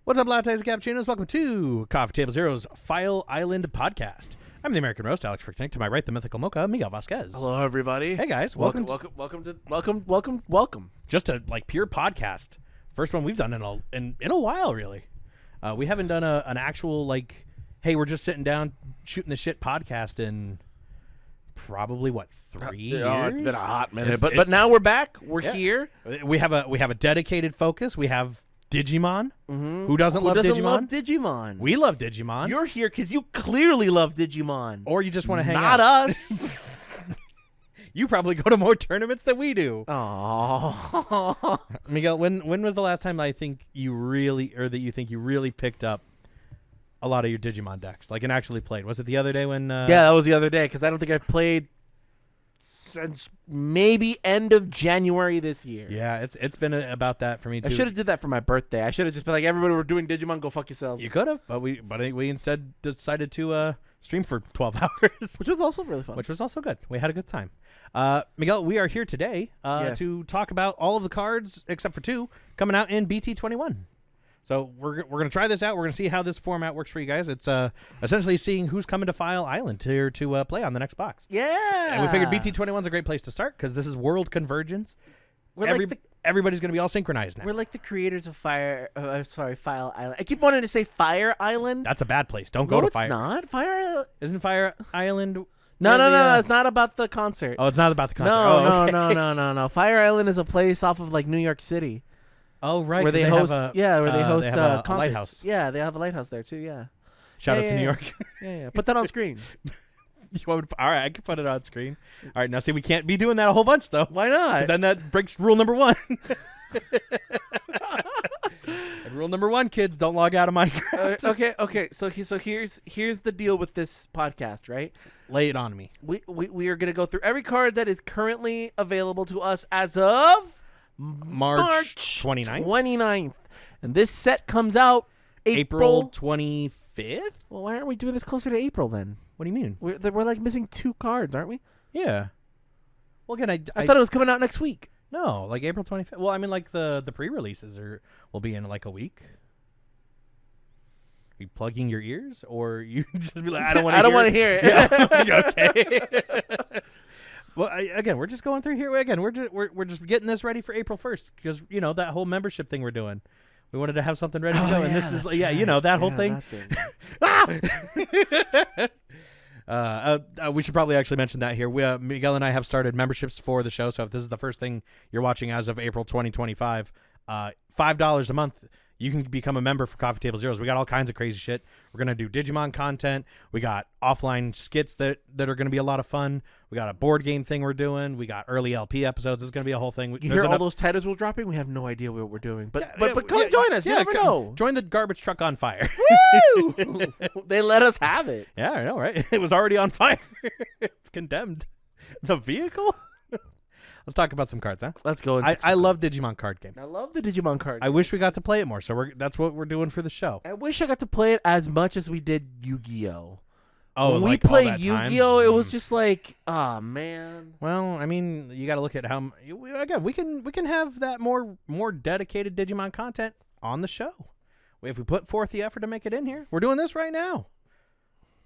What's up, lattes and cappuccinos? Welcome to Coffee Table Zero's File Island podcast. I'm the American Roast, Alex Fricknick. To my right, the mythical mocha, Miguel Vasquez. Hello, everybody. Hey, guys. Welcome. Just a pure podcast. First one we've done in a while, really. We haven't done an actual hey, we're just sitting down shooting the shit podcast in probably 3 years. Oh, it's been a hot minute, but now we're back. We're here. We have a dedicated focus. We have Digimon. Mm-hmm. Who doesn't love Digimon? We love Digimon. You're here because you clearly love Digimon. Or you just want to hang out. Not us. You probably go to more tournaments than we do. Oh, Miguel, when was the last time you think you really picked up a lot of your Digimon decks, and actually played? Was it the other day when? Yeah, that was the other day because I don't think I've played since maybe end of January this year. Yeah, it's been about that for me too. I should have did that for my birthday. I should have just been like, everybody, we're doing Digimon. Go fuck yourselves. You could have, but we instead decided to stream for 12 hours, which was also really fun. Which was also good. We had a good time. Miguel, we are here today to talk about all of the cards except for 2 coming out in BT21. So we're gonna try this out. We're gonna see how this format works for you guys. It's essentially seeing who's coming to File Island here to play on the next box. Yeah, and we figured BT21's a great place to start because this is World Convergence. Everybody's gonna be all synchronized now. We're like the creators of File Island. I keep wanting to say Fire Island. That's a bad place. Don't go to Fire. No, it's not. Fire Isn't Fire Island? No. It's not about the concert. Oh, it's not about the concert. No. Fire Island is a place off of New York City. Oh, right. Where they host concerts. A lighthouse. Yeah, they have a lighthouse there too. Yeah. Shout out to New York. Yeah. Put that on screen. All right, I can put it on screen. All right, now see, we can't be doing that a whole bunch though. Why not? Then that breaks rule number 1. And rule number 1, kids, don't log out of Minecraft. Okay. So here's the deal with this podcast, right? Lay it on me. We are gonna go through every card that is currently available to us as of March 29th. And this set comes out April 25th. Well, why aren't we doing this closer to April then? What do you mean? We're missing 2 cards, aren't we? Yeah. Well, again, I thought it was coming out next week. No, April 25th. Well, I mean, the pre-releases will be in a week. Are you plugging your ears, or you just be like, I don't want to hear it. Yeah. Okay. Well, again, we're just going through here. Again, we're just getting this ready for April 1st because that whole membership thing we're doing. We wanted to have something ready to go, and this is that whole thing. We should probably actually mention that here. Miguel and I have started memberships for the show, so if this is the first thing you're watching as of April 2025, $5 a month. You can become a member for Coffee Table Zeros. We got all kinds of crazy shit. We're going to do Digimon content. We got offline skits that are going to be a lot of fun. We got a board game thing we're doing. We got early LP episodes. It's going to be a whole thing. You hear all those titles we're dropping? We have no idea what we're doing. But come join us. You never know. Join the garbage truck on fire. Woo! They let us have it. Yeah, I know, right? It was already on fire. It's condemned. The vehicle? Let's talk about some cards, huh? Let's go. I love Digimon card game. I love the Digimon card. I wish we got to play it more, so that's what we're doing for the show. I wish I got to play it as much as we did Yu-Gi-Oh! Oh, when we played Yu-Gi-Oh! It was just oh man. Well, I mean, you got to look at how again we can have that more dedicated Digimon content on the show. If we put forth the effort to make it in here, we're doing this right now.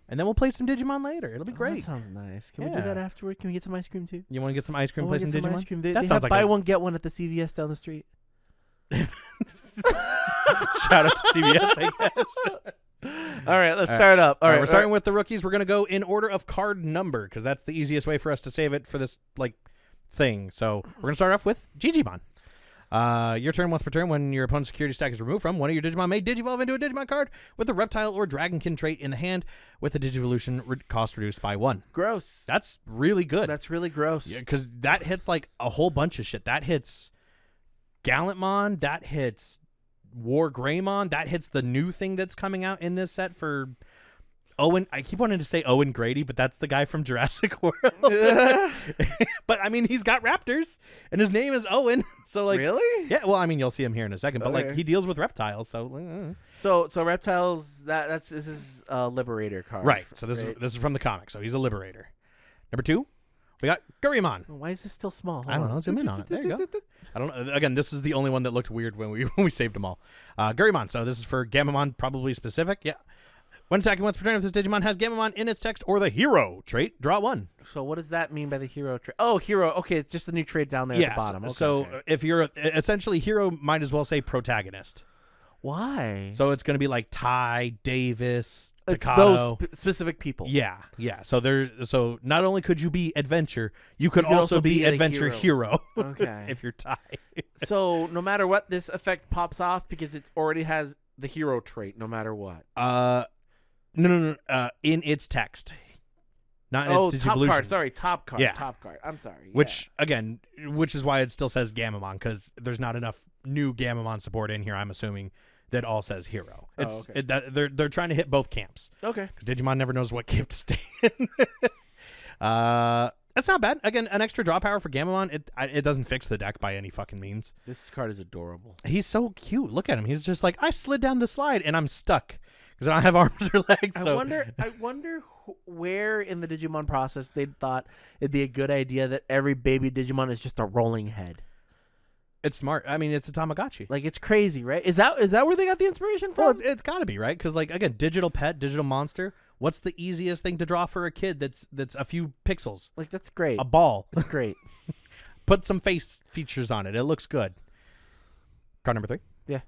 And then we'll play some Digimon later. It'll be great. That sounds nice. Can we do that afterward? Can we get some ice cream too? You want to get some ice cream? Play some Digimon? Ice cream. They have buy one get one at the CVS down the street. Shout out to CVS, I guess. All right, let's start up. All right, we're starting with the rookies. We're going to go in order of card number because that's the easiest way for us to save it for this thing. So we're going to start off with Digimon. Your turn once per turn. When your opponent's security stack is removed from one of your Digimon may Digivolve into a Digimon card with a reptile or dragonkin trait in the hand with the Digivolution cost reduced by 1. Gross. That's really good. That's really gross. Yeah, because that hits a whole bunch of shit. That hits Gallantmon. That hits War Greymon. That hits the new thing that's coming out in this set for Owen. I keep wanting to say Owen Grady, but that's the guy from Jurassic World. But I mean, he's got raptors, and his name is Owen. So really? Yeah. Well, I mean, you'll see him here in a second. But he deals with reptiles. So so reptiles. This is a Liberator card. Right. So this is from the comic. So he's a Liberator. Number 2, We got Gurimon. Why is this still small? I don't know. Zoom in on it. There you go. I don't know. Again, this is the only one that looked weird when we saved them all. Gurimon. So this is for Gamamon, probably specific. Yeah. When attacking once per turn, if this Digimon has Gamamon in its text or the hero trait, draw 1. So what does that mean by the hero trait? Oh, hero. Okay, it's just a new trait down there at the bottom. So if you're essentially hero, might as well say protagonist. Why? So it's going to be like Ty, Davis, It's Takano. those specific people. Yeah. So not only could you be adventure, you could also be adventure hero. Okay. If you're Ty. So no matter what, this effect pops off because it already has the hero trait. No matter what. No. In its text, not in its top Digivolution. card. Sorry, top card. Yeah. Top card. I'm sorry. Which is why it still says Gamamon, because there's not enough new Gamamon support in here. I'm assuming that all says hero. It's they're trying to hit both camps. Okay. Because Digimon never knows what camp to stay in. That's not bad. Again, an extra draw power for Gamamon. It doesn't fix the deck by any fucking means. This card is adorable. He's so cute. Look at him. He's just like, I slid down the slide and I'm stuck because I don't have arms or legs. So. I wonder where in the Digimon process they thought it'd be a good idea that every baby Digimon is just a rolling head. It's smart. I mean, it's a Tamagotchi. Like, it's crazy, right? Is that where they got the inspiration from? Well, it's got to be, right? Because, like, again, digital pet, digital monster. What's the easiest thing to draw for a kid that's a few pixels? Like, that's great. A ball. It's great. Put some face features on it. It looks good. Card number 3. Yeah.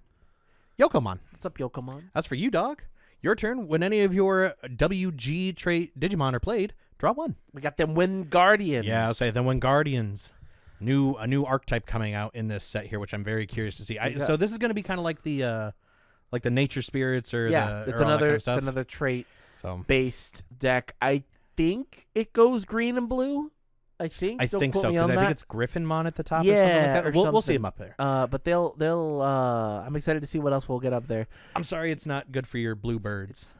Yokomon. What's up, Yokomon? That's for you, dog. Your turn. When any of your WG trait Digimon are played, draw 1. We got them Wind Guardians. Yeah, I'll say then when Guardians. A new archetype coming out in this set here, which I'm very curious to see. So this is going to be kind of like the nature spirits or it's another trait based deck. I think it goes green and blue. I think so because I think it's Griffinmon at the top. Yeah, or something like that. We'll see him up there. But they'll. I'm excited to see what else we'll get up there. I'm sorry, it's not good for your bluebirds.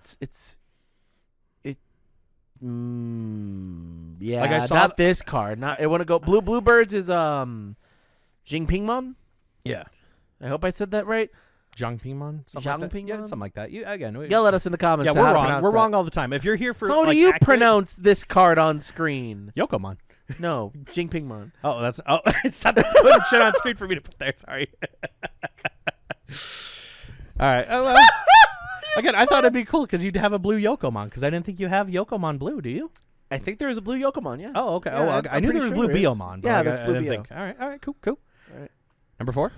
Yeah, like I saw not this card. Not I want to go Bluebirds is Jingpingmon. Yeah, I hope I said that right. Jangpingmon, something like that. Yell at us in the comments. Yeah, we're wrong. We're wrong all the time. If you're here for how do you pronounce this card on screen? Yokomon. No, Jingpingmon. It's not putting shit on screen for me to put there. Sorry. All right. Again, I thought it'd be cool because you'd have a blue Yokomon because I didn't think you have Yokomon blue. Do you? I think there is a blue Yokomon. Yeah. Oh, okay. Yeah, I knew there was blue Biomon. But yeah, I blue didn't Bio. think. All right. Cool. All right. Number 4.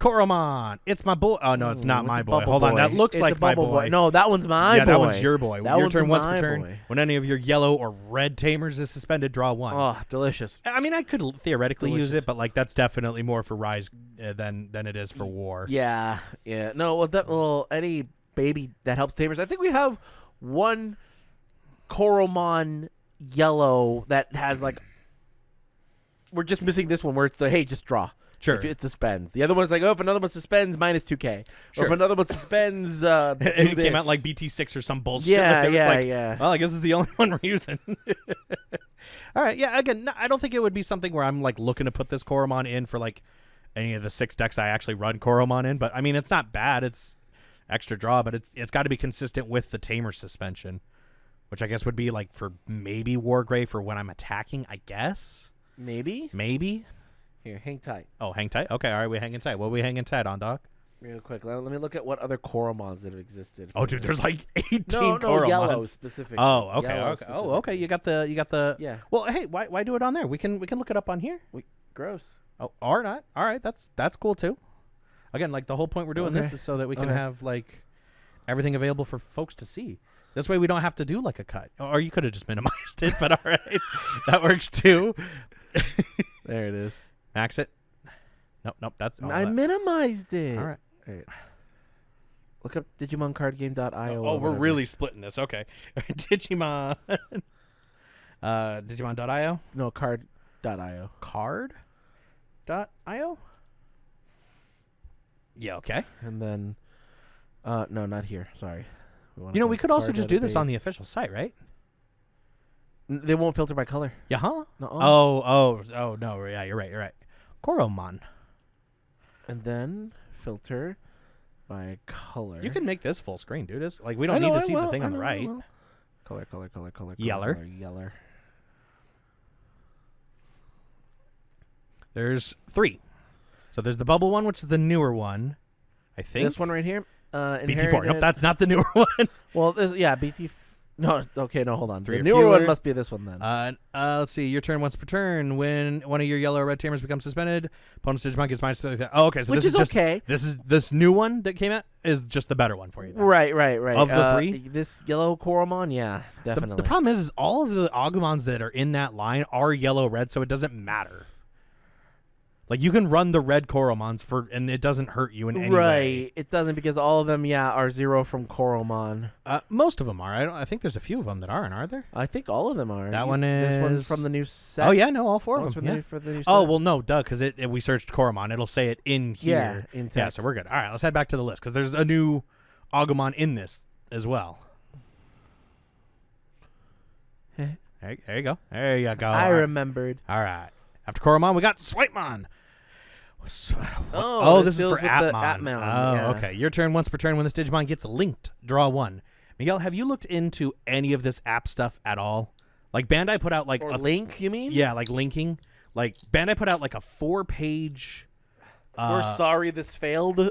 Koromon. It's my boy. Oh no, it's not my boy. Hold on, that looks it's like my boy. No, that one's my boy. Yeah, that one's your boy. That your one's turn once per my turn. boy. When any of your yellow or red Tamers is suspended, draw 1. Oh, delicious. I mean, I could theoretically use Delicious. it, but like that's definitely more for Rise than it is for War. Yeah. No, any baby that helps Tamers. I think we have one Koromon yellow that has like. We're just missing this one where it's just draw. Sure. If it suspends. The other one's like, if another one suspends, minus 2K. Sure. Or if another one suspends, and it came out like BT6 or some bullshit. Yeah, yeah. Well, I guess it's the only one we're using. All right. Yeah. Again, I don't think it would be something where I'm like looking to put this Koromon in for like any of the 6 decks I actually run Koromon in. But I mean, it's not bad. It's extra draw, but it's got to be consistent with the Tamer suspension, which I guess would be like for maybe Wargrave for when I'm attacking. I guess. Maybe. Here, hang tight. Oh, hang tight? Okay, all right, we're hanging tight. What are we hanging tight on, Doc? Real quick, let me look at what other Koromons that have existed. Oh, dude, there's like 18 No, Koromons. yellow specifically. Oh, okay, Yellow okay. Oh, okay. You got the. Yeah. Well, hey, why do it on there? We can look it up on here. Gross. Oh, or not. All right, that's cool too. Again, like the whole point we're doing this is so that we can have like everything available for folks to see. This way we don't have to do like a cut. Or you could have just minimized it, but all right, that works too. There it is. Max it. Nope. That's. I minimized it. All right. Look up DigimonCardGame.io. Oh, we're really splitting this. Okay. Digimon. Digimon.io? No, card.io. Card.io? Yeah, okay. And then, no, not here. Sorry. We could also just do this on the official site, right? They won't filter by color. Yeah, huh? No. Oh, no. Yeah, you're right. Koromon. And then filter by color. You can make this full screen, dude. It's like we don't need to see the thing on the right. Color. Yeller. Yeller. There's 3. So there's the bubble one, which is the newer one. I think This one right here. BT4. Inherited- Nope, that's not the newer one. Well, BT. No, it's okay. No, hold on. 3 The or newer one fewer. must be this one then. Let's see. Your turn once per turn. When one of your yellow or red tamers becomes suspended, opponent's Digimon gets minus 30. Oh, okay. So Which this is just okay. This new one that came out is just the better one for you. Then. Right. Of the 3? This yellow Koromon, yeah, definitely. The problem is all of the Agumons that are in that line are yellow red, so it doesn't matter. Like you can run the red Koromons and it doesn't hurt you in any way. Right, it doesn't because all of them, are 0 from Koromon. Most of them are. I think there's a few of them that aren't there? I think all of them are. That one This one's is- from the new set. Oh yeah, no, all 4 of One's them. from Yeah. for the new set. Oh well, no, duh, because we searched Koromon. It'll say it in here. Yeah, in Yeah, text. so we're good. All right, let's head back to the list because there's a new Agumon in this as well. There you go. There you go. I All right. remembered. All right. After Koromon, we got Switemon. Oh, this is deals for with the Atmon. Atmon, Oh, yeah. okay. Your turn once per turn. When this Digimon gets linked, draw 1. Miguel, have you looked into any of this app stuff at all? Like Bandai put out like Or a Link, you mean? Yeah, like linking. Like Bandai put out like a 4-page. We're sorry this failed.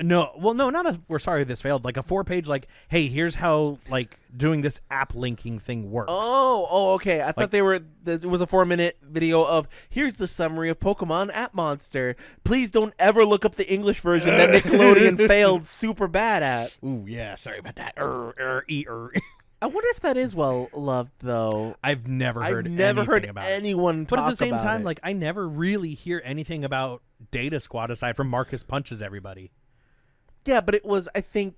No, well, no, not a. We're sorry this failed. Like a 4-page. Like, hey, here's how like doing this app linking thing works. Okay. I thought it was a 4-minute video of here's the summary of Pokemon App Monster. Please don't ever look up the English version that Nickelodeon failed super bad at. Ooh, yeah. Sorry about that. I wonder if that is well loved though. I've never heard. I've never anything heard about anyone it. But talk at the same about time, it. like I never really hear anything about Data Squad aside from Marcus punches everybody. Yeah, but it was. I think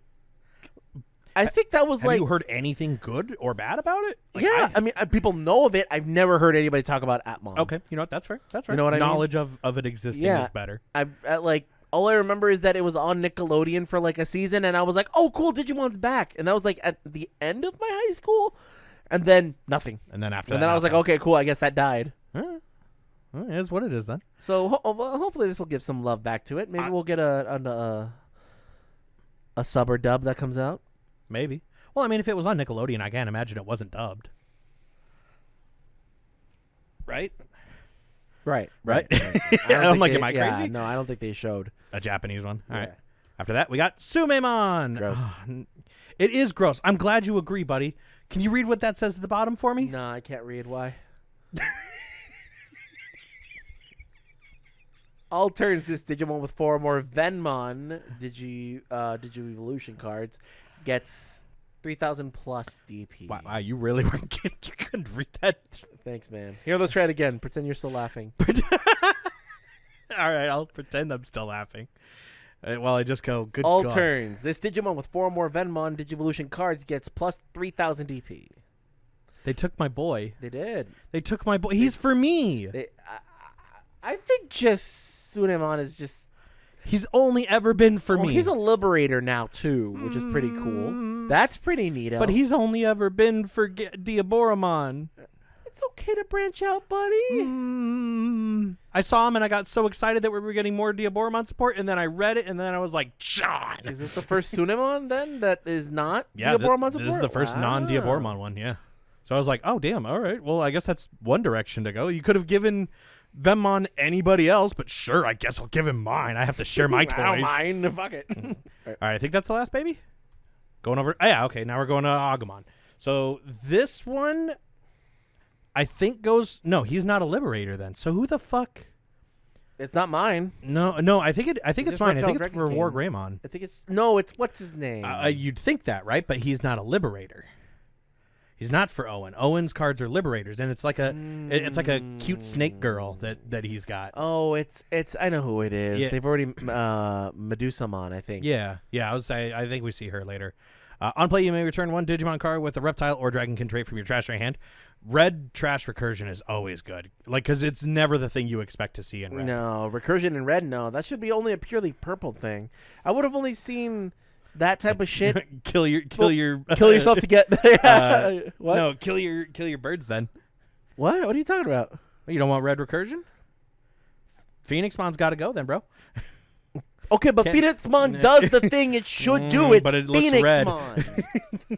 that was Have like. you heard anything good or bad about it? Like, Yeah, I mean, people know of it. I've never heard anybody talk about Atmon. Okay, you know what? That's fair. That's right. You know what I mean? Knowledge of it existing Yeah. is better. Like all I remember is that it was on Nickelodeon for like a season, and I was like, "Oh, cool, Digimon's back!" And that was like at the end of my high school, and then nothing. And then after And that, then I was like, nothing. "Okay, cool, I guess that died." Well, it is what it is then. So hopefully this will give some love back to it. Maybe we'll get a sub or dub that comes out. Maybe. Well, I mean, if it was on Nickelodeon, I can't imagine it wasn't dubbed. Right? Right. Right. I don't I'm think like, they- am I yeah, crazy? No, I don't think they showed. A Japanese one. All right. Yeah. After that, we got Sumemon. Gross. It is gross. I'm glad you agree, buddy. Can you read what that says at the bottom for me? No, I can't read. Why? All turns this Digimon with 4 or more Venmon Digi-Evolution cards gets 3,000 plus DP. Wow, you really weren't kidding. You couldn't read that. Thanks, man. Here, let's try it again. Pretend you're still laughing. All right, I'll pretend I'm still laughing. While I just go, good All God. turns. This Digimon with 4 or more Venmon Digi-Evolution cards gets plus 3,000 DP. They took my boy. They did. They took my boy. He's for me. I think just Sunemon is just... He's only ever been for me. He's a liberator now, too, which is pretty cool. That's pretty neat. But he's only ever been for Diaboromon. It's okay to branch out, buddy. I saw him and I got so excited that we were getting more Diaboromon support, and then I read it and then I was like, John. Is this the first Sunemon then that is not Yeah, Diaboromon support? this is the first non-Diaboromon one, yeah. So I was like, oh, damn, all right. Well, I guess that's one direction to go. You could have given Venmon anybody else, but sure, I guess I'll give him mine. I have to share my toys. I don't mind. Fuck it. All right, I think that's the last baby. Going over. Oh, yeah, okay. Now we're going to Agumon. So this one, I think goes. No, he's not a liberator then. So who the fuck? It's not mine. No. I think it's just mine. I for think it's Dragon for King. War Greymon. I think it's it's what's his name? You'd think that, right? But he's not a liberator. He's not for Owen. Owen's cards are liberators, and it's like a cute snake girl that he's got. Oh, it's I know who it is. Yeah. They've already Medusamon, I think. Yeah. I think we see her later. On play, you may return 1 Digimon card with a reptile or dragonkin trait from your trash or hand. Red trash recursion is always good, like because it's never the thing you expect to see in red. No, recursion in red. No, that should be only a purely purple thing. I would have only seen that type of shit. kill yourself to get. What? No, kill your birds then. What? What are you talking about? You don't want red recursion? Phoenixmon's got to go then, bro. Okay, but Phoenixmon does the thing it should do. It's but it looks red. Phoenixmon.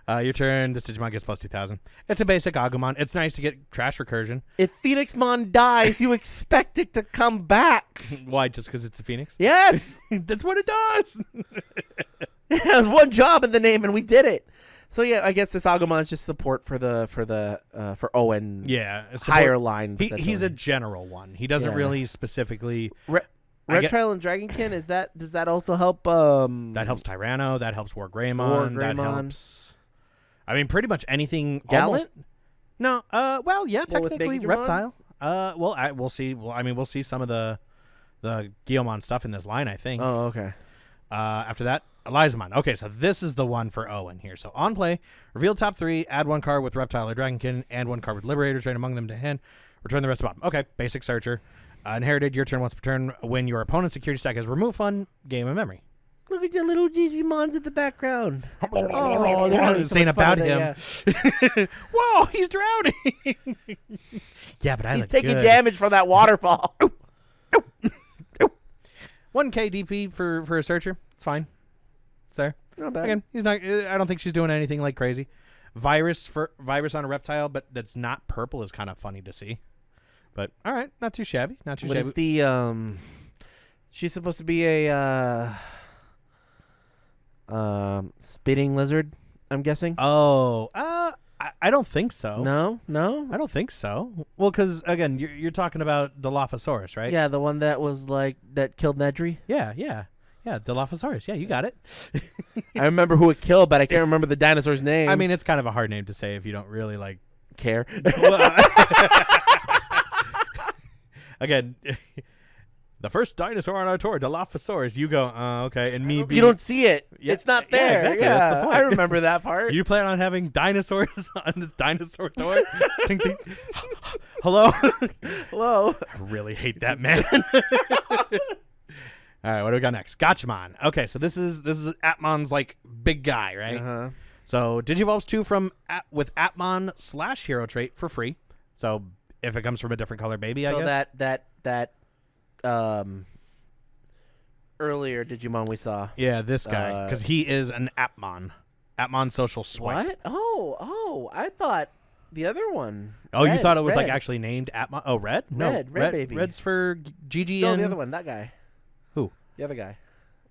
Your turn. This Digimon gets plus 2,000. It's a basic Agumon. It's nice to get trash recursion. If Phoenixmon dies, you expect it to come back. Why? Just because it's a phoenix? Yes. That's what it does. It has one job in the name, and we did it. So yeah, I guess this Agumon is just support for Owen. Yeah, higher line. He's a general one. He doesn't really specifically. Reptile and Dragonkin, does that also help? That helps Tyranno. That helps War Greymon. That helps. I mean, pretty much anything. Gallant? No. Well, yeah, technically with Reptile. We'll see. Well, I mean, we'll see some of the Guilmon stuff in this line, I think. Oh, okay. After that, Elizamon. Okay, so this is the one for Owen here. So on play, reveal top 3, add 1 card with Reptile or Dragonkin, and 1 card with Liberator, trade among them to hand, return the rest to bottom. Okay, basic searcher. Inherited, your turn once per turn. When your opponent's security stack has removed fun, game of memory. Look at your little Digimons in the background. Saying about him. Yeah. Whoa, he's drowning. Yeah, but he's taking damage from that waterfall. 1K DP for a searcher. It's fine. It's there. Not bad. Again, he's not. I don't think she's doing anything like crazy. Virus on a reptile, but that's not purple is kind of funny to see. But all right, not too shabby. Not too shabby. What is the she's supposed to be a spitting lizard, I'm guessing. Oh, I don't think so. No, I don't think so. Well, because again, you're talking about Dilophosaurus, right? Yeah, the one that was like that killed Nedry. Yeah, Dilophosaurus. Yeah, you got it. I remember who it killed, but I can't remember the dinosaur's name. I mean, it's kind of a hard name to say if you don't really like care. Again, the first dinosaur on our tour, Dilophosaurus. You go, okay, and me. You don't see it. Yeah, it's not there. Yeah, exactly. That's the point. I remember that part. You plan on having dinosaurs on this dinosaur tour? Think. Hello. Hello. I really hate that man. All right, what do we got next? Gotchamon. Okay, so this is Atmon's like big guy, right? Uh-huh. So Digivolves 2 with Atmon / hero trait for free. So if it comes from a different color baby, I guess. So that earlier Digimon we saw. Yeah, this guy, because he is an Atmon. Atmon social swipe. What? Oh, I thought the other one. Oh, you thought it was like actually named Atmon? Oh, Red? No, Red baby. Red's for GG. No, the other one, that guy. Who? The other guy.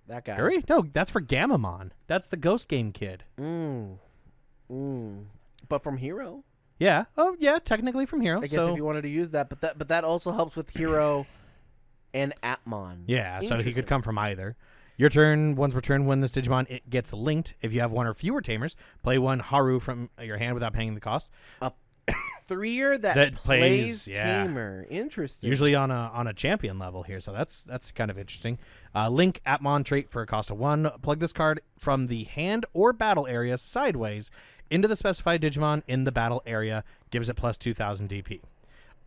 That guy. Guri? No, that's for Gamamon. That's the Ghost Game kid. But from Hero? Yeah. Oh, yeah, technically from Hero. I guess if you wanted to use that, but that also helps with Hero and Atmon. Yeah, so he could come from either. Your turn, once per turn, when this Digimon it gets linked. If you have 1 or fewer Tamers, play 1 Haru from your hand without paying the cost. A 3-er that plays Tamer. Interesting. Usually on a champion level here, so that's kind of interesting. Link Atmon trait for a cost of 1. Plug this card from the hand or battle area sideways into the specified Digimon in the battle area. Gives it plus 2,000 DP.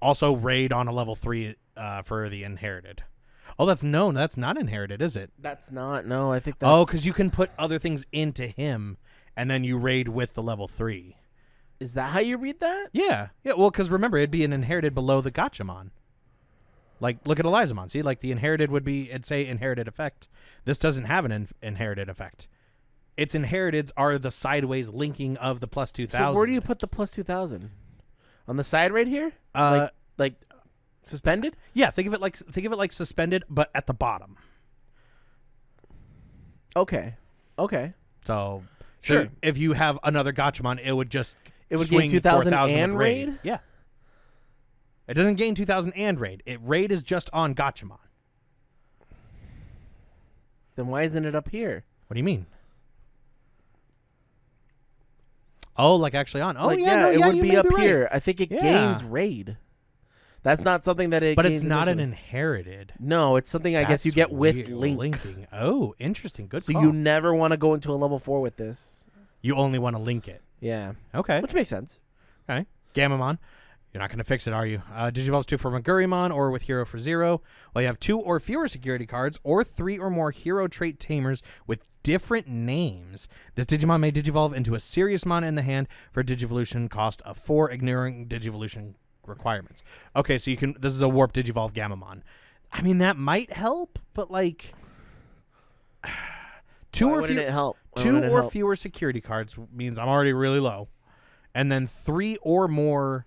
Also raid on a level 3 for the inherited. Oh, that's not inherited, is it? That's not. No, I think that's... Oh, because you can put other things into him, and then you raid with the level 3. Is that how you read that? Yeah. Well, because remember, it'd be an inherited below the Gotchamon. Like, look at Elizamon. See, like the inherited would be, it'd say inherited effect. This doesn't have an inherited effect. Its inheriteds are the sideways linking of the plus 2,000. So where do you put the plus 2,000? On the side right here? Like suspended? Yeah, think of it like suspended, but at the bottom. Okay. So sure. If you have another Gotchamon, it would gain 2,000 and raid? Yeah. It doesn't gain 2,000 and raid. Raid is just on Gotchamon. Then why isn't it up here? What do you mean? Oh, like actually on. Oh, like, it would be up here. I think it gains raid. That's not something that it. But it's not an inherited. No, it's something I guess you get with linking. Oh, interesting. Good. So call. You never want to go into a level 4 with this. You only want to link it. Yeah. Okay. Which makes sense. Okay. Gamamon. You're not going to fix it, are you? Digivolves 2 for Magurimon or with Hero for 0. Well, you have 2 or fewer security cards or 3 or more Hero trait Tamers with different names. This Digimon may Digivolve into a Seriousmon in the hand for Digivolution cost of 4, ignoring Digivolution requirements. Okay, so you can. This is a Warp Digivolve Gamamon. I mean, that might help, but like... Two Why or wouldn't fewer it help? Why two wouldn't it or help? fewer security cards means I'm already really low. And then 3 or more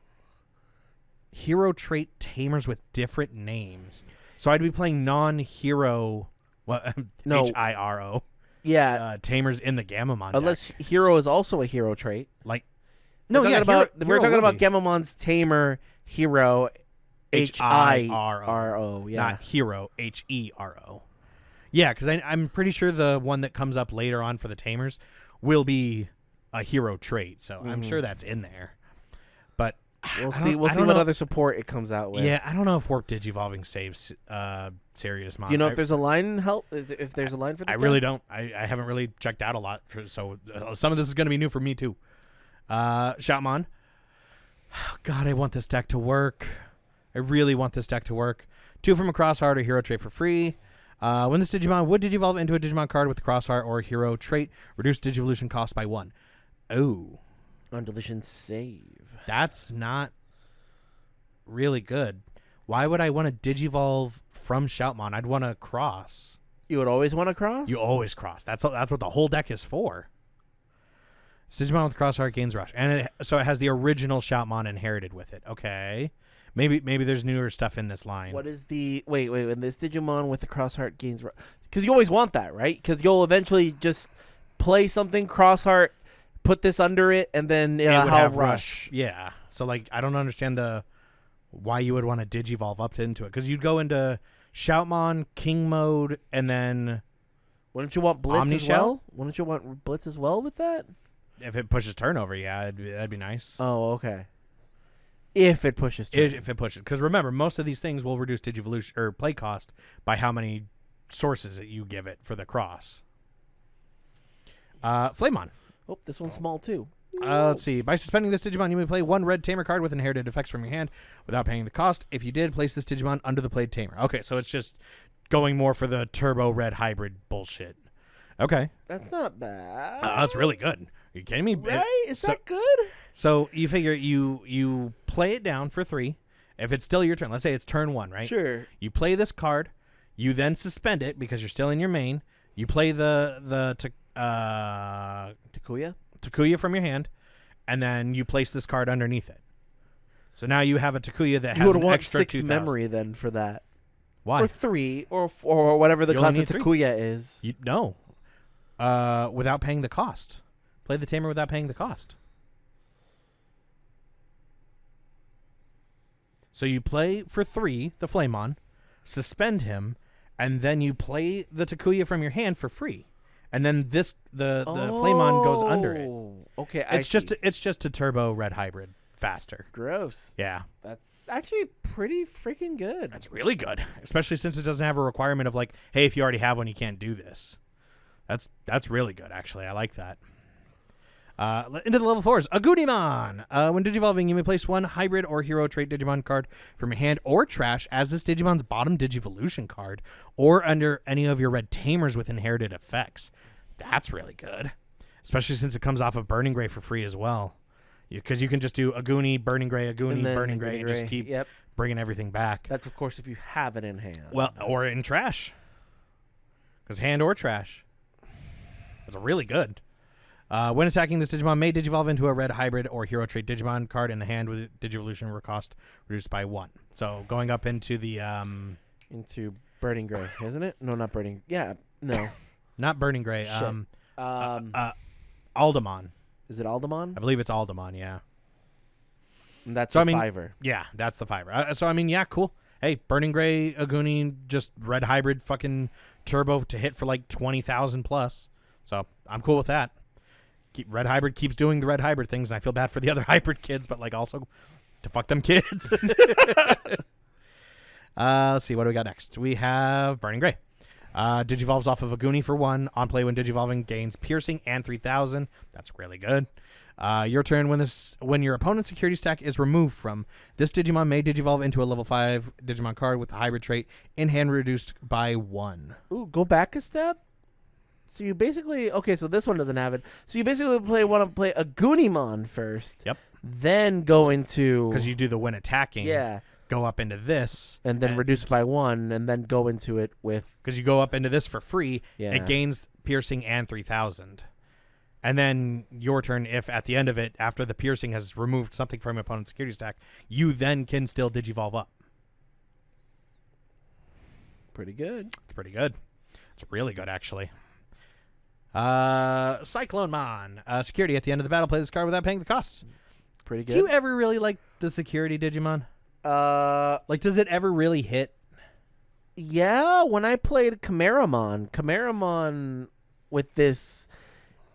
hero trait tamers with different names. So I'd be playing non-hero, No. Hiro, Yeah, tamers in the Gamamon unless deck. hero is also a hero trait. Like, We're talking about Hero would be. Gamamon's tamer hero Hiro, Yeah. not hero, Hero. Yeah, because I'm pretty sure the one that comes up later on for the tamers will be a hero trait. So I'm sure that's in there. But We'll see what other support it comes out with. Yeah, I don't know if Warp Digivolving saves serious mon. Do you know if there's a line help? If there's a line for this? I really don't. I haven't really checked out a lot. So some of this is going to be new for me too. Shoutmon. Oh, God, I want this deck to work. I really want this deck to work. 2 from a Crossheart or Hero trait for free. When this Digimon would Digivolve into a Digimon card with the Crossheart or Hero trait, reduce Digivolution cost by 1. Oh. On deletion save. That's not really good. Why would I want to Digivolve from Shoutmon? I'd want to cross. You would always want to cross? You always cross. That's what the whole deck is for. Digimon with Crossheart gains Rush. And so it has the original Shoutmon inherited with it. Okay. Maybe there's newer stuff in this line. What is the... Wait. When this Digimon with the Crossheart gains... Because you always want that, right? Because you'll eventually just play something, Crossheart, put this under it, and then it would have Rush. Yeah. So, like, I don't understand why you would want to Digivolve up into it. Because you'd go into Shoutmon, King mode, and then... Wouldn't you want Blitz Omni as Shell? well? Wouldn't you want Blitz as well with that? If it pushes turnover, yeah, that'd be nice. Oh, okay. If it pushes turnover. If it pushes. Because remember, most of these things will reduce Digivolution or play cost by how many sources that you give it for the cross. Flamon. Oh, this one's small too. Let's see. By suspending this Digimon, you may play 1 red Tamer card with inherited effects from your hand without paying the cost. If you did, place this Digimon under the played Tamer. Okay, so it's just going more for the turbo red hybrid bullshit. Okay. That's not bad. That's really good. Are you kidding me? Right? Is that good? So you figure you play it down for 3. If it's still your turn, let's say it's turn 1, right? Sure. You play this card. You then suspend it because you're still in your main. You play the Takuya from your hand, and then you place this card underneath it. So now you have a Takuya that has an extra 6 2,000. memory then for that. Why? Or 3, or whatever the You only cost of need 3. Takuya is. No. Without paying the cost. Play the Tamer without paying the cost. So you play for 3, the Flamon, suspend him, and then you play the Takuya from your hand for free. And then the Flamon goes under it. Okay, It's just a turbo red hybrid faster. gross. Yeah. That's actually pretty freaking good. That's really good, especially since it doesn't have a requirement of like, hey, if you already have one, you can't do this. That's really good, actually. I like that. Into the level 4s. Aguniman. When Digivolving, you may place 1 hybrid or hero trait Digimon card from your hand or trash as this Digimon's bottom Digivolution card or under any of your red Tamers with inherited effects. That's really good, especially since it comes off of Burning Gray for free as well. Because you can just do Aguni, Burning Gray, Aguni, Burning Gray, and just keep bringing everything back. That's, of course, if you have it in hand. Well, or in trash. Because hand or trash. That's really good. When attacking this Digimon, may Digivolve into a red hybrid or hero trait Digimon card in the hand with Digivolution cost reduced by 1. So going up into the... into Burning Gray, isn't it? No, not Burning... Yeah, no. Not Burning Gray. Shit. Aldemon. Is it Aldemon? I believe it's Aldemon, yeah. And that's So, a fiver. Yeah, that's the fiver. So, I mean, yeah, cool. Hey, Burning Gray, Aguni, just red hybrid fucking turbo to hit for like 20,000 plus. So, I'm cool with that. Red hybrid keeps doing the red hybrid things, and I feel bad for the other hybrid kids, but like also to fuck them kids. Let's see, what do we got next? We have Burning Gray. Digivolves off of Aguni for 1. On play when Digivolving gains Piercing and 3,000. That's really good. Your turn when your opponent's security stack is removed from this Digimon may Digivolve into a level 5 Digimon card with the hybrid trait in hand reduced by 1. Ooh, go back a step? So you basically... Okay, so this one doesn't have it. So you basically want to play a Gunimon first. Yep. Then go into... Because you do the when attacking. Yeah. go up into this. And then reduce it by 1 and then go into it with... Because you go up into this for free. Yeah. It gains piercing and 3,000. And then your turn, if at the end of it, after the piercing has removed something from your opponent's security stack, you then can still Digivolve up. Pretty good. It's pretty good. It's really good, actually. Cyclone Mon. Security at the end of the battle. Play this card without paying the cost. Pretty good. Do you ever really like the security Digimon? Like, does it ever really hit? Yeah, when I played Chimeramon with this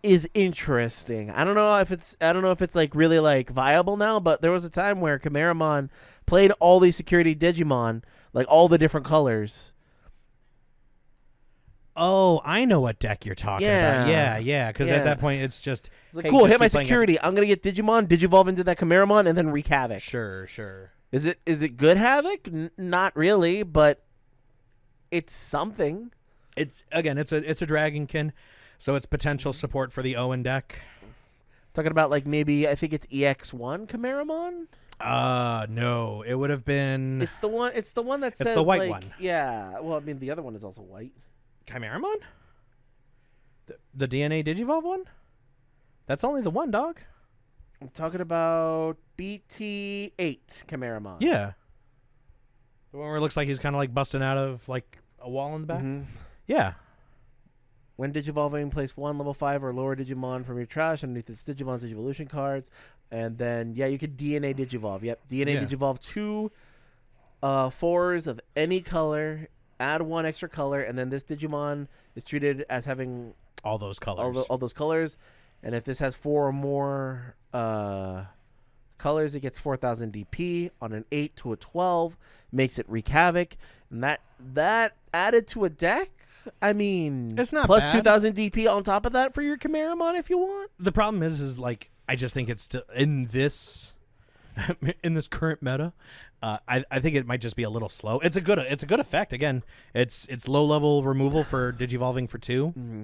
is interesting. I don't know if it's like really like viable now, but there was a time where Chimeramon played all these security Digimon, like all the different colors. Oh, I know what deck you're talking about. Yeah. Because at that point, it's just It's like, hey, cool, just hit my keep playing security. I'm gonna get Digimon, Digivolve into that Chimeramon, and then wreak havoc. Sure. Is it good havoc? Not really, but it's something. It's a Dragonkin, so it's potential support for the Owen deck. Talking about like maybe I think it's EX1 Chimeramon. No, it would have been. It's the one. It's the one that says It's the white like, one. Yeah. Well, I mean the other one is also white. Chimeramon? The DNA Digivolve one? That's only the one, dog. I'm talking about BT8 Chimeramon. Yeah. The one where it looks like he's kind of like busting out of like a wall in the back. Mm-hmm. Yeah. When Digivolving, place 1 level 5 or lower Digimon from your trash underneath its Digimon's Digivolution cards. And then, yeah, you could DNA Digivolve. Yep, DNA Digivolve 2 4s of any color. Add 1 extra color, and then this Digimon is treated as having all those colors. All those colors. And if this has 4 or more colors, it gets 4,000 DP. On an 8 to a 12, makes it wreak havoc. And that added to a deck, I mean, it's not plus bad. 2,000 DP on top of that for your Chimeramon if you want. The problem is like I just think it's still in this current meta. I think it might just be a little slow. It's a good effect. Again, it's low level removal for Digivolving for 2. Mm-hmm.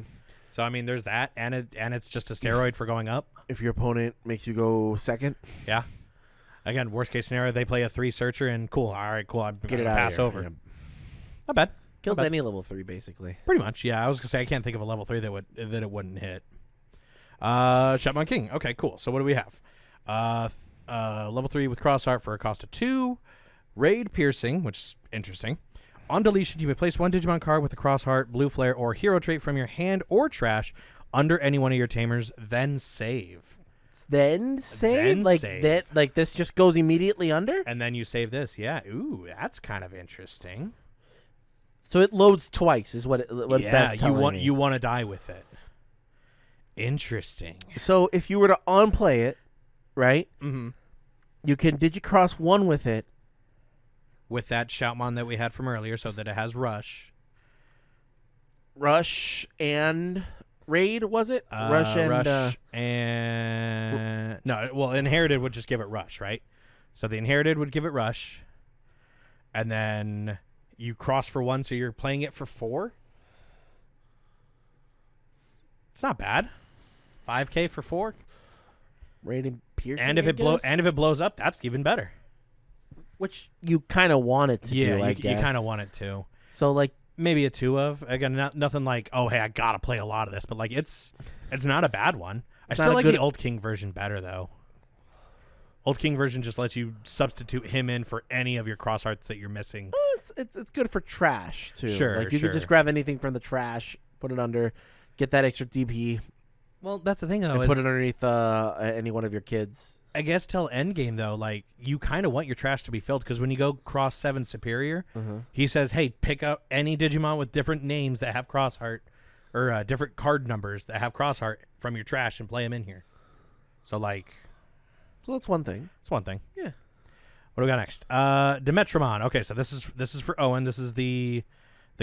So I mean, there's that, and it's just a steroid for going up. If your opponent makes you go second, yeah. Again, worst case scenario, they play a 3 searcher, and cool. All right, cool. I'm get it gonna out pass of here. over. Yeah. Not bad. Kills Not bad. any level 3 basically. Pretty much, yeah. I was gonna say I can't think of a level 3 that it wouldn't hit. Shotmon King. Okay, cool. So what do we have? Level 3 with Crossheart for a cost of 2. Raid Piercing, which is interesting. On deletion, you may place 1 Digimon card with a Crossheart, Blue Flare, or Hero trait from your hand or trash under any one of your Tamers, then save. Then save? Like this just goes immediately under? And then you save this. Yeah. Ooh, that's kind of interesting. So it loads twice is what that's telling me. You want to die with it. Interesting. So if you were to on-play it, right? Mm-hmm. You can Digicross 1 with it. With that Shoutmon that we had from earlier, so that it has Rush. Rush and Raid, was it? Rush and no, well, Inherited would just give it Rush, right? So the Inherited would give it Rush, and then you cross for 1, so you're playing it for 4. It's not bad. 5K for 4. Raid and Piercing, and if it blows up, that's even better. Which you kind of want it to do, I guess. You kind of want it to. So like maybe a 2 of. Again, nothing like, oh hey, I gotta play a lot of this, but like it's not a bad one. I still like the Old King version better though. Old King version just lets you substitute him in for any of your Crosshearts that you're missing. It's good for trash too. Sure, like you can just grab anything from the trash, put it under, get that extra DP. Well, that's the thing though. And put it underneath any one of your kids. I guess till endgame though, like you kind of want your trash to be filled because when you go cross 7 superior, he says, "Hey, pick up any Digimon with different names that have Crossheart, or different card numbers that have Crossheart from your trash and play them in here." So like, so that's one thing. It's one thing. Yeah. What do we got next? Demetramon. Okay, so this is for Owen. This is the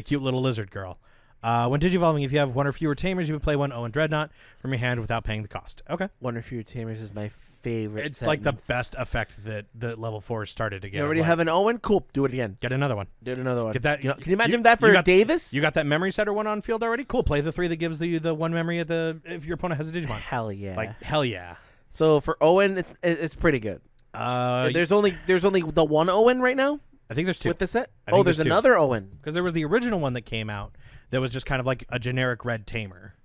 cute little lizard girl. When Digivolving, if you have 1 or fewer Tamers, you would play 1 Owen Dreadnought from your hand without paying the cost. Okay. 1 or fewer Tamers is my favorite. It's like the best effect that the level 4 started to get. You already have an Owen? Cool. Do it again. Get another one. Do another one. Get that. Can you imagine that for Davis? You got that memory setter one on field already? Cool. Play the 3 that gives you the 1 memory if your opponent has a Digimon. Hell yeah. Like, hell yeah. So for Owen, it's pretty good. There's only the one Owen right now I think there's 2. with the set. I think Oh, there's there's 2. another Owen. Because there was the original one that came out that was just kind of like a generic red tamer.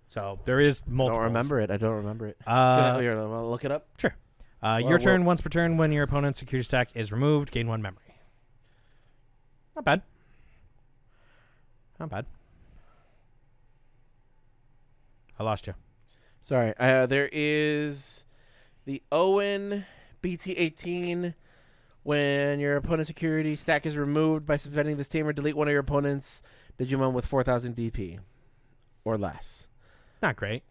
So there is multiple. I don't remember it. Here, I'll look it up. Sure. Your turn, once per turn, when your opponent's security stack is removed, gain 1 memory. Not bad. Not bad. I lost you. Sorry. There is the Owen BT18. When your opponent's security stack is removed by suspending this tamer, delete one of your opponent's Digimon with 4,000 DP or less. Not great.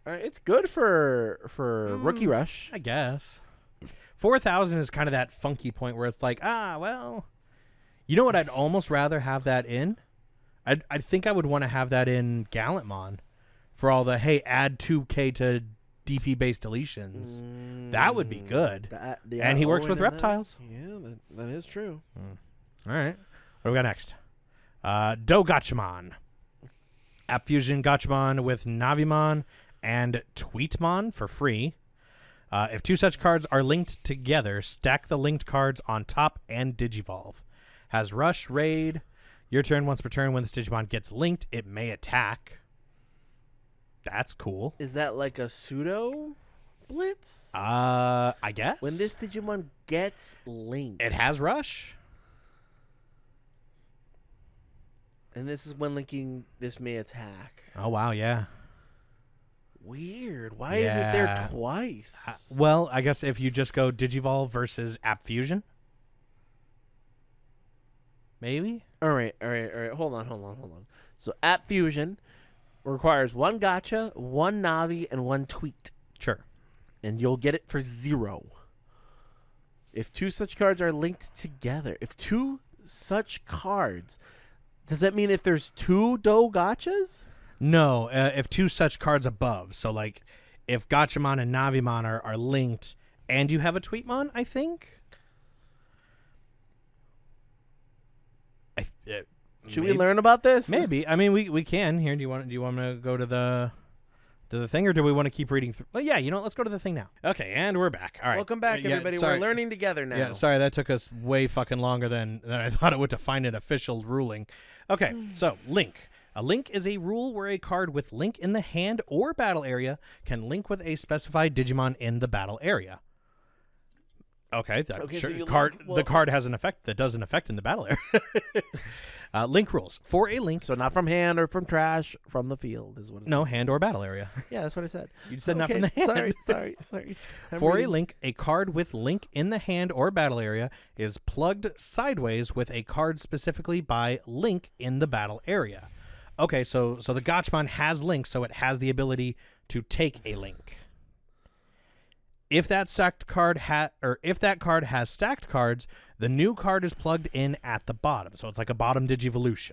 It's good for Rookie Rush. I guess. 4,000 is kind of that funky point where it's like, well, you know what? I'd almost rather have that in. I think I would want to have that in Gallantmon for all the, hey, add 2K to DP-based deletions. That would be good. And he works with reptiles. Yeah, that is true. All right. What do we got next? Do Gachimon. App Fusion Gachimon with Navimon and Tweetmon for free. If 2 such cards are linked together, stack the linked cards on top and Digivolve. Has Rush, Raid. Your turn, once per turn. When this Digimon gets linked, it may attack. That's cool. Is that like a pseudo blitz? I guess. When this Digimon gets linked. It has Rush. And this is when linking this may attack. Oh, wow, yeah. Weird. Why is it there twice? Well, I guess if you just go Digivolve versus App Fusion. Maybe? All right. Hold on. So App Fusion requires 1 Gacha, 1 Navi, and 1 Tweet. Sure. And you'll get it for 0. If 2 such cards are linked together. If 2 such cards... Does that mean if there's 2 Do Gachas? No, if 2 such cards above. So, like, if Gachimon and Navimon are linked and you have a Tweetmon, I think. Should we learn about this? Maybe. I mean, we can. Here, do you want to go to the thing, or do we want to keep reading through? Well, yeah, you know what? Let's go to the thing now. Okay, and we're back. All right. Welcome back, everybody. We're learning together now. Yeah, sorry, that took us way fucking longer than I thought it would to find an official ruling. Okay, so link. A link is a rule where a card with link in the hand or battle area can link with a specified Digimon in the battle area. Okay, sure. So the card has an effect that does an effect in the battle area. Link rules. For a link... So not from hand or from trash, from the field is what it No, hand or battle area. Yeah, that's what I said. You said not from the hand. Sorry. For a link, a card with link in the hand or battle area is plugged sideways with a card specifically by link in the battle area. Okay, so the Gachimon has link, so it has the ability to take a link. If that card has stacked cards, the new card is plugged in at the bottom. So it's like a bottom Digivolution.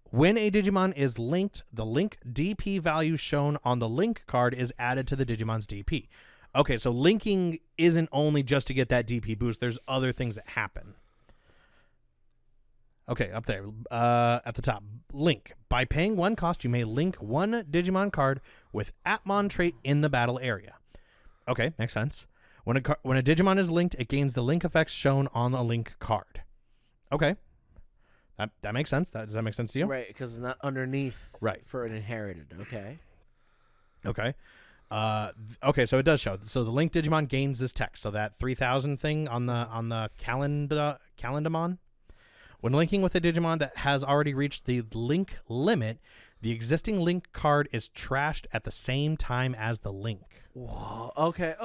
When a Digimon is linked, the link DP value shown on the link card is added to the Digimon's DP. Okay, so linking isn't only just to get that DP boost. There's other things that happen. Okay, up there at the top. Link. By paying 1 cost, you may link 1 Digimon card with Atmon trait in the battle area. Okay, makes sense. When a Digimon is linked, it gains the link effects shown on a link card. Okay. That makes sense. Does that make sense to you? Right, because it's not underneath right. for an inherited. Okay. Okay. Okay, so it does show. So the linked Digimon gains this text. So that 3,000 thing on the Calendamon. When linking with a Digimon that has already reached the link limit, the existing link card is trashed at the same time as the link. Whoa. Okay.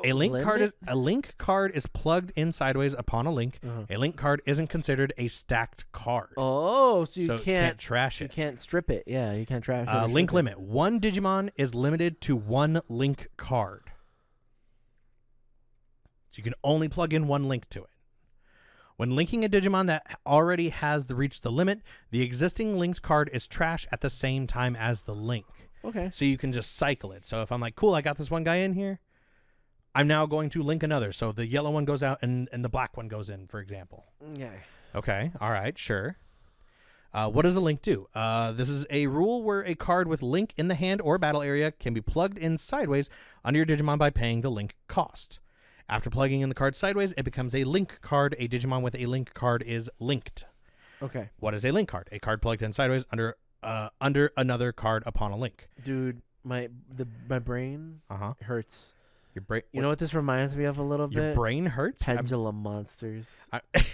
A link card is plugged in sideways upon a link. Uh-huh. A link card isn't considered a stacked card. Oh, so you can't trash it. You can't strip it. Yeah, you can't trash it. Link limit. 1 Digimon is limited to 1 link card. So you can only plug in 1 link to it. When linking a Digimon that already has reached the limit, the existing linked card is trash at the same time as the link. Okay. So you can just cycle it. So if I'm like, cool, I got this one guy in here, I'm now going to link another. So the yellow one goes out and the black one goes in, for example. Yeah. Okay. All right. Sure. What does a link do? This is a rule where a card with link in the hand or battle area can be plugged in sideways under your Digimon by paying the link cost. After plugging in the card sideways, it becomes a link card. A Digimon with a link card is linked. Okay. What is a link card? A card plugged in sideways under another card upon a link. Dude, my brain hurts. Your brain. You know what this reminds me of a little bit? Your brain hurts. Pendulum monsters,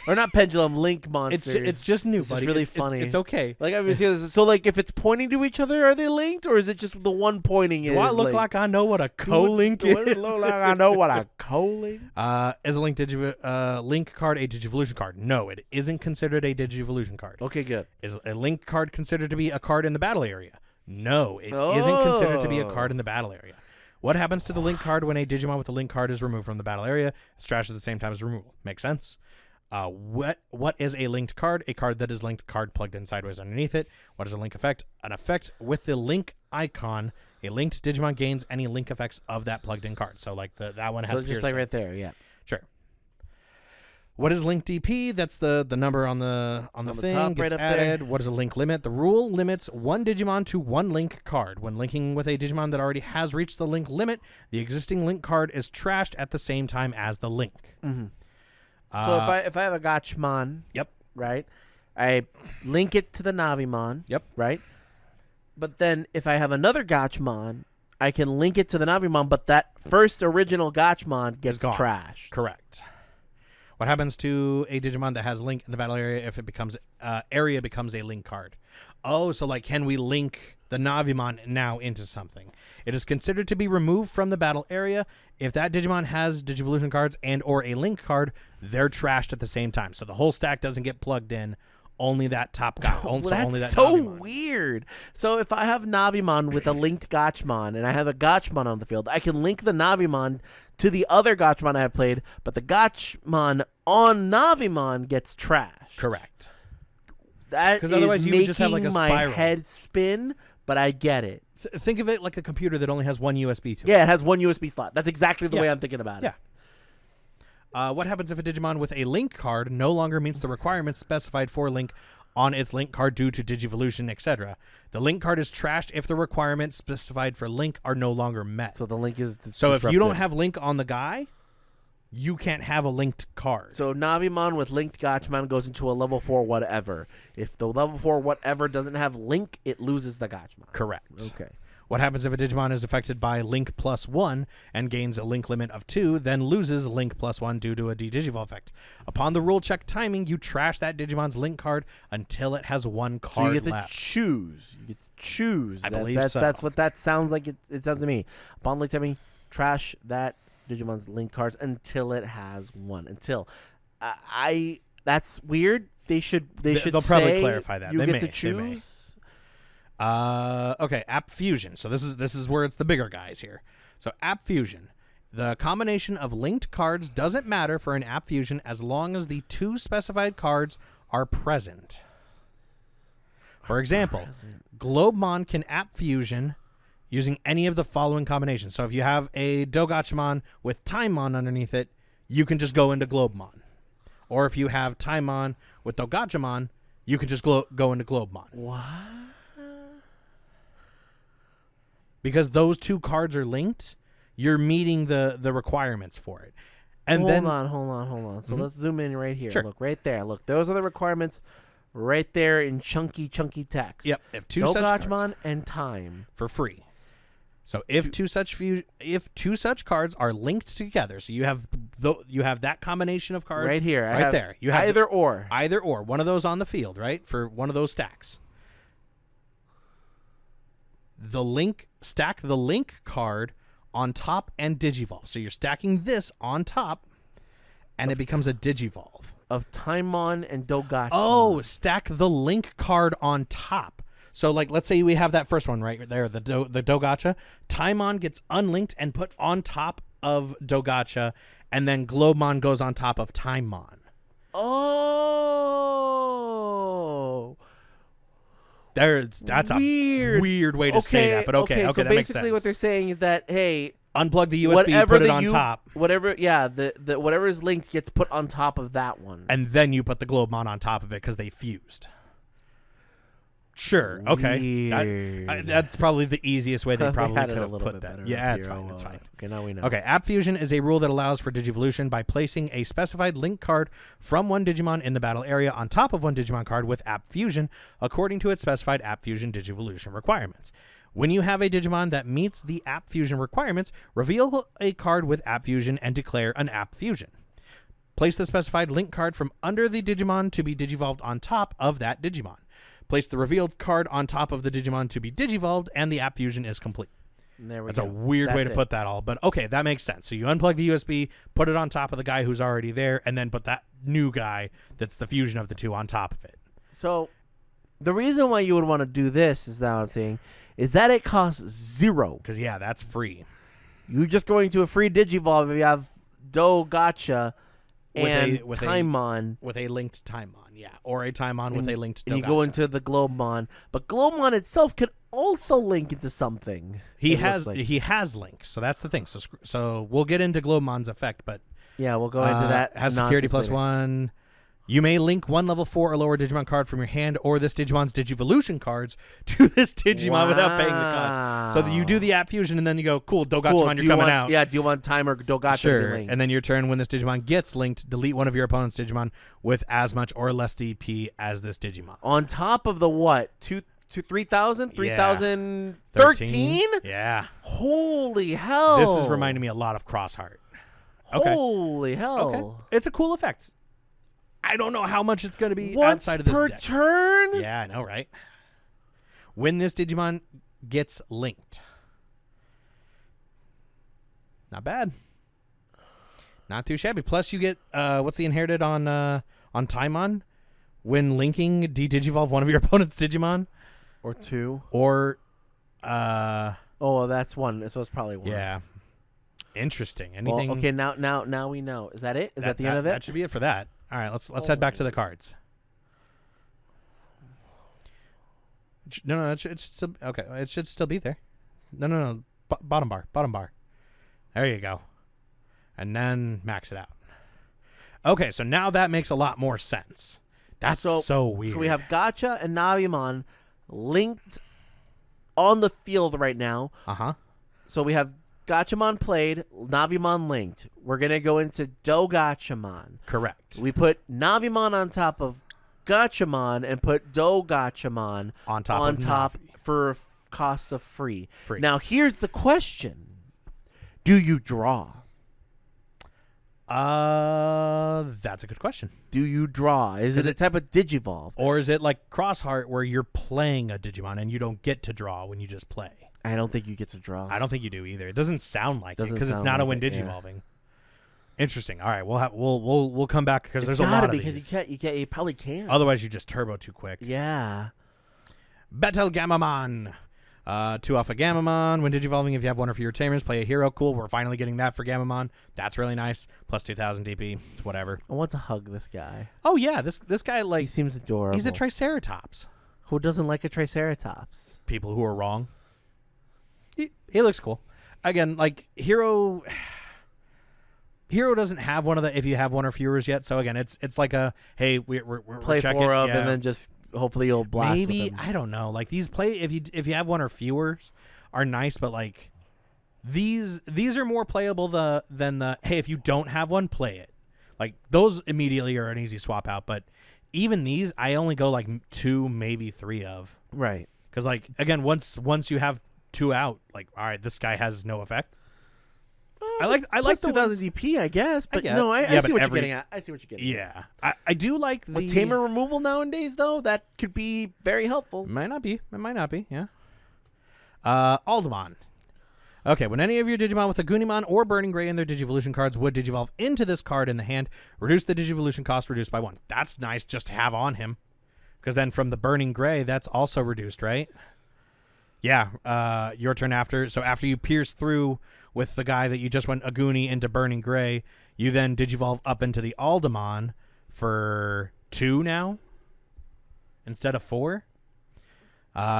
or not pendulum, link monsters. It's just new, It's buddy. really funny. It's okay. Like I was so like if it's pointing to each other, are they linked, or is it just the one pointing? Do I look like I know what a co-link is? Do I look like I know what a co-link? Is a link link card a Digivolution card? No, it isn't considered a Digivolution card. Okay, good. Is a link card considered to be a card in the battle area? No, it isn't considered to be a card in the battle area. What happens to the link card when a Digimon with a link card is removed from the battle area? It's trashed at the same time as removal. Makes sense. What is a linked card? A card that is linked, card plugged in sideways underneath it. What is a link effect? An effect with the link icon. A linked Digimon gains any link effects of that plugged in card. So like that one has So just like right there, yeah. Sure. What is link DP? That's the number on the thing. top, Gets right up added. there. What is a link limit? The rule limits one Digimon to one link card. When linking with a Digimon that already has reached the link limit, the existing link card is trashed at the same time as the link. Mm-hmm. So if I have a Gachmon, Yep. right, I link it to the Navimon, Yep. right, but then if I have another Gachmon, I can link it to the Navimon, but that first original Gachmon gets gone. trashed. Correct. What happens to a Digimon that has link in the battle area if it becomes becomes a link card? Oh, so like can we link the Navimon now into something? It is considered to be removed from the battle area. If that Digimon has Digivolution cards and or a link card, they're trashed at the same time. So the whole stack doesn't get plugged in. Only that top guy. Only that so Navimon. weird. So if I have Navimon with a linked Gachmon and I have a Gachmon on the field, I can link the Navimon to the other Gachmon I have played, but the Gachmon on Navimon gets trashed. Correct. That is otherwise you would making just have like a my spiral. head spin, but I get it. Think of it like a computer that only has one USB to it. Yeah, it has one USB slot. That's exactly the Yeah. way I'm thinking about it. Yeah. What happens if a Digimon with a link card no longer meets the requirements specified for link on its link card due to Digivolution, etc.? The link card is trashed if the requirements specified for link are no longer met. So the link is So if you don't disrupted. have link on the guy, you can't have a linked card. So Navimon with linked Gachmon goes into a level 4 whatever. If the level 4 whatever doesn't have link, it loses the Gachmon. Correct. Okay. What happens if a Digimon is affected by Link +1 and gains a Link limit of 2, then loses Link +1 due to a Digivolve effect? Upon the rule check timing, you trash that Digimon's Link card until it has one card So you get left. to choose. You get to choose. I believe so. That's what that sounds like. It sounds to me. Upon link timing, trash that Digimon's link cards until it has one. Until that's weird. They should. They'll probably say clarify that. You They get may, to they may. choose. Okay, App Fusion. So this is where it's the bigger guys here. So App Fusion. The combination of linked cards doesn't matter for an App Fusion as long as the two specified cards are present. For example, Globemon can App Fusion using any of the following combinations. So if you have a Dogachimon with Timon underneath it, you can just go into Globemon. Or if you have Timon with Dogachimon, you can just go into Globemon. What? Because those two cards are linked, you're meeting the requirements for it. And hold then on. So let's zoom in right here. Sure. Look right there. Look, those are the requirements right there in chunky text. Yep, if two such cards Dogachmon and Time. for free. So if two such cards are linked together, so you have that combination of cards Right here. right there. You have either or. either or one of those on the field, right? For one of those stacks. Stack the link card on top and Digivolve. So you're stacking this on top, and it becomes a Digivolve. Of Timon and Dogachimon. Oh, stack the link card on top. So, like, let's say we have that first one right there, the Dogacha. Timon gets unlinked and put on top of Dogacha, and then Globemon goes on top of Timon. Oh. That's weird. a weird way to say that, but okay, so that makes sense. basically what they're saying is that, hey, Unplug the USB, whatever put it on top, whatever, the whatever is linked gets put on top of that one. and then you put the Globemon on top of it because they fused. Sure. Okay. Weird. That's probably the easiest way they probably had could it a have little put bit that. better Yeah, up it's here. fine. It's fine. Okay, now we know. Okay, App Fusion is a rule that allows for Digivolution by placing a specified link card from one Digimon in the battle area on top of one Digimon card with App Fusion, according to its specified App Fusion Digivolution requirements. When you have a Digimon that meets the App Fusion requirements, reveal a card with App Fusion and declare an App Fusion. Place the specified link card from under the Digimon to be digivolved on top of that Digimon. Place the revealed card on top of the Digimon to be digivolved, and the App Fusion is complete. There we That's go. a weird way to put that all, but okay, that makes sense. So you unplug the USB, put it on top of the guy who's already there, and then put that new guy that's the fusion of the two on top of it. So the reason why you would want to do this is that I'm saying is that it costs $0. Because, yeah, that's free. You're just going to a free Digivolve if you have Do Gacha and with Timon. With a linked Timon, yeah. Or a Timon with a linked And you Dogacha. go into the Globemon. But Globemon itself can also link into something. He has links, so that's the thing. So we'll get into Globemon's effect, but yeah, we'll go into that. Has security nonsense later. +1. You may link one level 4 or lower Digimon card from your hand or this Digimon's Digivolution cards to this Digimon without paying the cost. So that you do the App Fusion and then you go, cool, Dogachamon, you're coming out. Yeah, do you want Timer Dogacha to be linked? And then your turn, when this Digimon gets linked, delete one of your opponent's Digimon with as much or less DP as this Digimon. On top of the what? 3,000? 3,013? 13? Yeah. Holy hell. This is reminding me a lot of Crossheart. Okay. Holy hell. Okay. It's a cool effect. I don't know how much it's going to be Once outside of this per deck. turn? Yeah, I know, right? When this Digimon gets linked. Not bad. Not too shabby. Plus you get what's the inherited on Timon? When linking de-digivolve one of your opponent's Digimon. Or two. Or Oh, that's one. So it's probably one. yeah. Interesting. Anything? Well, okay, now we know. Is that it? Is that the end of it? That should be it for that. All right, let's head back to the cards. No, it should still okay. It should still be there. No. Bottom bar. There you go. And then max it out. Okay, so now that makes a lot more sense. That's so weird. So we have Gacha and Navimon linked on the field right now. Uh-huh. So we have Gachamon played, Navimon linked. We're going to go into Dogachamon. Correct. We put Navimon on top of Gachamon and put Dogachamon on top for costs of free. Free. Now, here's the question. Do you draw? That's a good question. Do you draw? Is it a type of Digivolve? Or is it like Crossheart where you're playing a Digimon and you don't get to draw when you just play? I don't think you get to draw. I don't think you do either. It doesn't sound like it because it's sound not like a when it, Digivolving. yeah. Interesting. All right, we'll come back because there's a lot of because these. you probably can't. Otherwise, you just turbo too quick. Yeah. Battle Gamamon. 2 off of Gamamon. When Digivolving, if you have one or fewer Tamers, play a hero. Cool. We're finally getting that for Gamamon. That's really nice. Plus 2,000 DP. It's whatever. I want to hug this guy. Oh yeah, this guy He seems adorable. he's a Triceratops. Who doesn't like a Triceratops? People who are wrong. He looks cool. Again, like Hero doesn't have one of the if you have one or fewer yet. So again, it's like a hey we're Play checking, 4 of yeah. and then just hopefully you'll blast. Maybe with them. I don't know. Like these play if you have one or fewer are nice, but like these are more playable than the hey if you don't have one play it. Like those immediately are an easy swap out, but even these I only go like 2 maybe 3 of. Right. Because like again once you have 2 out, like all right, this guy has no effect. I like the 2,000 DP, I guess, but guess. no, I Yeah, see but what you're getting at. I see what you're getting at. Yeah, I do like the With Tamer removal nowadays, though, that could be very helpful. It might not be. Yeah. Aldemon. Okay, when any of your Digimon with a Gunimon or Burning Gray in their Digivolution cards would Digivolve into this card in the hand, reduce the Digivolution cost reduced by 1. That's nice just to have on him. Because then from the Burning Gray, that's also reduced, right? Yeah, your turn after. So after you pierce through with the guy that you just went Aguni into Burning Gray, you then Digivolve up into the Aldemon for 2 now instead of 4.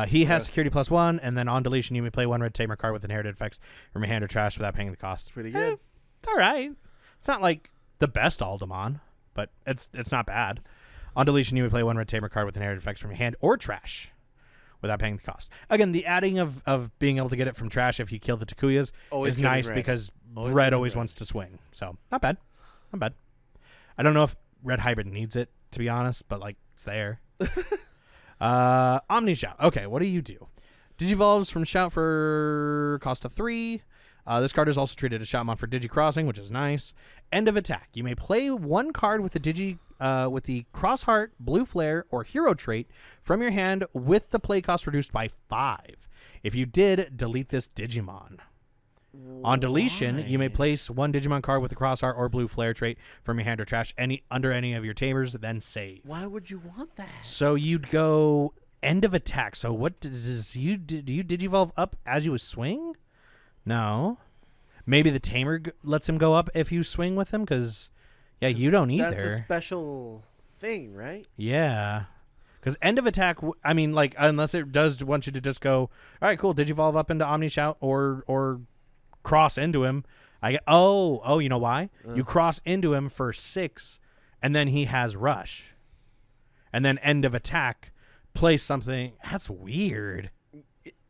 He has security +1, and then on deletion, you may play 1 red Tamer card with inherited effects from your hand or trash without paying the cost. Pretty good. It's all right. It's not like the best Aldemon, but it's not bad. On deletion, you may play 1 red Tamer card with inherited effects from your hand or trash without paying the cost. Again, the adding of being able to get it from trash if you kill the Takuyas Always is getting nice red. because Always red getting always red. wants to swing. So not bad. Not bad. I don't know if red hybrid needs it, to be honest, but like it's there. Omni Shout. Okay, what do you do? Digivolves from Shout for cost of 3. This card is also treated as Shoutmon for Digi-Crossing, which is nice. End of attack. You may play one card with the with the Cross Heart, Blue Flare, or Hero trait from your hand with the play cost reduced by 5. If you did, delete this Digimon. On deletion, you may place one Digimon card with the Cross Heart or Blue Flare trait from your hand or trash under any of your Tamers, then save. Why would you want that? So you'd go end of attack. So what does do you Digivolve up as you swing? No. Maybe the Tamer lets him go up if you swing with him, because, yeah, you don't either. That's a special thing, right? Yeah. Because end of attack, I mean, like, unless it does want you to just go, all right, cool, Digivolve up into Omni Shout or cross into him. You know why? You cross into him for 6, and then he has Rush. And then end of attack, place something. That's weird.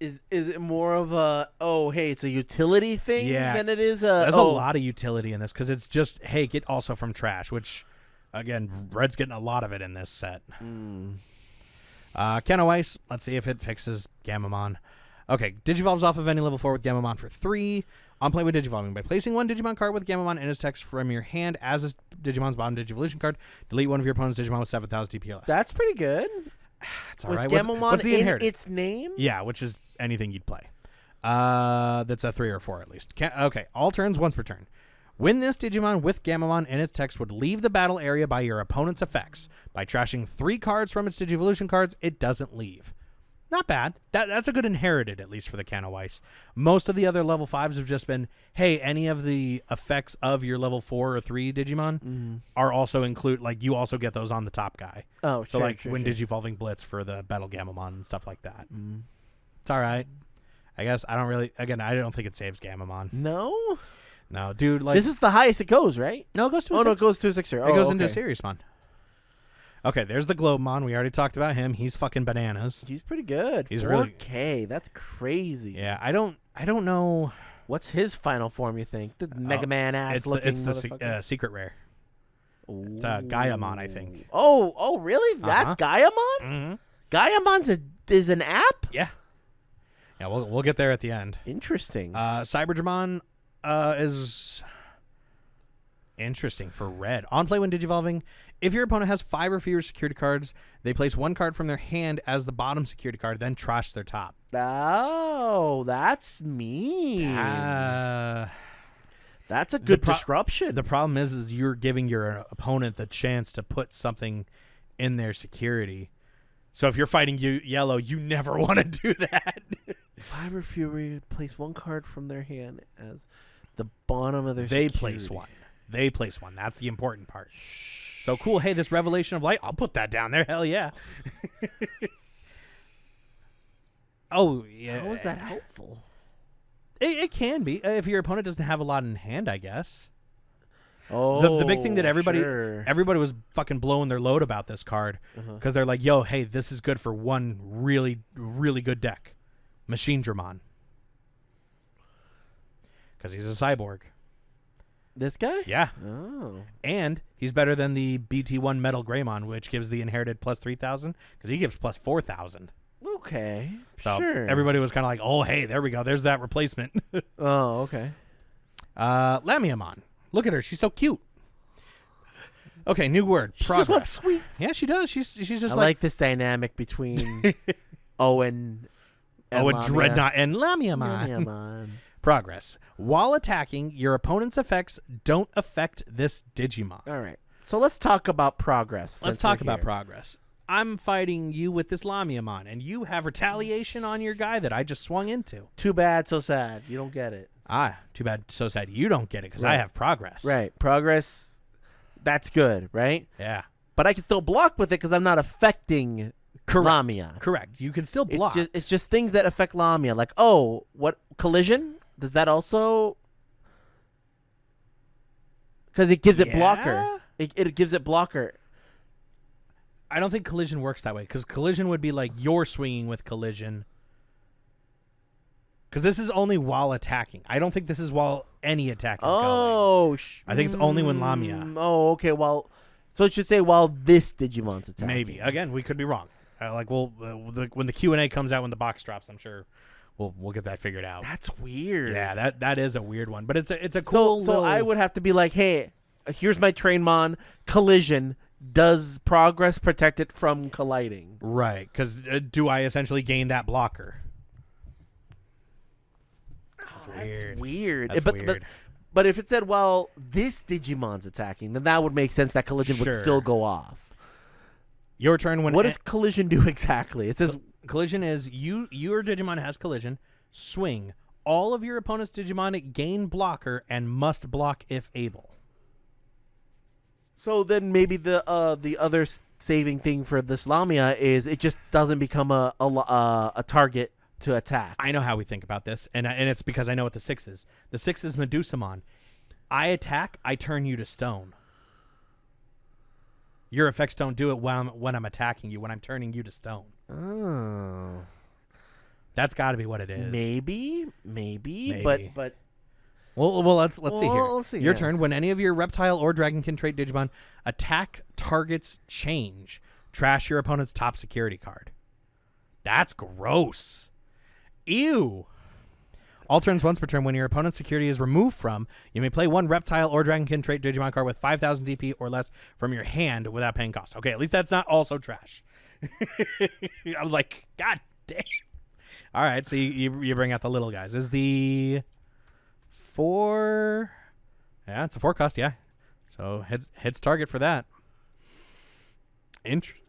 Is it more of a it's a utility thing than it is a there's a lot of utility in this because it's just get also from trash, which again red's getting a lot of it in this set. Keno Ice, let's see if it fixes Gamamon. Okay, Digivolves off of any level 4 with Gamamon for 3. On play with Digivolving, by placing one Digimon card with Gamamon in its text from your hand as a Digimon's bottom Digivolution card, delete one of your opponent's Digimon with 7,000 DP or less. That's pretty good. It's all with right. Gamamon What's the in inherited? its name? Yeah, which is anything you'd play. That's a 3 or 4 at least. Okay, all turns once per turn. When this Digimon with Gamamon in its text would leave the battle area by your opponent's effects, by trashing 3 cards from its Digivolution cards, it doesn't leave. Not bad. That's a good inherited, at least for the Kano Ice. Most of the other level 5s have just been, hey, any of the effects of your level 4 or 3 Digimon are also you also get those on the top guy. Oh, So sure, sure. Digivolving Blitz for the Battle Gamamon and stuff like that. It's all right. I guess I don't think it saves Gamamon. No? No, dude, This is the highest it goes, right? No, it goes to a Oh, no, 6. it goes to a 6er. It goes into a Serious Mon. Okay, there's the Globemon. We already talked about him. He's fucking bananas. He's pretty good. He's 4K. That's crazy. Yeah, I don't know. What's his final form, you think? The Mega Man ass looking It's the motherfucker? secret rare. It's Gaiamon, I think. Oh, really? That's Gaiamon? Mm-hmm. Gaiamon's is an app? Yeah. Yeah, we'll get there at the end. Interesting. Cyberdramon is interesting for red. On play when Digivolving, if your opponent has 5 or fewer security cards, they place one card from their hand as the bottom security card, then trash their top. Oh, that's mean. That's a good disruption. The problem is you're giving your opponent the chance to put something in their security. So if you're fighting yellow, you never want to do that. 5 or fewer place one card from their hand as the bottom of their They security. place one. That's the important part. So cool. Hey, this Revelation of Light, I'll put that down there. Hell yeah. Oh, yeah. How is that helpful? It can be. If your opponent doesn't have a lot in hand, I guess. Oh, The big thing that everybody sure. was fucking blowing their load about this card because they're like, yo, hey, this is good for one really, really good deck. Machine Dramon. Because he's a cyborg. This guy? Yeah. Oh. And he's better than the BT1 Metal Greymon, which gives the inherited plus 3,000 because he gives plus 4,000. Okay. So sure. everybody was kind of like, oh, hey, there we go. There's that replacement. Oh, okay. Lamiamon. Look at her. She's so cute. Okay, new word. She Progress. just wants sweets. Yeah, she does. She's just I like this dynamic between Owen and and Dreadnought and Lamiamon. Lamiamon. Progress. While attacking, your opponent's effects don't affect this Digimon. All right. So let's talk about progress. Let's since talk we're about here. progress. I'm fighting you with this Lamiamon, and you have retaliation on your guy that I just swung into. Too bad, so sad. You don't get it. Too bad, so sad you don't get it because I Right. have progress. Right. Progress, that's good, right? Yeah. But I can still block with it because I'm not affecting Lamia. Correct. You can still block. It's just things that affect Lamia. Like, what collision? Does that also? Because it gives it blocker. Yeah? It gives it blocker. I don't think collision works that way, because collision would be like you're swinging with collision. Because this is only while attacking. I don't think this is while any attack is going. I think it's only when Lamia. Oh, okay. Well, so it should say while this Digimon's attacking. Maybe. Again, we could be wrong. When the Q&A comes out, when the box drops, I'm sure we'll get that figured out. That's weird. Yeah, that is a weird one, but it's a cool. So I would have to be like, hey, here's my Trainmon collision. Does progress protect it from colliding? Right, because do I essentially gain that blocker? That's weird. That's weird. But if it said, well, this Digimon's attacking, then that would make sense. That collision would still go off. Your turn. What does collision do exactly? It says collision is your Digimon has collision. Swing. All of your opponent's Digimon gain blocker and must block if able. So then maybe the other saving thing for this Lamia is it just doesn't become a target to attack. I know how we think about this, and it's because I know what the 6 is. The 6 is Medusamon. I attack, I turn you to stone. Your effects don't do it when I'm attacking you, when I'm turning you to stone. Oh. That's got to be what it is. Maybe. But Well, let's see here. Let's see, Your turn. When any of your reptile or dragonkin trait Digimon attack targets change, trash your opponent's top security card. That's gross. Ew. All turns once per turn, when your opponent's security is removed from, you may play one reptile or dragonkin trait Digimon card with 5,000 DP or less from your hand without paying cost. Okay, at least that's not also trash. I'm like, God damn. All right, so you bring out the little guys. Is the 4? Yeah, it's a 4 cost. Yeah, so hits target for that. Interesting.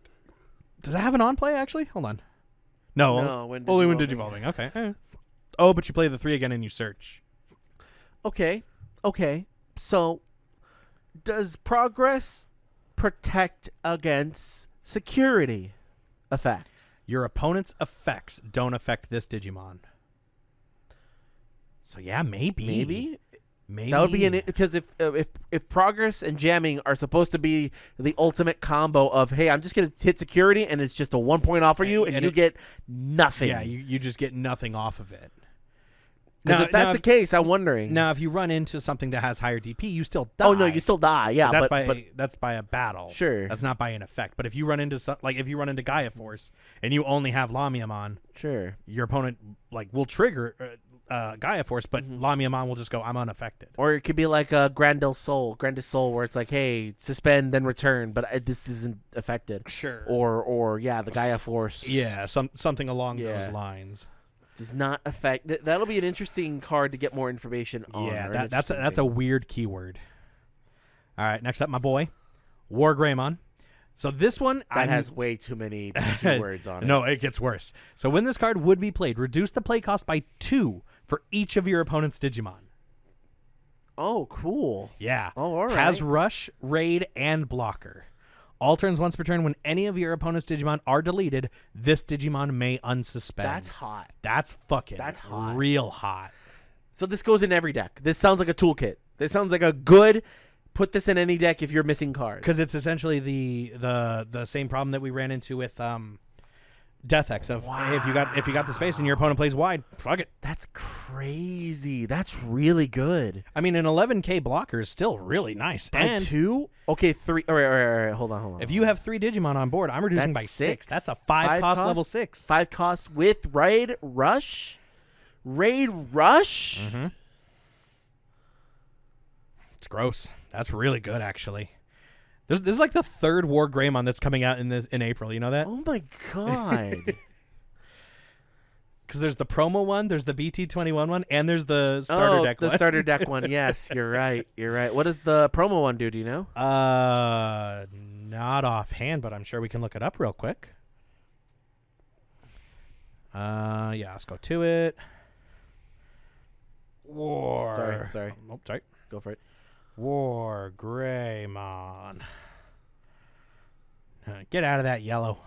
Does it have an on play actually? Hold on. No, only when Digivolving. Okay. Oh, but you play the 3 again and you search. Okay. So, does progress protect against security effects? Your opponent's effects don't affect this Digimon. So yeah, maybe that would be because if progress and jamming are supposed to be the ultimate combo of, hey, I'm just gonna hit security and it's just a 1 point off for you and you get nothing. Yeah, you just get nothing off of it. Because if that's the case, I'm wondering. Now, if you run into something that has higher DP, you still die. Oh no, you still die. Yeah, that's by a battle. Sure, that's not by an effect. But if you run into if you run into Gaia Force and you only have Lamiamon, sure, your opponent will trigger Gaia Force, but Lamiamon will just go, I'm unaffected. Or it could be like a Grandis Soul, where it's like, hey, suspend then return, but this isn't affected. Sure. Or the Gaia Force. Yeah, something along those lines. Does not affect. That'll be an interesting card to get more information on. Yeah, that's a weird keyword. All right, next up, my boy, War Greymon. So this one has way too many keywords on it. No, it gets worse. So when this card would be played, reduce the play cost by 2 for each of your opponent's Digimon. Oh, cool. Yeah. Oh, all right. Has Rush, Raid, and Blocker. All turns once per turn, when any of your opponent's Digimon are deleted, this Digimon may unsuspend. That's hot. That's hot. Real hot. So this goes in every deck. This sounds like a toolkit. This sounds like a good, put this in any deck if you're missing cards. Because it's essentially the same problem that we ran into with Death X of, hey, if you got the space and your opponent plays wide, fuck it. That's crazy. That's really good. I mean, an 11K blocker is still really nice. And 2? Okay, 3. All right. Hold on. If you have 3 Digimon on board, I'm reducing by 6. That's a 5 cost level 6. 5 cost with Raid Rush? Mm-hmm. It's gross. That's really good, actually. This is like the 3rd War Greymon that's coming out in April. You know that? Oh my god! Because there's the promo one, there's the BT21 one, and there's the starter deck one. The starter deck one. Yes, you're right. What does the promo one do? Do you know? Not offhand, but I'm sure we can look it up real quick. Yeah, let's go to it. War. Sorry. Oh, sorry. Go for it. War Greymon. Get out of that yellow.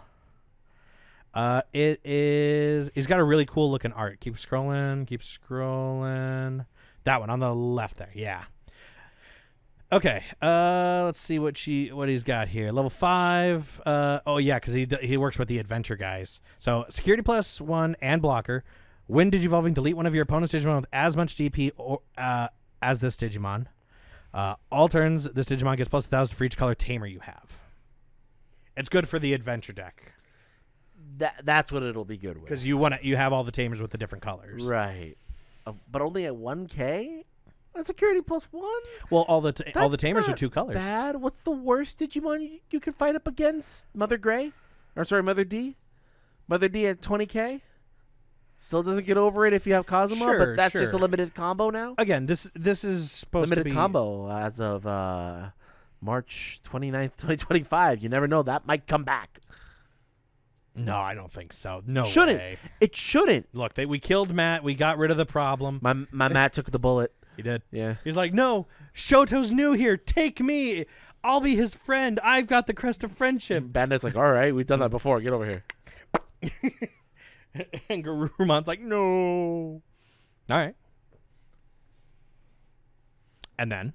It is. He's got a really cool looking art. Keep scrolling. That one on the left there. Yeah. Okay. Let's see what he's got here. Level 5. Oh yeah, because he works with the adventure guys. So security +1 and blocker. When Digivolving, delete one of your opponent's Digimon with as much DP as this Digimon. All turns, this Digimon gets +1,000 for each color tamer you have. It's good for the adventure deck That's what it'll be good with. because you have all the tamers with the different colors. Right. But only at 1K? A security +1? Well, all the tamers are not 2 colors. bad. What's the worst Digimon you could fight up against? Mother Gray? Or sorry, Mother D? Mother D at 20K? Still doesn't get over it if you have Kazuma, Sure, but that's just a sure. limited combo now? Again, this is supposed Limited to be combo as of March 29th, 2025. You never know. That might come back. No, I don't think so. No Shouldn't. way. It shouldn't. Look, we killed Matt. We got rid of the problem. My Matt took the bullet. He did. Yeah. He's like, no, Shoto's new here. Take me. I'll be his friend. I've got the crest of friendship. Bandit's like, all right, we've done that before. Get over here. And Garurumon's like, no. All right. And then,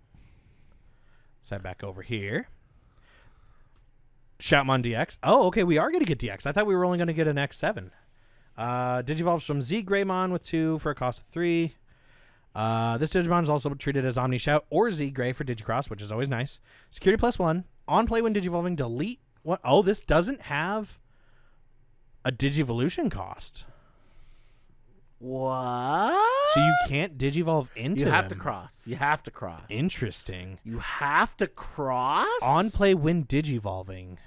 side back over here. Shoutmon DX. Oh, okay, we are going to get DX. I thought we were only going to get an X7. Digivolves from Z Greymon with 2 for a cost of 3. This Digimon is also treated as Omni Shout or Z Gray for Digicross, which is always nice. Security +1. On play when Digivolving, delete. What? Oh, this doesn't have a Digivolution cost. What? So you can't Digivolve into You have them. to cross. You have to cross. Interesting. You have to cross? On play when Digivolving.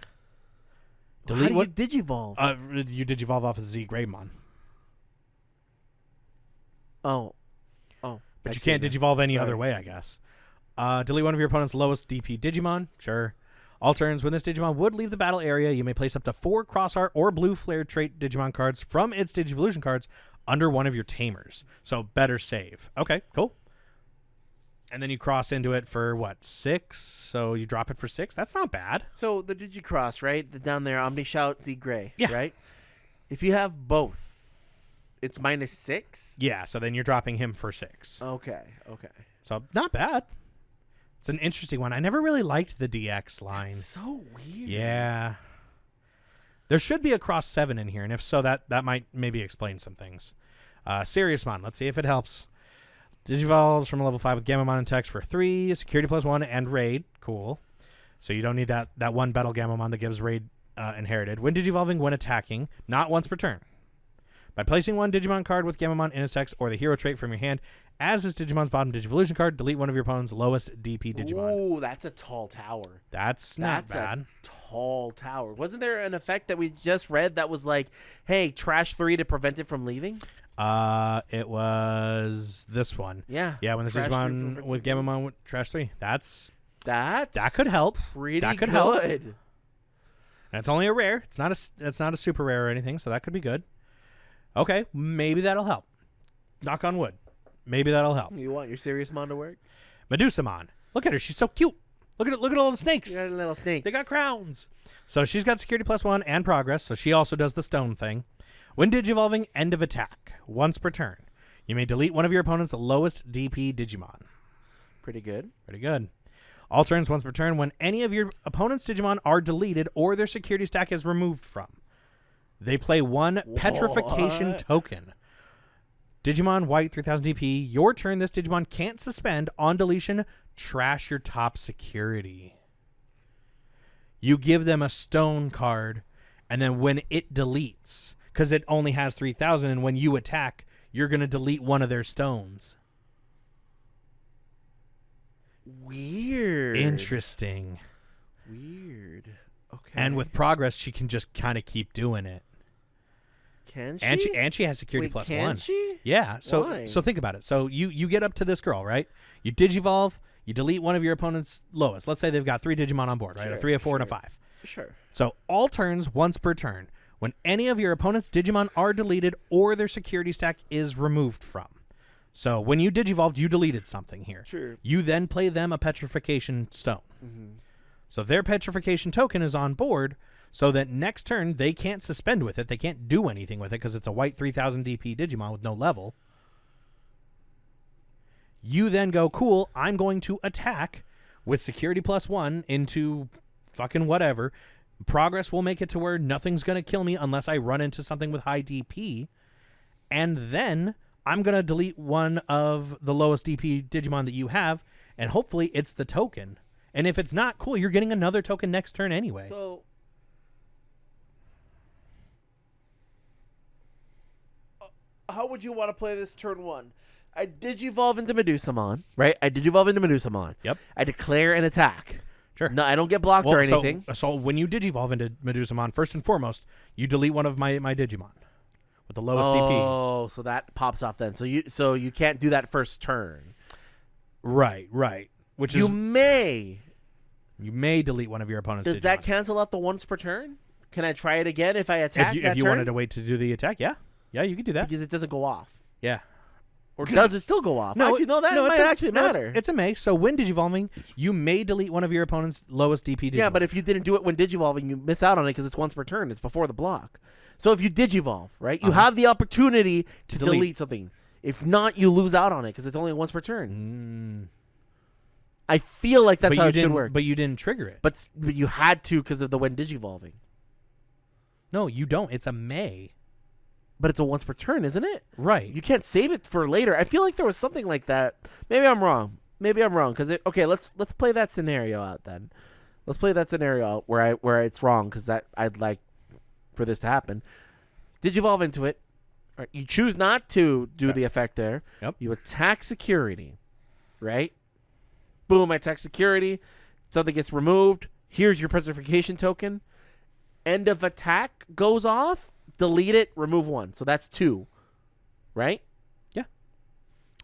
How do you Digivolve? You Digivolve off of Z Greymon. Oh. But you can't Digivolve any other way, I guess. Delete one of your opponent's lowest DP Digimon. Sure. All turns, when this Digimon would leave the battle area, you may place up to 4 Cross Art or Blue Flare trait Digimon cards from its Digivolution cards under one of your tamers. So better save. Okay, cool. And then you cross into it for, what, 6? So you drop it for 6? That's not bad. So the Digicross, right? Down there, Omni Shout, Z Gray, Yeah. right? If you have both, it's -6? Yeah, so then you're dropping him for 6. Okay. So not bad. It's an interesting one. I never really liked the DX line. It's so weird. Yeah. There should be a cross 7 in here, and if so, that might maybe explain some things. Seriousmon, let's see if it helps. Digivolves from a level 5 with Gamamon and Text for 3, security +1, and raid. Cool. So you don't need that one battle Gamamon that gives raid inherited. When Digivolving, when attacking, not once per turn. By placing one Digimon card with Gamamon in its text or the hero trait from your hand as this Digimon's bottom Digivolution card, delete one of your opponent's lowest DP Digimon. Ooh, that's a tall tower. That's not bad. A tall tower. Wasn't there an effect that we just read that was like, hey, trash 3 to prevent it from leaving? It was this one. Yeah. Yeah, when this Trash Digimon 3 with Gamamon with Trash 3. That could help. Pretty That could good. help. And it's only a rare. It's not a super rare or anything, so that could be good. Okay, maybe that'll help. Knock on wood. Maybe that'll help. You want your Seriousmon to work? Medusamon. Look at her. She's so cute. Look at all the snakes. You got little snakes. They got crowns. So she's got security +1 and progress, so she also does the stone thing. When Digivolving, end of attack. Once per turn. You may delete one of your opponent's lowest DP Digimon. Pretty good. Pretty good. All turns once per turn when any of your opponent's Digimon are deleted or their security stack is removed from. They play one petrification token. Digimon White 3000 DP. Your turn, this Digimon can't suspend. On deletion, trash your top security. You give them a stone card, and then when it deletes, because it only has 3000, and when you attack, you're going to delete one of their stones. Weird. Interesting. Weird. Okay. And with progress, she can just kind of keep doing it. Can she? And she has security Wait, +1. can she? Yeah. So Why? so think about it. So you get up to this girl, right? You Digivolve. You delete one of your opponent's lowest. Let's say they've got 3 Digimon on board, right? Sure, A 3, a 4, and a sure. 5. Sure. So all turns once per turn. When any of your opponent's Digimon are deleted or their security stack is removed from. So when you Digivolved, you deleted something here. Sure. You then play them a petrification stone. Mm-hmm. So their petrification token is on board so that next turn they can't suspend with it. They can't do anything with it because it's a white 3000 DP Digimon with no level. You then go, cool, I'm going to attack with security +1 into fucking whatever, progress will make it to where nothing's going to kill me unless I run into something with high DP. And then I'm going to delete one of the lowest DP Digimon that you have, and hopefully it's the token. And if it's not, cool, you're getting another token next turn anyway. So, how would you want to play this turn 1? I Digivolve into Medusamon, right? I Digivolve into Medusamon. Yep. I declare an attack. Sure. No, I don't get blocked or anything. So when you Digivolve into Medusamon, first and foremost, you delete one of my Digimon with the lowest DP. Oh, so that pops off then. So you can't do that first turn. Right. Which you is may delete one of your opponent's Digimon. Does that cancel out the once per turn? Can I try it again if I attack if you wanted to wait to do the attack, yeah, you could do that. Because it doesn't go off. Yeah. Or does it still go off? No, actually, no, that might actually matter. It's a may. So when Digivolving, you may delete one of your opponent's lowest DP Digimon. Yeah, but if you didn't do it when Digivolving, you miss out on it because it's once per turn. It's before the block. So if you Digivolve, right, you have the opportunity to delete something. If not, you lose out on it because it's only once per turn. I feel like that's how it should work. But you didn't trigger it. But you had to because of the when Digivolving. No, you don't. It's a may. But it's a once per turn, isn't it? Right. You can't save it for later. I feel like there was something like that. Maybe I'm wrong. Because okay, let's play that scenario out then. Let's play that scenario out where it's wrong because I'd like for this to happen. Digivolve into it. Right. You choose not to do the effect there. Yep. You attack security. Right? Boom, I attack security. Something gets removed. Here's your petrification token. End of attack goes off. Delete it, remove one. So that's 2. Right? Yeah.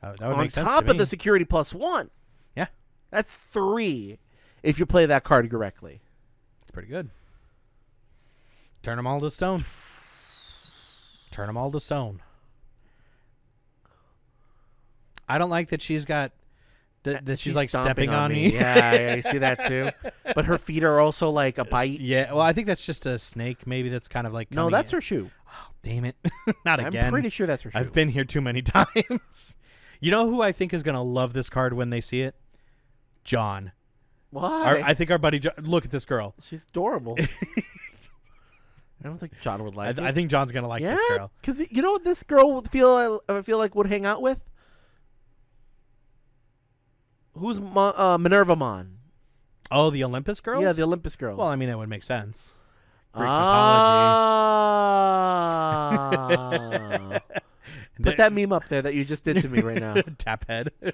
That would On make sense top to of me. the security +1. Yeah. That's 3 if you play that card correctly. It's pretty good. Turn them all to stone. I don't like that she's got that she's like stepping on me. Yeah, I see that too. But her feet are also like a bite. Yeah, well, I think that's just a snake. Maybe that's kind of like No, that's her shoe. Oh, damn it. Not again. I'm pretty sure that's her shoe. I've been here too many times. You know who I think is going to love this card when they see it? John. Why? I think our buddy John. Look at this girl. She's adorable. I don't think John would like it. I think John's going to like this girl. Because you know what this girl would feel like would hang out with? Who's Minervamon? Oh, the Olympus girls? Yeah, the Olympus girl. Well, I mean, it would make sense. Greek mythology. Put that meme up there that you just did to me right now. Tap head. All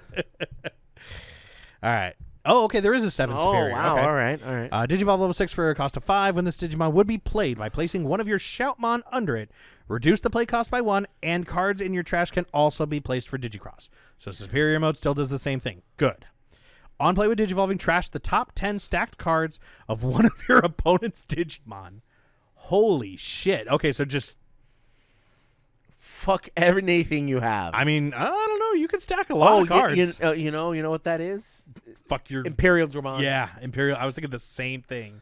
right. Oh, okay. There is a 7 superior. Oh, wow. Okay. All right. Digivolve level 6 for a cost of 5. When this Digimon would be played by placing one of your Shoutmon under it. Reduce the play cost by 1, and cards in your trash can also be placed for Digicross. So superior mode still does the same thing. Good. On play with Digivolving, trash the top 10 stacked cards of one of your opponent's Digimon. Holy shit. Okay, so just fuck anything you have. I mean, I don't know. You could stack a lot of cards. You know what that is? Fuck your Imperial Dramon. Yeah, Imperial. I was thinking the same thing.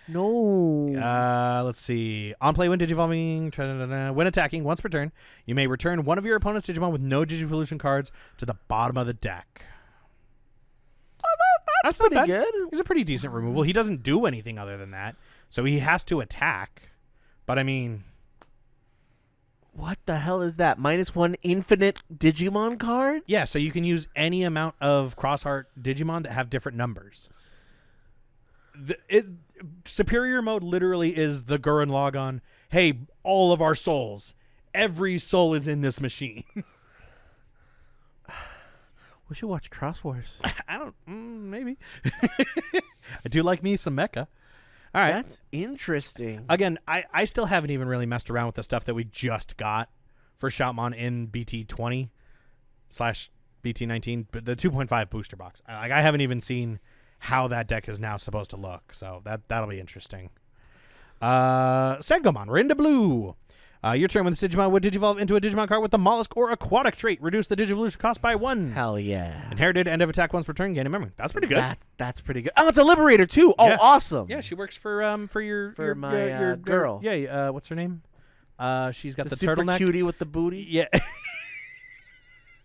No. Let's see. On play when Digivolving, when attacking once per turn, you may return one of your opponent's Digimon with no Digivolution cards to the bottom of the deck. That's pretty not bad. good. He's a pretty decent removal. He doesn't do anything other than that, so he has to attack. But I mean, what the hell is that? -1 infinite Digimon card? Yeah, so you can use any amount of cross-art Digimon that have different numbers. Superior mode literally is the Gurren Lagann. Hey, all of our souls. Every soul is in this machine. We should watch Cross Wars. I don't. Maybe. I do like me some mecha. All right. That's interesting. Again, I still haven't even really messed around with the stuff that we just got for Shoutmon in BT20/BT19, but the 2.5 booster box. I haven't even seen how that deck is now supposed to look, so that'll be interesting. Sangomon, we're into blue. Your turn when the Digimon would Digivolve into a Digimon card with the Mollusk or Aquatic trait. Reduce the Digivolution cost by 1. Hell yeah. Inherited, end of attack once per turn, gain a memory. That's pretty good. That's pretty good. Oh, it's a Liberator too. Oh, yeah. Awesome. Yeah, she works for your girl. Yeah, what's her name? She's got the super turtleneck. cutie with the booty. Yeah.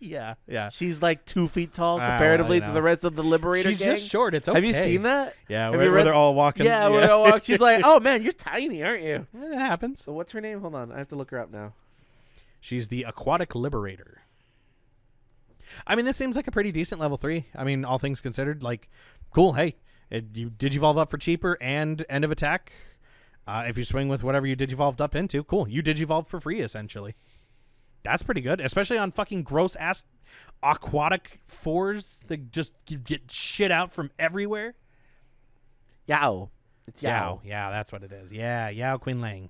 Yeah, yeah. She's like 2 feet tall comparatively to the rest of the Liberator She's gang. just short. It's okay. Have you seen that? Yeah, Have you where they're all walking. Yeah, where they're all walking. She's like, oh, man, you're tiny, aren't you? It happens. So what's her name? Hold on. I have to look her up now. She's the Aquatic Liberator. I mean, this seems like a pretty decent level 3. I mean, all things considered, like, cool. Hey, you Digivolve up for cheaper and end of attack. If you swing with whatever you Digivolved up into, cool. You Digivolve for free, essentially. That's pretty good, especially on fucking gross-ass aquatic 4s that just get shit out from everywhere. Yao. It's Yao. Yeah, that's what it is. Yeah, Yao Queen Lang.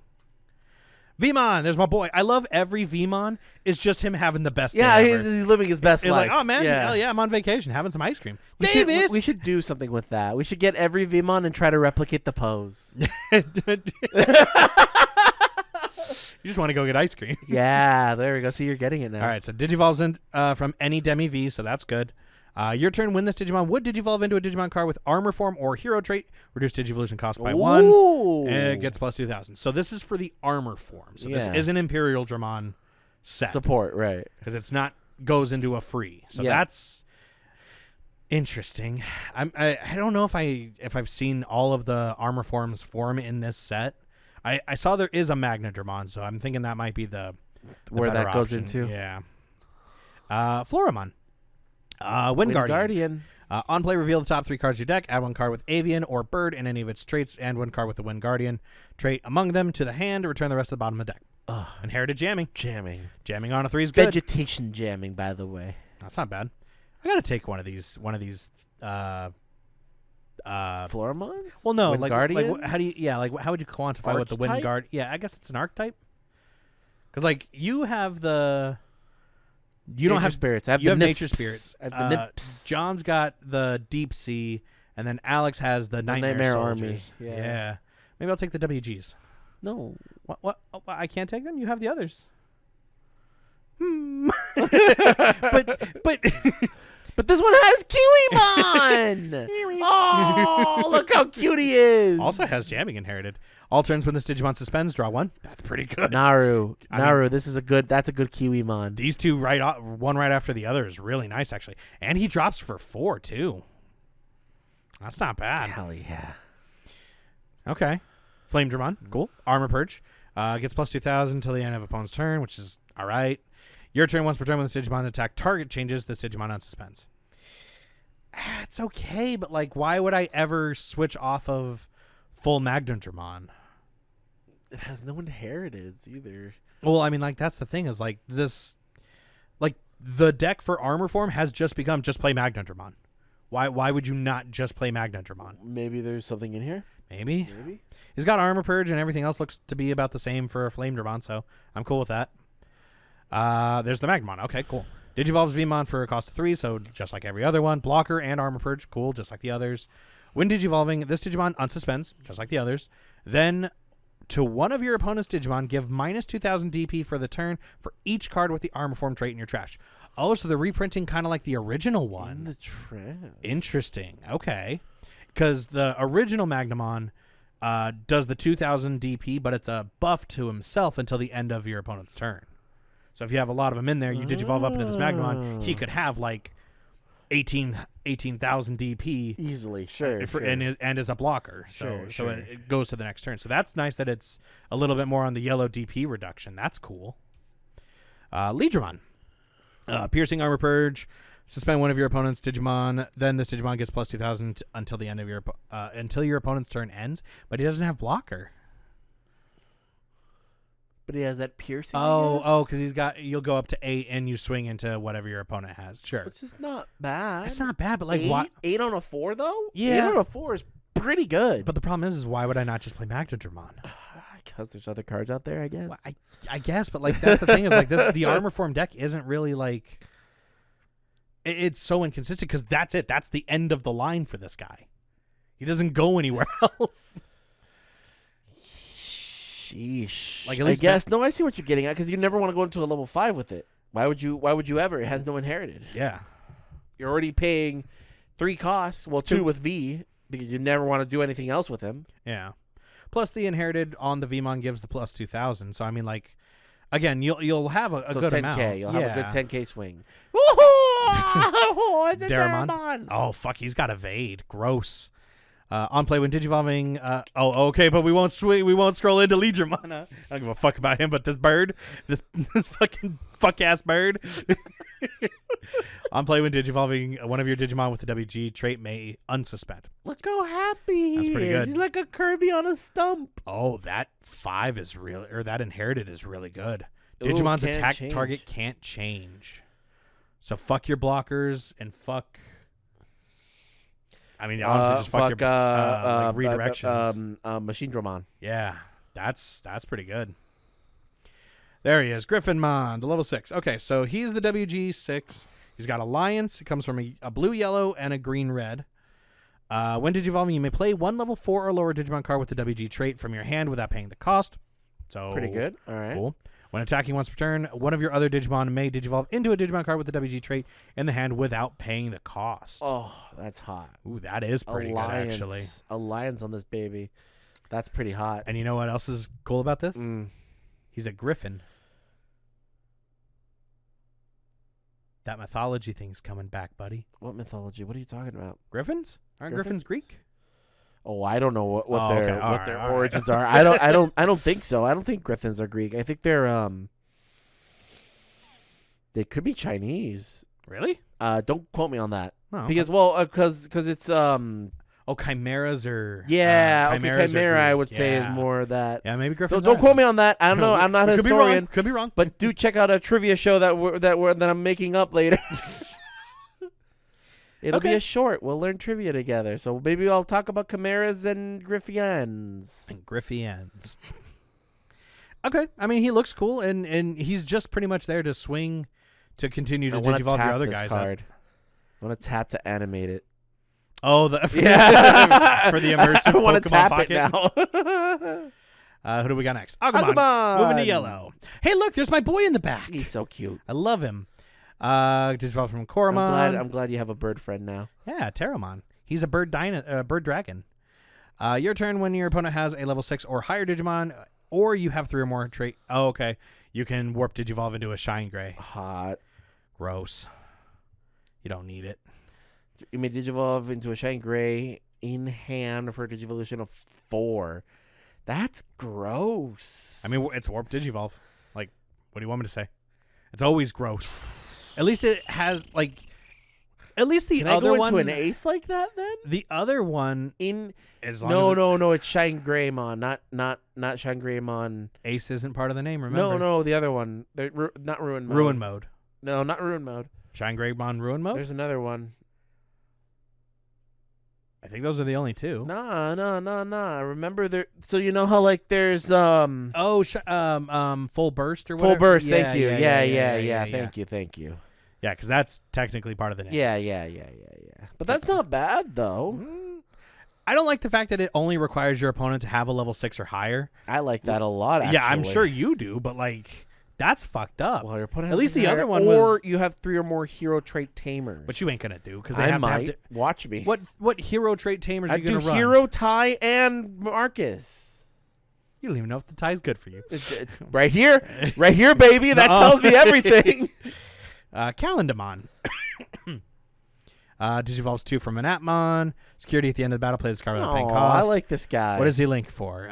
Vmon, there's my boy. I love every Vmon. It's just him having the best day ever. He's living his best He's life. like, oh, man, hell yeah, I'm on vacation having some ice cream. Davis! We should do something with that. We should get every Vmon and try to replicate the pose. You just want to go get ice cream. Yeah, there we go. See, you're getting it now. All right, so Digivolves in from any Demi V, so that's good. Your turn, win this Digimon would Digivolve into a Digimon card with Armor Form or Hero Trait. Reduce Digivolution cost by 1. And it gets plus 2,000. So this is for the Armor Form. So this is an Imperial Dramon set. Support, right. Because it's not goes into a free. So that's interesting. I don't know if I've seen all of the Armor Forms form in this set. I saw there is a Magna Dramon, so I'm thinking that might be the where that goes option. into. Yeah. Floramon. Wingardian. On play, reveal the top 3 cards of your deck. Add 1 card with Avian or Bird and any of its traits, and 1 card with the Wingardian trait among them to the hand. Return the rest to the bottom of the deck. Inherited jamming. Jamming on a 3 is good. Vegetation jamming, by the way. That's not bad. I gotta take one of these. Floramons? Well, no, like how do you? Yeah, like how would you quantify what the Wingard? Yeah, I guess it's an archetype. Because like you have the. You don't have spirits. I have you the have Nips. nature spirits. I have the Nips. John's got the Deep Sea, and then Alex has the Nightmare Army. Soldiers. Yeah. Maybe I'll take the WGs. No. What? Oh, I can't take them. You have the others. But this one has Kiwimon. Oh, look how cute he is. Also has jamming inherited. All turns when this Digimon suspends, draw 1. That's pretty good. Naru, this is that's a good Kiwimon. These two one right after the other is really nice actually. And he drops for 4 too. That's not bad. Hell yeah. Okay. Flame Dramon, cool. Armor Purge. Gets plus 2,000 until the end of opponent's turn, which is all right. Your turn, once per turn when this Digimon attack target changes, this Digimon unsuspends. It's okay, but like, why would I ever switch off of full Magnum Dramon? It has no inheritance either. Well, I mean, like, that's the thing is, like, this... Like, the deck for Armor Form has just become just play Magnum Dramon. Why would you not just play Magnum Dramon? Maybe there's something in here? Maybe. He's got Armor Purge, and everything else looks to be about the same for a Flame Dramon, so I'm cool with that. There's the Magmon. Okay, cool. Digivolves Vmon for a cost of 3, so just like every other one. Blocker and Armor Purge, cool, just like the others. When Digivolving, this Digimon unsuspends, just like the others. Then, to one of your opponent's Digimon, give minus 2,000 DP for the turn for each card with the Armor Form trait in your trash. Oh, so they're reprinting kind of like the original one. In the trash. Interesting. Okay. Because the original Magnamon does the 2,000 DP, but it's a buff to himself until the end of your opponent's turn. So if you have a lot of them in there, you Digivolve up into this Magnamon, he could have like 18,000 DP easily, sure. And is a blocker. So Sure. It goes to the next turn. So that's nice that it's a little bit more on the yellow DP reduction. That's cool. Leedramon. Piercing Armor Purge. Suspend one of your opponent's Digimon. Then this Digimon gets plus 2,000 until the end of your opponent's turn ends. But he doesn't have blocker. But he has that piercing. Because you'll go up to 8 and you swing into whatever your opponent has. Sure. Which is not bad. It's not bad, but like 8 on a 4 though? Yeah. 8 on a 4 is pretty good. But the problem is why would I not just play Magdadramon? Because there's other cards out there, I guess. Well, I guess, but like that's the thing is like the Armor Form deck isn't really like it's so inconsistent because that's it. That's the end of the line for this guy. He doesn't go anywhere else. Sheesh. Like at least I guess no, I see what you're getting at because you never want to go into a level 5 with it. Why would you ever? It has no inherited. Yeah. You're already paying 3 costs, well 2 with V because you never want to do anything else with him. Yeah. Plus the inherited on the Vmon gives the plus 2,000. So I mean like Again, you'll have a So good 10K. amount. You'll have a good 10K swing. It's a Daramon. Daramon. Oh fuck, he's got evade. Gross. On play when digivolving. Okay, but we won't scroll into Legionmon. I don't give a fuck about him, but this bird, this fucking fuck ass bird. On play when digivolving, one of your Digimon with the WG trait may unsuspend. Look how happy That's he pretty is. good. He's like a Kirby on a stump. Oh, that 5 is really, or that inherited is really good. Ooh, Digimon's can't attack change. target can't change. So fuck your blockers and fuck. I mean, honestly, just fuck your like redirections. Machine Dramon. Yeah, that's pretty good. There he is, Griffinmon, the level 6. Okay, so he's the WG6. He's got Alliance. It comes from a blue, yellow, and a green, red. When digivolving, you may play one level 4 or lower Digimon card with the WG trait from your hand without paying the cost. So Pretty good. All right. Cool. When attacking once per turn, one of your other Digimon may digivolve into a Digimon card with the WG trait in the hand without paying the cost. Oh, that's hot. Ooh, that is pretty good, actually. Alliance on this baby. That's pretty hot. And you know what else is cool about this? Mm. He's a Griffin. That mythology thing's coming back, buddy. What mythology? What are you talking about? Griffins? Aren't Griffins Greek? Oh, I don't know what Oh, their okay. All right, their all right. origins are. I don't think so. I don't think Griffins are Greek. I think they're they could be Chinese. Really? Don't quote me on that. No. Because because it's Oh, chimeras are... yeah, chimeras are Chimera I Greek. would say is Yeah. more that. Yeah, maybe So Griffins don't are. quote me on that. I don't know. I'm not a Could be historian. wrong. Could be wrong. But do check out a trivia show that I'm making up later. It'll be Okay. a short. We'll learn trivia together. So maybe I'll talk about chimeras and Griffians. And Griffians. Okay. I mean, he looks cool, and he's just pretty much there to swing to continue to I wanna digivolve your tap other this guys card. up. I want to tap to animate it. Oh, Yeah. for the immersive I want Pokemon to tap pocket. it now. Who do we got next? Agumon. Agumon. Moving to yellow. Hey, look, there's my boy in the back. He's so cute. I love him. Digivolve from Koromon. I'm glad you have a bird friend now. Yeah, Terramon. He's a bird dragon. Your turn when your opponent has a level 6 or higher Digimon, or you have 3 or more trait. Oh, okay. You can warp Digivolve into a Shine Gray. Hot. Gross. You don't need it. You may Digivolve into a Shine Gray in hand for a Digivolution of 4. That's gross. I mean, it's warp Digivolve. Like, what do you want me to say? It's always gross. At least it has, like... At least the Can other I go one... into an ace like that then? The other one... In As long no, as no, it's Shine Greymon, not Shine Greymon. Ace isn't part of the name, remember? No, the other one. Not Ruin Mode. Ruin Mode. No, not Ruin Mode. Shine Greymon Ruin Mode? There's another one. I think those are the only two. Nah. Remember there? So you know how like there's Oh, Full Burst or whatever? Full Burst. Yeah, Thank you. yeah. Thank you. Yeah, because that's technically part of the name. Yeah. But that's not bad though. I don't like the fact that it only requires your opponent to have a level 6 or higher. I like that a lot. Actually. Yeah, I'm sure you do, but like that's fucked up. Well, your opponent At least the other one or was... you have 3 or more hero trait tamers. But you ain't gonna do because they I have might to. watch me. What hero trait tamers are I you do gonna run? hero Ty and Marcus. You don't even know if the tie's good for you. It's right here, baby. That tells me everything. Calendamon. Digivolves 2 from an Atmon. Security at the end of the battle. Play this card without paying cost. I like this guy. What does he link for?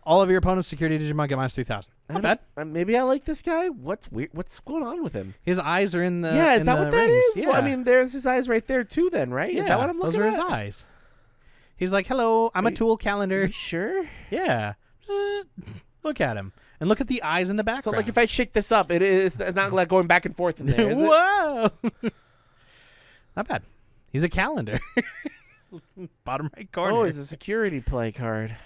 All of your opponent's security Digimon get minus 3,000. Not bad. Maybe I like this guy. What's weird? What's going on with him? His eyes are in the Is in that the what that rings. is? Yeah. Well, I mean, there's his eyes right there too. Then, right? yeah, Is that what I'm looking at? those are his eyes. He's like, hello, I'm a tool Are calendar. you sure? Yeah. Look at him. And look at the eyes in the background. So, like, if I shake this up, it's not like going back and forth in there, is it? Whoa. Not bad. He's a calendar. Bottom right corner. Oh, it's a security play card.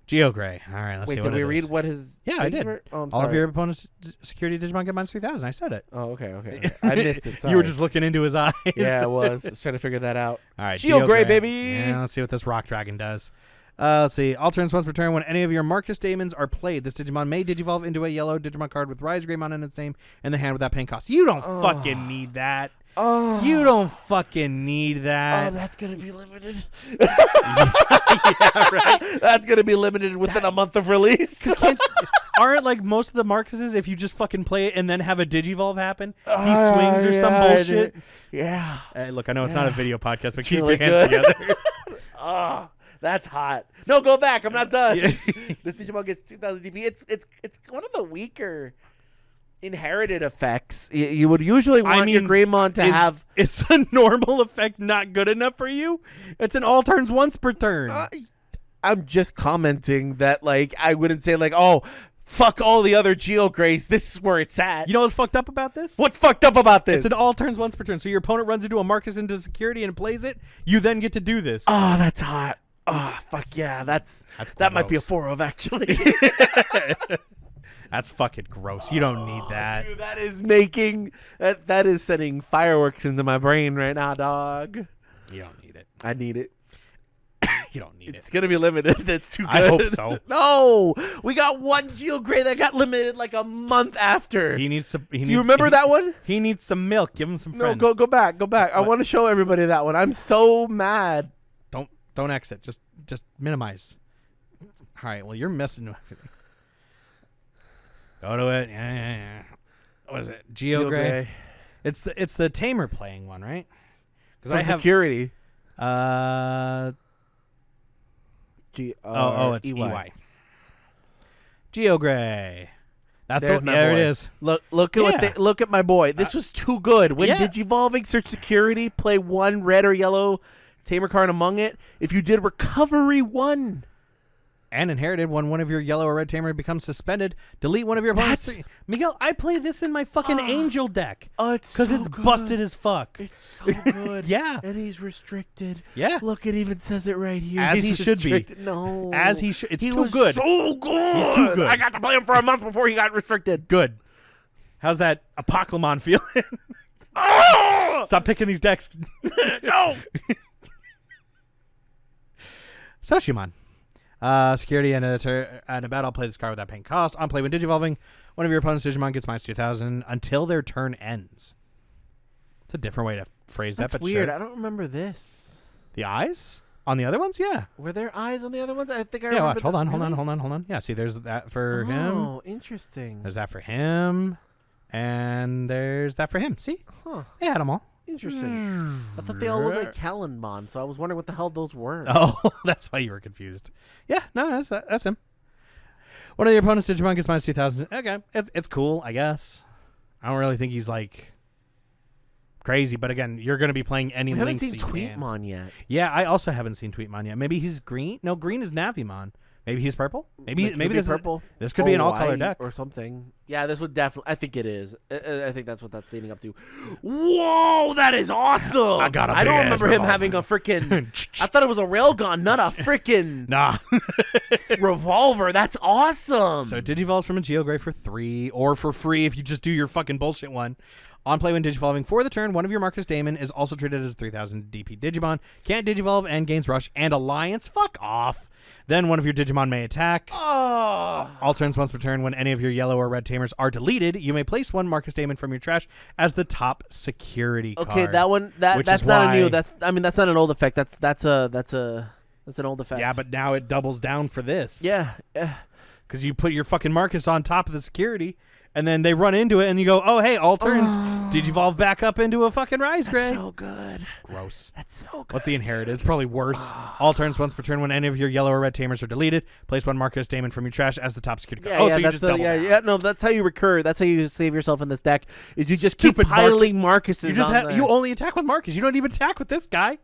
Geogray. All right, let's Wait, see did what we it read is. what his... Yeah, I did. were? Oh, I'm All of sorry. your opponent's security Digimon get minus 3,000. I said it. Oh, okay. I missed it. Sorry. You were just looking into his eyes. Yeah, I was. I was trying to figure that out. All right, Geogray, baby. Yeah, let's see what this rock dragon does. Let's see. All turns once per turn. When any of your Marcus Daemons are played, this Digimon may digivolve into a yellow Digimon card with Rise Greymon in its name in the hand without paying cost. You don't fucking need that. Oh. You don't fucking need that. Oh, that's going to be limited. Yeah, right. That's going to be limited within a month of release. aren't like most of the Marcuses, if you just fucking play it and then have a Digivolve happen, he swings or some bullshit. Yeah. Hey, look, I know it's not a video podcast, but It's keep really your hands good. together. Oh, that's hot. No, go back. I'm not done. Yeah. This Digimon gets 2,000 DP. It's one of the weaker inherited effects. You would usually want your Greymon to have. Is the normal effect not good enough for you? It's an all turns once per turn. I'm just commenting that, like, I wouldn't say, like, oh, fuck all the other Geograys. This is where it's at. You know what's fucked up about this? What's fucked up about this? It's an all turns once per turn. So your opponent runs into a Marcus into security and plays it. You then get to do this. Oh, that's hot. Oh, fuck yeah. That might be a 4-of, actually. That's fucking gross. You don't need that. Dude, that is making that is sending fireworks into my brain right now, dog. You don't need it. I need it. You don't need It's gonna be limited. That's too good. I hope so. No, we got one Geogray that got limited like a month after. He needs some. Do you remember that one? He needs some milk. Give him some No, friends. go back. I want to show everybody that one. I'm so mad. Don't exit. Just minimize. All right. Well, you're messing with everything. Go to it. Yeah. What is it? Geogray. It's the Tamer playing one, right? Because I have security. It's EY. Geogray. That's There's my boy. It is. Look at my boy. This was too good. When Digivolving, search security, play one red or yellow Tamer card among it. If you did recovery 1 and inherited, when one of your yellow or red Tamer becomes suspended, delete one of your opponent's Miguel, I play this in my fucking Angel deck. Oh, it's because so it's good. busted as fuck. It's so good. Yeah. And he's restricted. Yeah. Look, it even says it right here. As He's he should be. restricted. No. As he should. It's he too was good. So good. He's too good. I got to play him for a month before he got restricted. Good. How's that Apocalypse feeling? Oh! Stop picking these decks. No. Soshimon. Security and a battle, play this card without paying cost. On play when Digivolving, one of your opponent's Digimon gets minus 2,000 until their turn ends. It's a different way to phrase That's that, but weird. sure. I don't remember this. The eyes? On the other ones? Yeah. Were there eyes on the other ones? I think I Yeah, remember. watch. Hold on. Yeah, see, there's that for him. Oh, interesting. There's that for him. And there's that for him. See? Huh. They had them all. Interesting. I thought they all looked like Talonmon, so I was wondering what the hell those were. Oh, that's why you were confused. Yeah, no, that's him. One of your opponent's Digimon gets minus 2,000. Okay, it's cool, I guess. I don't really think he's like crazy, but again, you're going to be playing any We links. haven't seen Tweetmon yet. Yeah, I also haven't seen Tweetmon yet. Maybe he's green. No, green is Navimon. Maybe he's purple. Maybe this purple. This could be an all-color deck or something. Yeah, this would definitely. I think it is. I think that's what that's leading up to. Whoa, that is awesome! I got a I don't big-ass remember him revolver. having a freaking. I thought it was a railgun, not a freaking Nah. revolver. That's awesome. So Digivolves from a Geogray for 3 or for free if you just do your fucking bullshit one. On play when Digivolving for the turn, one of your Marcus Damon is also treated as a 3,000 DP Digimon. Can't Digivolve and gains Rush and Alliance. Fuck off. Then one of your Digimon may attack. Oh. All turns once per turn. When any of your yellow or red Tamers are deleted, you may place one Marcus Damon from your trash as the top security card. Okay, that one. That's not a new. That's not an old effect. That's an old effect. Yeah, but now it doubles down for this. Yeah. Because you put your fucking Marcus on top of the security, and then they run into it, and you go, oh, hey, all turns, Digivolve back up into a fucking Rise Gray. That's so good. Gross. That's so good. What's the inherited? It's probably worse. All turns once per turn when any of your yellow or red Tamers are deleted. Place one Marcus Damon from your trash as the top security card. Yeah, so you just double down. no, that's how you recur. That's how you save yourself in this deck. Is you just Stupid keep piling Marcuses. You just on there. you only attack with Marcus. You don't even attack with this guy.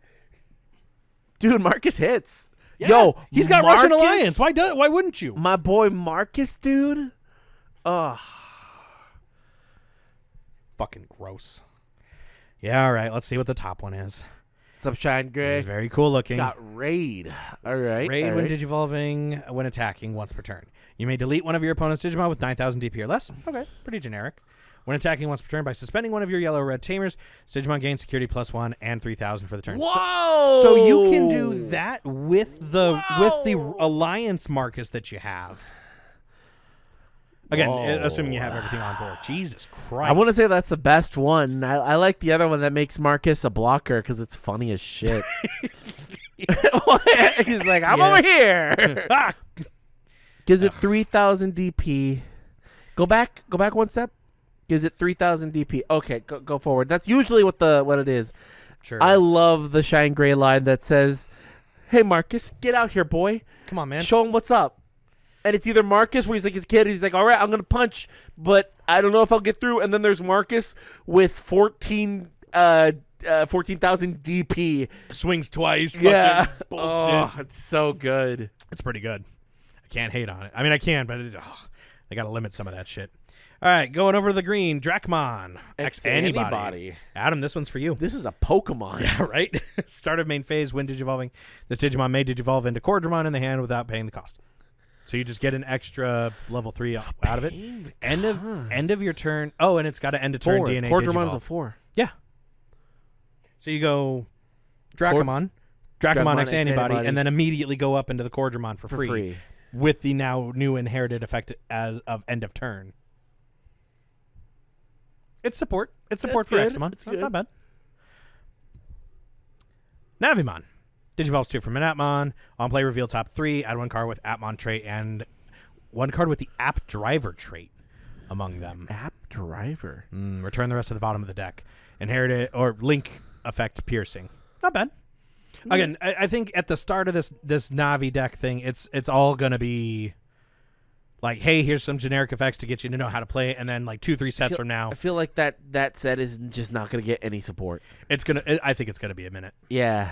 Dude, Marcus hits. Yeah, Yo, he's got Marcus, Russian Alliance. Why wouldn't you? My boy Marcus, dude. Ugh. Fucking gross. Yeah, all right. Let's see what the top one is. What's up, Shine Gray? It's very cool looking. It's got Raid. All right. Raid all when right. Digivolving, when attacking once per turn. You may delete one of your opponent's Digimon with 9,000 DP or less. Okay, pretty generic. When attacking once per turn by suspending one of your yellow or red Tamers, Digimon gains security +1 and 3,000 for the turn. Whoa! So you can do that with the Alliance Marcus that you have. Again, assuming you have everything on board. Jesus Christ. I want to say that's the best one. I like the other one that makes Marcus a blocker because it's funny as shit. He's like, I'm over here. Gives it 3,000 DP. Go back one step. Gives it 3,000 DP. Okay, go forward. That's usually what it is. Sure. I love the Shine Gray line that says, "Hey Marcus, get out here, boy. Come on, man. Show him what's up." And it's either Marcus, where he's like his kid, he's like, "All right, I'm gonna punch, but I don't know if I'll get through." And then there's Marcus with 14,000 DP. Swings twice. Yeah. Bullshit. Oh, it's so good. It's pretty good. I can't hate on it. I mean, I can, but I got to limit some of that shit. All right, going over to the green, Dracmon. X Anybody. anybody. Adam, this one's for you. This is a Pokemon. Yeah, right? Start of main phase, when digivolving. This Digimon may digivolve into Cordramon in the hand without paying the cost. So you just get an extra level 3 out of it. End of your turn. Oh, and it's got to end a turn DNA Cordramon's digivolve. a 4. Yeah. So you go Dracmon X Antibody, and then immediately go up into the Cordramon for free with the now new inherited effect as of end of turn. It's support. It's support for Xamon. It's not bad. Navimon. Digivolves 2 from an Atmon. On play, reveal top 3. Add 1 card with Atmon trait and 1 card with the App Driver trait among them. App Driver. Return the rest of the bottom of the deck. Inherited or link effect piercing. Not bad. Again, I think at the start of this Navi deck thing, it's all gonna be like, hey, here's some generic effects to get you to know how to play it, and then like 2-3 sets from now, I feel like that set is just not gonna get any support. I think it's gonna be a minute. Yeah.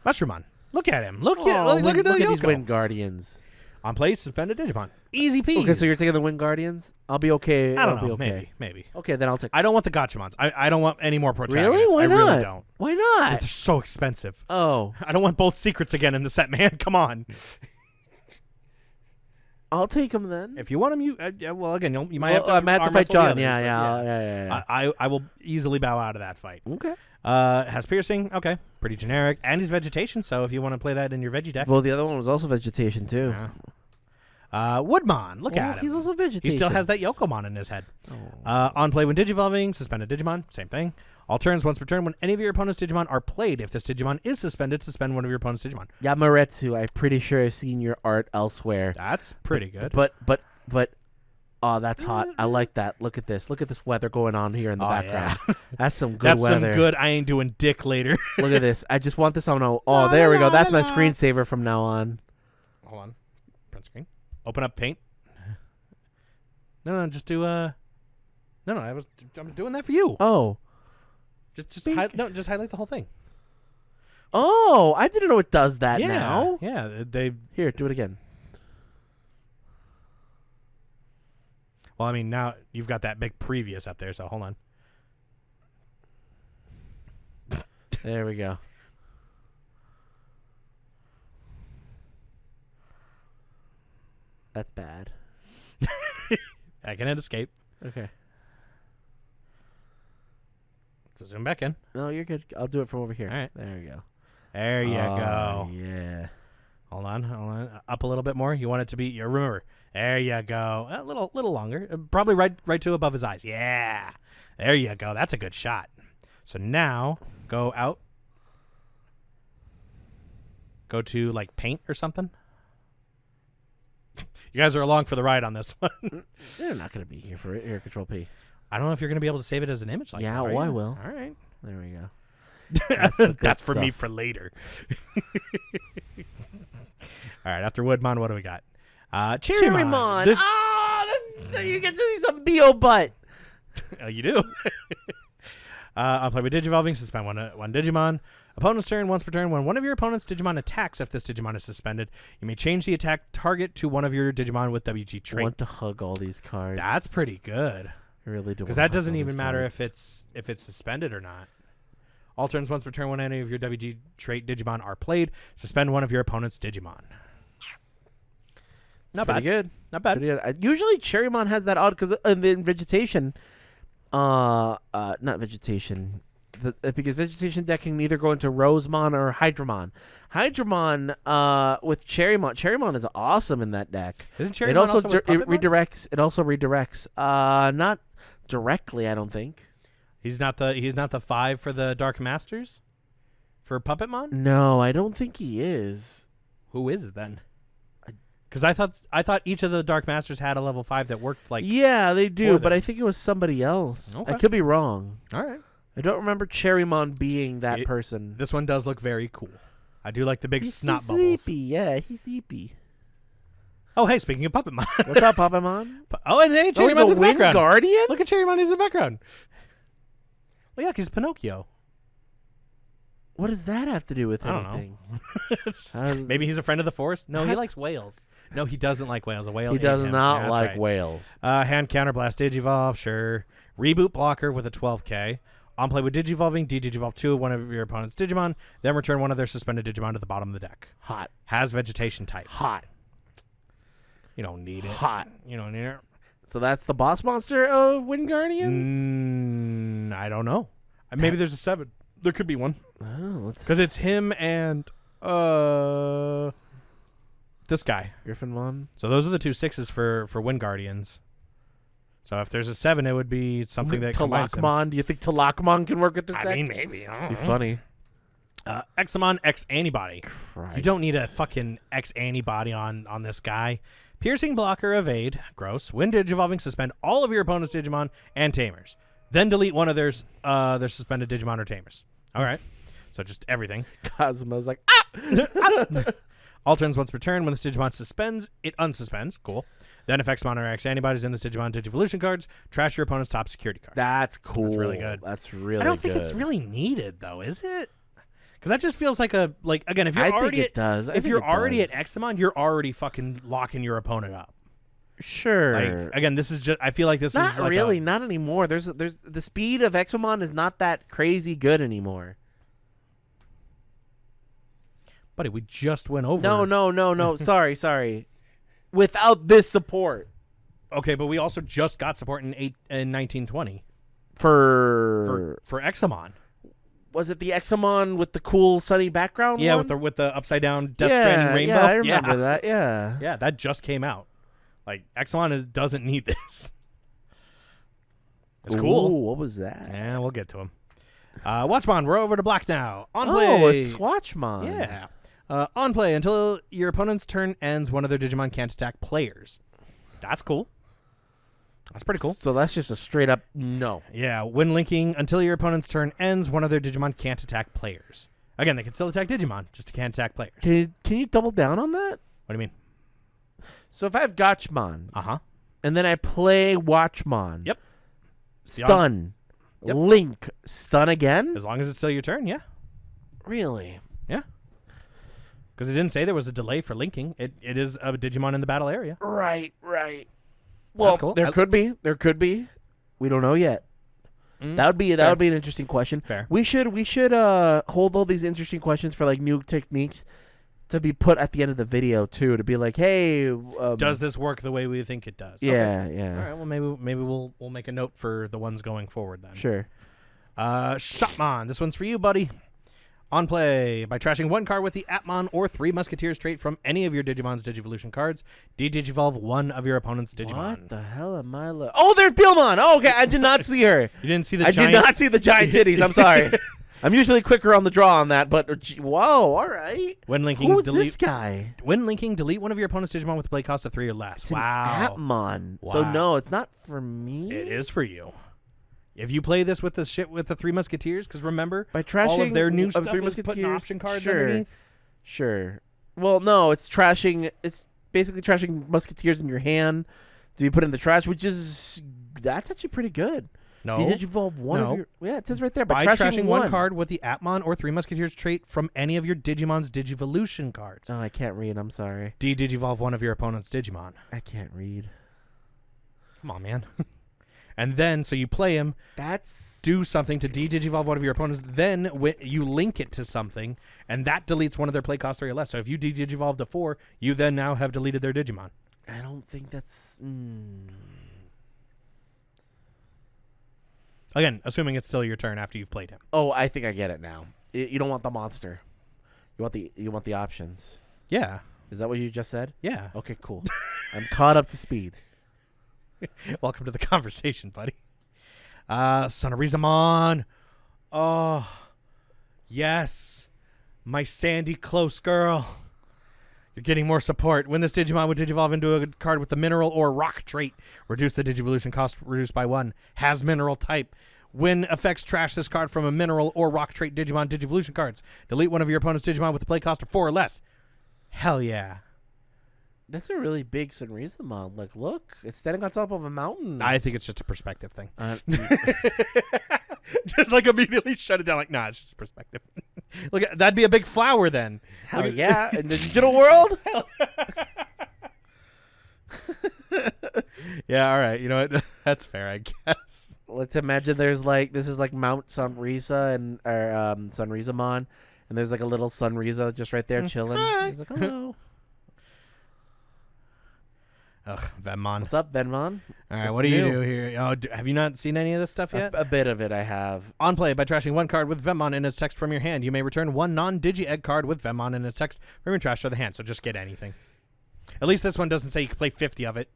Mushroomon. Look at him. Look at these Wind Guardians. On play, suspended Digimon. Easy peasy. Okay, so you're taking the Wind Guardians? I'll be okay. I don't know. Okay. Maybe. Okay, then I'll take. I don't want the Gotchamons. I don't want any more protagonists. Really? Why I not? really don't. Why not? They're so expensive. Oh. I don't want both secrets again in the set, man. Come on. I'll take them then. If you want them, well, again, you might have to. I might have to arm fight wrestle the John. others, Yeah. I will easily bow out of that fight. Okay. Has piercing. Okay. Pretty generic. And he's vegetation, so if you want to play that in your veggie deck. Well, the other one was also vegetation, too. Yeah. Woodmon. Look at him. He's also vegetation. He still has that Yokomon in his head. On play when Digivolving, suspended Digimon. Same thing. All turns once per turn. When any of your opponent's Digimon are played, if this Digimon is suspended, suspend one of your opponent's Digimon. Yamaretsu, I'm pretty sure I've seen your art elsewhere. That's pretty good. But, oh, that's hot. I like that. Look at this. Look at this weather going on here in the background. Yeah. That's some good That's weather. That's some good. I ain't doing dick later. Look at this. I just want this on. Oh, there we go. That's my screensaver from now on. Hold on. Print screen. Open up Paint. No, just do No, I'm doing that for you. Oh. Just highlight the whole thing. Oh, I didn't know it does that now. Yeah, Here, do it again. Well, I mean, now you've got that big previous up there, so hold on. There we go. That's bad. I can hit escape. Okay. So zoom back in. No, you're good. I'll do it from over here. All right. There we go. There you go. Yeah. Hold on. Up a little bit more. You want it to be. Remember. There you go. A little longer. Probably right to above his eyes. Yeah. There you go. That's a good shot. So now go out. Go to like Paint or something. You guys are along for the ride on this one. They're not going to be here for it. Here, Control P. I don't know if you're going to be able to save it as an image like that. Yeah, well, I will. All right. There we go. That's for me for later. All right, after Woodmon, what do we got? Cherrymon. You get to see some B.O. butt. Oh, you do? I'll play with Digivolving. Suspend one Digimon. Opponent's turn. Once per turn, when one of your opponent's Digimon attacks, if this Digimon is suspended, you may change the attack target to one of your Digimon with WG trait. I want to hug all these cards. That's pretty good. I really do. Because that doesn't even matter if it's suspended or not. All turns once per turn, when any of your WG trait Digimon are played, suspend one of your opponent's Digimon. Not bad. Good. Not bad. Pretty good. Usually Cherrymon has that odd because in vegetation, not vegetation. Because vegetation deck can either go into Rosemon or Hydramon. Hydramon with Cherrymon. Cherrymon is awesome in that deck. Isn't Cherrymon also with it redirects? It also redirects. Not directly, I don't think. He's not the 5 for the Dark Masters for Puppetmon? No, I don't think he is. Who is it then? Because I thought each of the Dark Masters had a level 5 that worked like. Yeah, they do, for but them. I think it was somebody else. Okay. I could be wrong. All right. I don't remember Cherrymon being that person. This one does look very cool. I do like the big He's snot sleepy. bubbles. Yeah, he's sleepy. Oh, hey, speaking of Puppet Mon. What's up, Papamon? Oh, and hey, Oh, he's Cherrymon's a in the Wind background. Guardian? Look at Cherrymon, he's in the background. Well, yeah, he's Pinocchio. What does that have to do with I don't anything? Maybe he's a friend of the forest. No, he That's- likes whales. No, he doesn't like whales. A whale. He ate does him. not Yeah, that's like right. whales. Hand counterblast Digivolve, sure. Reboot blocker with a 12k. On play with Digivolving, Digivolve 2 of one of your opponent's Digimon, then return one of their suspended Digimon to the bottom of the deck. Hot. Has vegetation type. Hot. You don't need it. Hot. You don't need it. So that's the boss monster of Wind Guardians? I don't know. Maybe there's a 7. There could be one. Oh, let's... Because it's him and this guy. Griffinmon. So those are the 2 6s for Wind Guardians. So if there's a 7, it would be something that combines them. Talakmon. Do you think Talakmon can work with this deck? I mean, maybe. I don't Be know. funny. Examon X Antibody. Christ. You don't need a fucking X Antibody on this guy. Piercing blocker, evade, gross. When Digivolving, suspend all of your opponent's Digimon and Tamers. Then delete one of their suspended Digimon or Tamers. All right. So just everything. Cosmo's like, All turns once per turn. When this Digimon suspends, it unsuspends. Cool. Then if Xmon or X Antibodies in this Digimon Digivolution cards, trash your opponent's top security card. that's cool. That's really good. That's really I don't think good. it's really needed though, is it? Because that just feels like again, if you're I already think it does. I if think you're it already does. at Examon, you're already fucking locking your opponent up. Sure. Like again, this is just I feel like this not is like really, not anymore. There's the speed of Examon is not that crazy good anymore. buddy, we just went over. No. sorry. Without this support Okay, but we also just got support in 1920 for for Examon. was it the Examon with the cool sunny background? Yeah, one? with the upside down Death Stranding rainbow. Yeah, I remember that. Yeah. Yeah, that just came out. Like Examon doesn't need this. It's cool. Ooh, what was that? Yeah, we'll get to him. Watchmon, we're over to black now. On Oh, play. it's Swatchmon. Yeah. On play until your opponent's turn ends, one of their Digimon can't attack players. That's cool. That's pretty cool. So that's just a straight up no. Yeah, when linking until your opponent's turn ends, one of their Digimon can't attack players. Again, they can still attack Digimon, just can't attack players. Can you double down on that? What do you mean? So if I have Gotchmon Uh-huh. and then I play Watchmon. Yep. Stun. Yep. Link. Stun again? As long as it's still your turn, yeah. Really? Yeah. Because it didn't say there was a delay for linking. It is a Digimon in the battle area. Right. Well, cool. there could be. We don't know yet. That would be an interesting question. Fair. We should hold all these interesting questions for like new techniques to be put at the end of the video too, to be like, hey, Does this work the way we think it does? Yeah, Okay. yeah. All right. Well, maybe we'll make a note for the ones going forward then. Sure. Shopmon, this one's for you, buddy. On play, by trashing one card with the Atmon or 3 Musketeers trait from any of your Digimon's Digivolution cards, Digivolve one of your opponent's Digimon. What the hell am I? Oh, there's Billmon. Oh, okay, I did not see her. You didn't see the I giant... did not see the giant titties. I'm sorry. I'm usually quicker on the draw on that, but whoa, all right. When linking, Who's delete. this guy? When linking, delete one of your opponent's Digimon with a play cost of 3 or less. It's Wow. an Atmon. So Wow. no, it's not for me. It is for you. If you play this with the shit with the 3 Musketeers, because remember, By trashing all of their new of stuff 3 is putting Musketeers? option cards Sure. underneath. Sure. Well, no, it's trashing. It's basically trashing Musketeers in your hand to be put in the trash, which is that's actually pretty good. No. You Digivolve one No. of your. Yeah, it says right there. By By trashing one card with the Atmon or 3 Musketeers trait from any of your Digimon's Digivolution cards. Oh, I can't read. I'm sorry. Digivolve one of your opponent's Digimon. I can't read. Come on, man. And then, so you play him, That's do something to Digivolve one of your opponents, then you link it to something, and that deletes one of their play cost 3 or less. So if you Digivolve to 4, you then now have deleted their Digimon. I don't think that's. Again, assuming it's still your turn after you've played him. Oh, I think I get it now. You don't want the monster. You want the options. Yeah. Is that what you just said? Yeah. Okay, cool. I'm caught up to speed. Welcome to the conversation, buddy. Son of Rizamon. Oh, yes. My Sandy close girl. You're getting more support. When this Digimon would Digivolve into a card with the mineral or rock trait, reduce the Digivolution cost reduced by 1. Has mineral type. When effects trash this card from a mineral or rock trait Digimon Digivolution cards, delete one of your opponent's Digimon with a play cost of 4 or less. Hell yeah. That's a really big Sunrisamon. Like, look, it's standing on top of a mountain. I think it's just a perspective thing. Just like immediately shut it down. Like, nah, it's just perspective. Look, that'd be a big flower then. Hell yeah. In the digital world? Yeah, all right. You know what? That's fair, I guess. Let's imagine there's like, this is like Mount Sunrisa and or Sunrisamon, and there's like a little Sunrisa just right there chilling. Hi. He's like, hello. Ugh, Venmon. What's up, Venmon? All right, What's what do you new? do here? Oh, have you not seen any of this stuff yet? A bit of it I have. On play, by trashing one card with Venmon in its text from your hand, you may return one non-Digi-Egg card with Venmon in its text from your trash to the hand, so just get anything. At least this one doesn't say you can play 50 of it.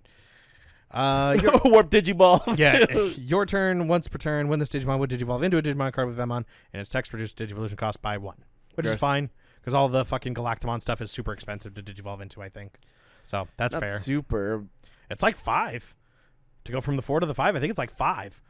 Warp Digiball. Yeah, too. your turn, once per turn, when this Digimon would Digivolve into a Digimon card with Venmon, and its text reduced Digivolution cost by 1. Which Gross. is fine, because all the fucking Galactamon stuff is super expensive to Digivolve into, I think. So, that's Not fair. super. It's like 5. To go from the 4 to the 5, I think it's like 5.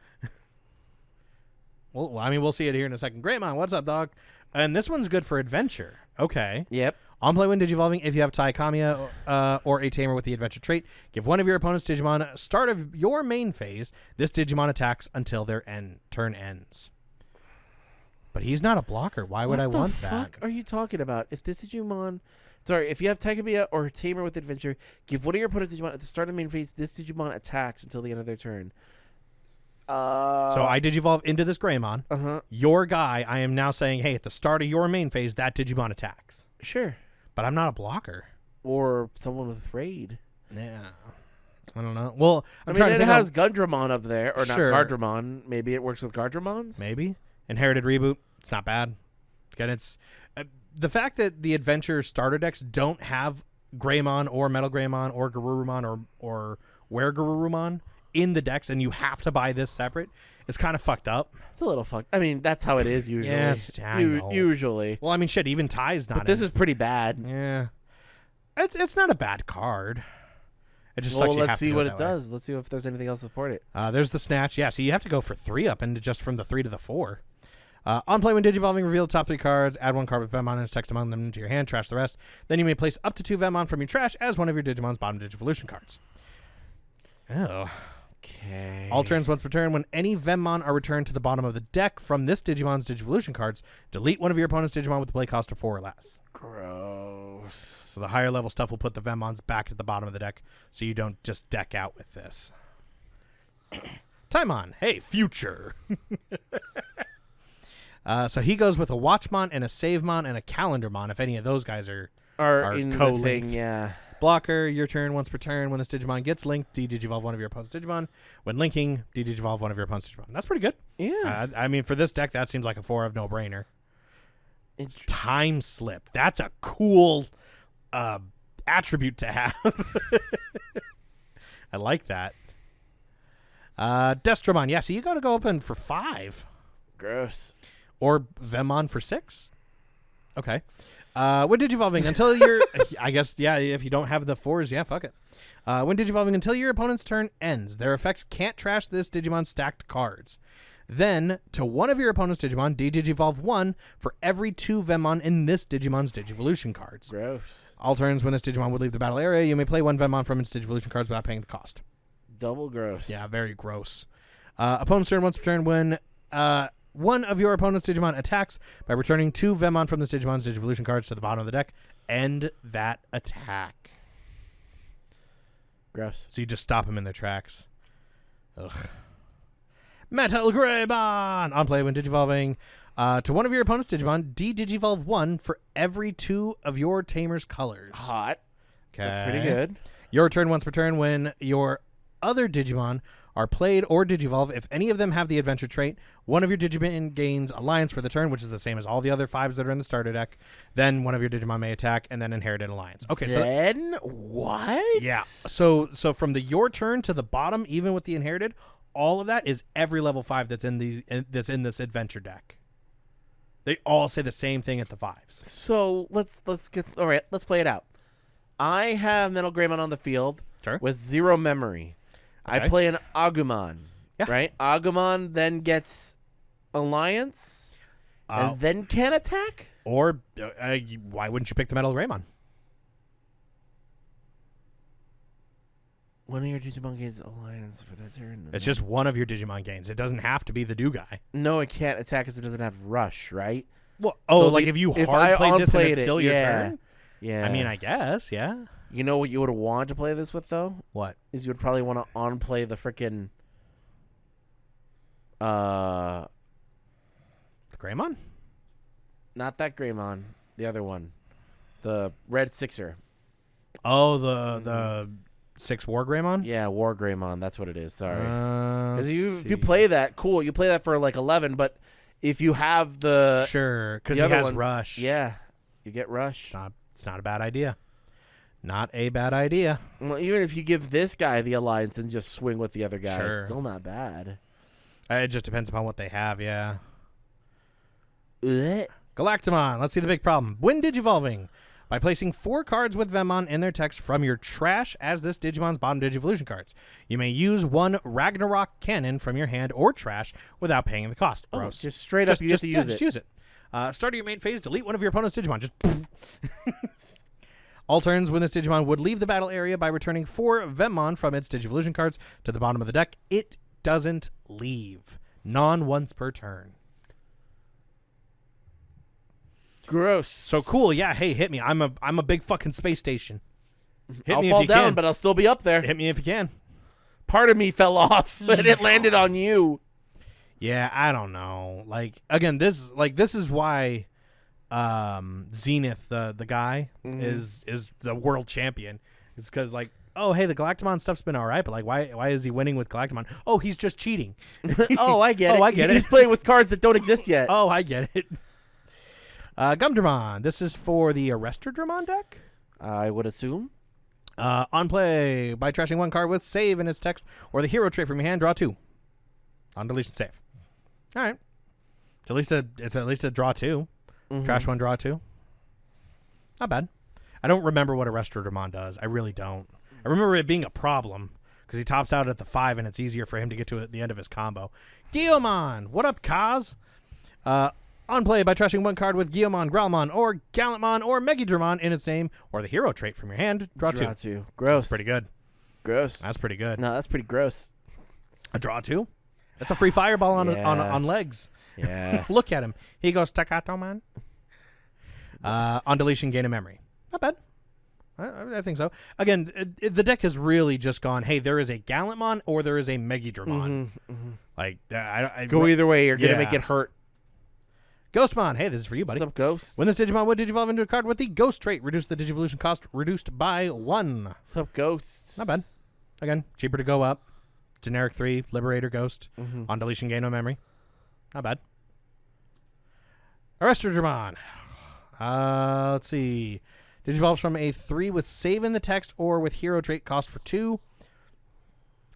Well, I mean, we'll see it here in a second. Greymon, what's up, dog? And this one's good for adventure. Okay. Yep. On play when Digivolving, if you have Tai Kamiya or a Tamer with the adventure trait, give one of your opponent's Digimon start of your main phase. This Digimon attacks until their turn ends. But he's not a blocker. Why would I want that? What the fuck are you talking about? If this Digimon... Sorry, if you have Takamiya or Tamer with adventure, give one of your opponent's Digimon at the start of the main phase. This Digimon attacks until the end of their turn. So I Digivolve into this Greymon. Uh-huh. Your guy, I am now saying, hey, at the start of your main phase, that Digimon attacks. Sure. But I'm not a blocker. Or someone with Raid. Yeah. I don't know. Well, I'm I mean, trying to it think has Gundramon up there. Or Sure. not Gardramon. Maybe it works with Gardramons? Maybe. Inherited Reboot. It's not bad. Again, it's... the fact that the adventure starter decks don't have Greymon or Metal Greymon or Garurumon or Were-Garurumon in the decks, and you have to buy this separate, is kind of fucked up. It's a little fucked. I mean, that's how it is usually. Yes, I know. Usually. Well, I mean, shit, even Ty's not But this in. is pretty bad. Yeah. It's not a bad card. It just Well, sucks you have let's to see do what it it that way. does. Let's see if there's anything else to support it. There's the Snatch. Yeah, so you have to go for 3 up and just from the 3 to the 4. On play when Digivolving, reveal the top 3 cards, add 1 card with Venmon and its text among them into your hand, trash the rest. Then you may place up to 2 Venmon from your trash as one of your Digimon's bottom Digivolution cards. Oh. Okay. All turns once per turn, when any Venmon are returned to the bottom of the deck from this Digimon's Digivolution cards, delete one of your opponent's Digimon with a play cost of 4 or less. Gross. So the higher level stuff will put the Venmons back at the bottom of the deck so you don't just deck out with this. Timon, hey, future. So he goes with a Watchmon and a Savemon and a Calendarmon if any of those guys are In the co-linked. thing, yeah. Blocker, your turn once per turn. When this Digimon gets linked, de-Digivolve one of your opponent's Digimon. When linking, de-Digivolve one of your opponent's Digimon. That's pretty good. Yeah. I mean, for this deck, that seems like a 4 of no-brainer. Time Slip. That's a cool attribute to have. I like that. Destromon. Yeah, so you got to go open for 5. Gross. Or Venmon for 6. Okay. When Digivolving until you're... I guess, yeah, if you don't have the 4s, yeah, fuck it. When Digivolving until your opponent's turn ends, their effects can't trash this Digimon's stacked cards. Then, to one of your opponent's Digimon, de-Digivolve 1 for every 2 Venmon in this Digimon's Digivolution cards. Gross. All turns when this Digimon would leave the battle area, you may play 1 Venmon from its Digivolution cards without paying the cost. Double gross. Yeah, very gross. Opponent's turn once per turn when... one of your opponent's Digimon attacks by returning 2 Venmon from this Digimon's Digivolution cards to the bottom of the deck. End that attack. Gross. So you just stop them in their tracks. Ugh. Metal Greymon! On play when Digivolving. To one of your opponent's Digimon, de-Digivolve 1 for every 2 of your Tamer's colors. Hot. Okay. That's pretty good. Your turn once per turn when your other Digimon are played or Digivolve. If any of them have the adventure trait, one of your Digimon gains Alliance for the turn, which is the same as all the other 5s that are in the starter deck. Then one of your Digimon may attack, and then Inherited Alliance. Okay, then what? Yeah. So from the your turn to the bottom, even with the Inherited, all of that is every level 5 that's in this adventure deck. They all say the same thing at the 5s. So let's get all right. Let's play it out. I have Metal Greymon on the field Sure. with 0 memory. Okay. I play an Agumon. Yeah. Right? Agumon then gets Alliance and then can attack? Or why wouldn't you pick the Metal Greymon? One of your Digimon gains Alliance for that turn. It's just one of your Digimon gains. It doesn't have to be the do guy. No, it can't attack because it doesn't have Rush, right? Well, So like if you hard played this and it's still your turn? Yeah. I mean, I guess, yeah. You know what you would want to play this with, though? What? Is you would probably want to on-play the frickin' The Greymon? not that Greymon, the other one. The Red Sixer. Oh, the 6 War Greymon? Yeah, War Greymon, that's what it is, sorry. 'Cause Let's if you see. play that, cool, you play that for like 11, but if you have the Sure, because the he other has ones, Rush. Yeah, you get Rush. It's not a bad idea. Not a bad idea. Well, even if you give this guy the Alliance and just swing with the other guy, Sure. it's still not bad. It just depends upon what they have, yeah. Ugh. Galactamon. Let's see the big problem. When Digivolving. By placing 4 cards with Vemmon in their text from your trash as this Digimon's bottom Digivolution cards. You may use 1 Ragnarok Cannon from your hand or trash without paying the cost. Oh, Gross. just straight up, you have to use just it. use it. Start of your main phase, delete one of your opponent's Digimon. Just all turns when this Digimon would leave the battle area by returning 4 Vemmon from its Digivolution cards to the bottom of the deck. It doesn't leave. Once per turn. Gross. So cool, yeah. Hey, hit me. I'm a big fucking space station. Hit I'll me fall if you down, can. but I'll still be up there. Hit me if you can. Part of me fell off, and it landed on you. Yeah, I don't know. Like again, this is why Zenith, the guy, is the world champion. It's because like, oh hey, the Galactamon stuff's been all right, but like why is he winning with Galactamon? Oh, he's just cheating. Oh, I get it. I get He's it. playing with cards that don't exist yet. Oh, I get it. Gumdramon. This is for the Arresterdramon deck. I would assume. On play, by trashing 1 card with save in its text or the hero trait from your hand, draw 2. On deletion, save. All right. It's at least a draw 2. Trash 1, draw 2. Not bad. I don't remember what Arresterdramon does. I really don't. I remember it being a problem because he tops out at the 5 and it's easier for him to get to the end of his combo. Guilmon. What up, Kaz? On play, by trashing 1 card with Guilmon, Growlmon, or Gallantmon, or Megidramon in its name, or the hero trait from your hand, draw 2. Gross. That's pretty good. Gross. That's pretty good. No, that's pretty gross. A draw 2? That's a free fireball on Yeah. on legs. Yeah. Look at him. He goes, Staccato Man. On deletion, gain a memory. Not bad. I think so. Again, the deck has really just gone, hey, there is a Gallantmon or there is a Megidramon. Like, I Go either way. You're going to Yeah. make it hurt. Ghostmon. Hey, this is for you, buddy. What's up, Ghost? When this Digimon would Digivolve into a card with the Ghost trait, reduce the Digivolution cost reduced by 1. What's up, Ghost? Not bad. Again, cheaper to go up. Generic 3, Liberator Ghost. On deletion, gain no memory. Not bad. Arresterdramon. Let's see. Digivolves from a 3 with save in the text or with hero trait cost for 2.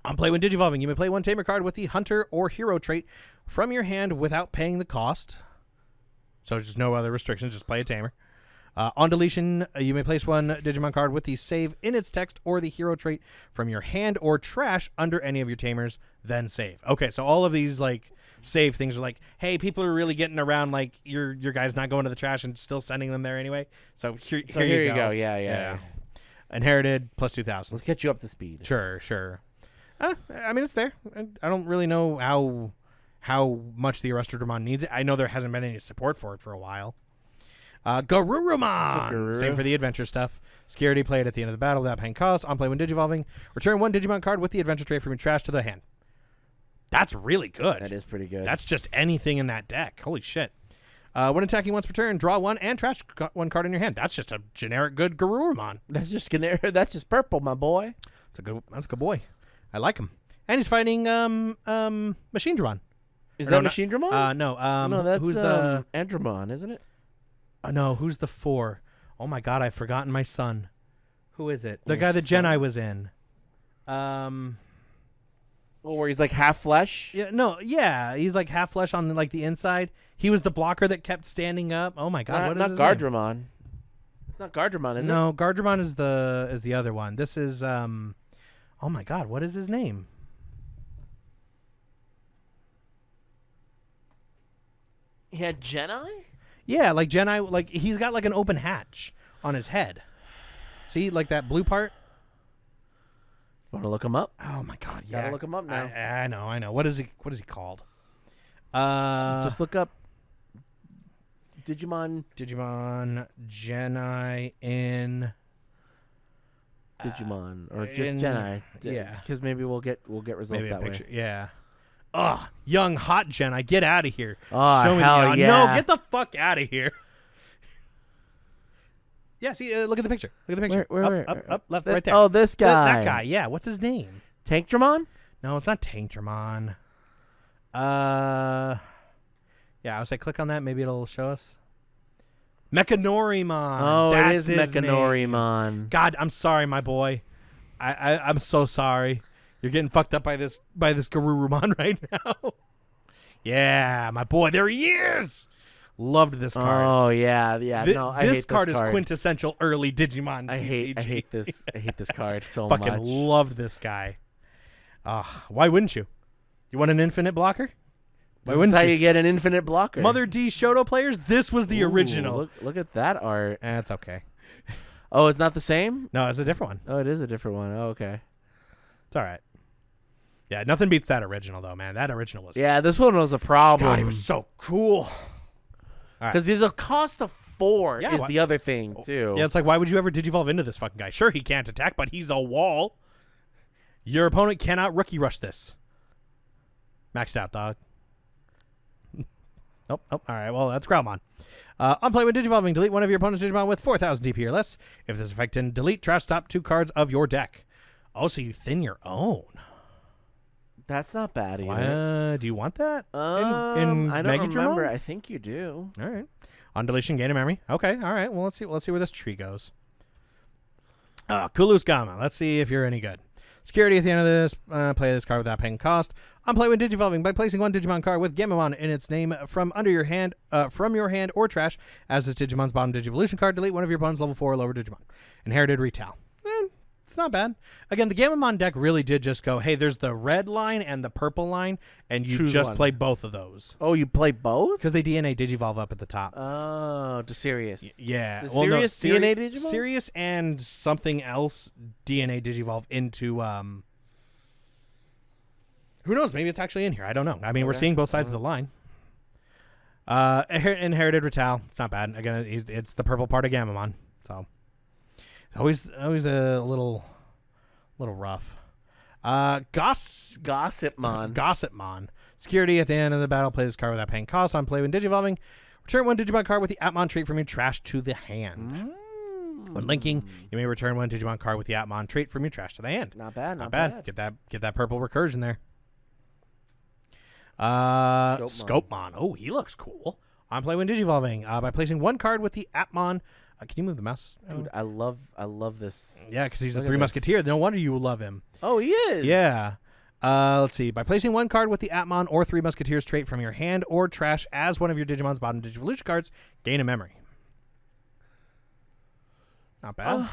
On play when Digivolving, you may play 1 Tamer card with the Hunter or hero trait from your hand without paying the cost. So there's just no other restrictions, just play a Tamer. On deletion, you may place 1 Digimon card with the save in its text or the hero trait from your hand or trash under any of your Tamers, then save. Okay, so all of these like save things are like, hey, people are really getting around like your guy's not going to the trash and still sending them there anyway. So here you go. Yeah. Inherited plus 2,000. Let's get you up to speed. Sure. I mean, it's there. I don't really know how much the Arresterdramon needs it. I know there hasn't been any support for it for a while. Garurumon. Garuru? Same for the adventure stuff. Security played at the end of the battle without paying cost. On play when Digivolving. Return 1 Digimon card with the adventure trait from your trash to the hand. That's really good. That is pretty good. That's just anything in that deck. Holy shit. When attacking once per turn, draw 1 and trash 1 card in your hand. That's just a generic good Garurumon. That's just purple, my boy. That's a good boy. I like him. And he's fighting Machine Dramon. Is Or that no, Machine Dramon? No, no, that's who's the Andromon, isn't it? no, who's the 4? Oh my god, I've forgotten my son. Who is it? The Your guy that son? Jedi was in. Oh, where he's like half flesh? Yeah, he's like half flesh on like the inside. He was the blocker that kept standing up. Oh my god, what is not his name? Gardramon. It's not Gardramon, is it? No, Gardramon is the other one. This is oh my god, what is his name? He had Jedi? Yeah, like Jedi, like he's got like an open hatch on his head. See, like that blue part? Want to look him up? Oh my god, yeah. Gotta look him up now. I know. What is he called? Just look up Digimon Jedi in Digimon or just in- Jedi. yeah. Because maybe we'll get results maybe a that picture. way. Yeah. Ugh, young hot Jedi, get out of here. Oh, Show me hell yeah. No, get the fuck out of here. Yeah, see, look at the picture. Look at the picture. Where? Up, left, right there. Oh, this guy. That guy, yeah. What's his name? Tankdramon? No, it's not Tankdramon. Yeah, I was like, click on that. Maybe it'll show us. Mechanorimon. Oh, That's it is his name. Mechanorimon. God, I'm sorry, my boy. I'm so sorry. You're getting fucked up by this Garurumon right now. Yeah, my boy. There he is. Loved this card. Oh yeah. No, I hate this card is card. quintessential early Digimon. I TCG. hate this. I hate this card so Fucking much. loved this guy. Why wouldn't you? You want an infinite blocker? Why This is wouldn't how you? you get an infinite blocker. Mother D Shoto players, this was the Ooh, original. Look at that art. It's okay. Oh, it's not the same? No, it's a different one. Oh, it is a different one. Oh, okay. It's all right. Yeah, nothing beats that original though, man. That original was. Yeah, this one was a problem. God, it was so cool. Because there's a cost of 4 Yeah, is the other thing, too. Yeah, it's like, why would you ever Digivolve into this fucking guy? Sure, he can't attack, but he's a wall. Your opponent cannot rookie rush this. Maxed out, dog. Nope. All right, well, that's Growlmon. On play when Digivolving, delete one of your opponent's Digimon with 4,000 DP or less. If this effect in delete, trash top 2 cards of your deck. Oh, so you thin your own. That's not bad either. Do you want that? in I don't Megadramon? remember. I think you do. All right. On deletion, gain a memory. Okay. All right. Well, let's see where this tree goes. Kulus Gamma. Let's see if you're any good. Security at the end of this. Play this card without paying cost. On play when Digivolving by placing one Digimon card with Gamamon in its name from your hand or trash as this Digimon's bottom Digivolution card. Delete one of your opponent's level 4 or lower Digimon. Inherited Retail. It's not bad. Again, the Gamamon deck really did just go, hey, there's the red line and the purple line, and you Choose just one. play both of those. Oh, you play both? Because they DNA Digivolve up at the top. Oh, to Sirius. Yeah. Does Well, no, Sirius DNA Digivolve? Sirius and something else DNA Digivolve into who knows? Maybe it's actually in here. I don't know. I mean, we're seeing both sides of the line. Inherited Retail. It's not bad. Again, it's the purple part of Gamamon. So always a little rough. Gossipmon. Gossipmon. Security at the end of the battle. Play this card without paying cost. On play when Digivolving. Return one Digimon card with the Atmon trait from your trash to the hand. When linking, you may return one Digimon card with the Atmon trait from your trash to the hand. Not bad. Not bad. Get that purple recursion there. Scopemon. Oh, he looks cool. On play when Digivolving. By placing one card with the Atmon. Can you move the mouse? Dude, I love this. Yeah, because he's a Look at Three this. Musketeer. No wonder you love him. Oh, he is. Yeah. Let's see. By placing one card with the Atmon or Three Musketeers trait from your hand or trash as one of your Digimon's bottom Digivolution cards, gain a memory. Not bad.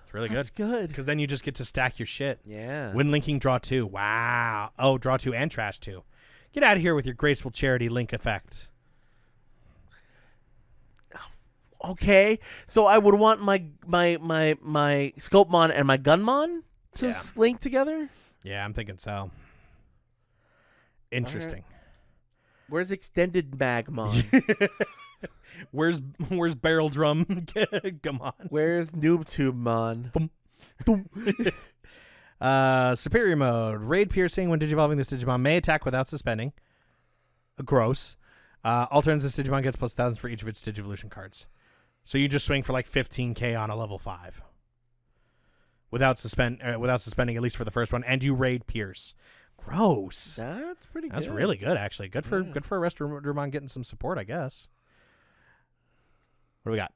It's really good. That's good. Because then you just get to stack your shit. Yeah. When linking, draw 2. Wow. Oh, draw 2 and trash 2. Get out of here with your graceful charity link effect. Okay, so I would want my Scopemon and my Gunmon to link together. Yeah, I'm thinking so. Interesting. Where's Extended Magmon? Where's Barrel Drum? Come on. Where's NoobTubeMon? Superior mode. Raid piercing. When Digivolving, this Digimon may attack without suspending. Gross. Alternates, this Digimon gets plus 1,000 for each of its Digivolution cards. So you just swing for like 15k on a level 5. Without suspending, at least for the first one. And you raid pierce. Gross. That's pretty good. That's really good, actually. Good for a Restdramon getting some support, I guess. What do we got?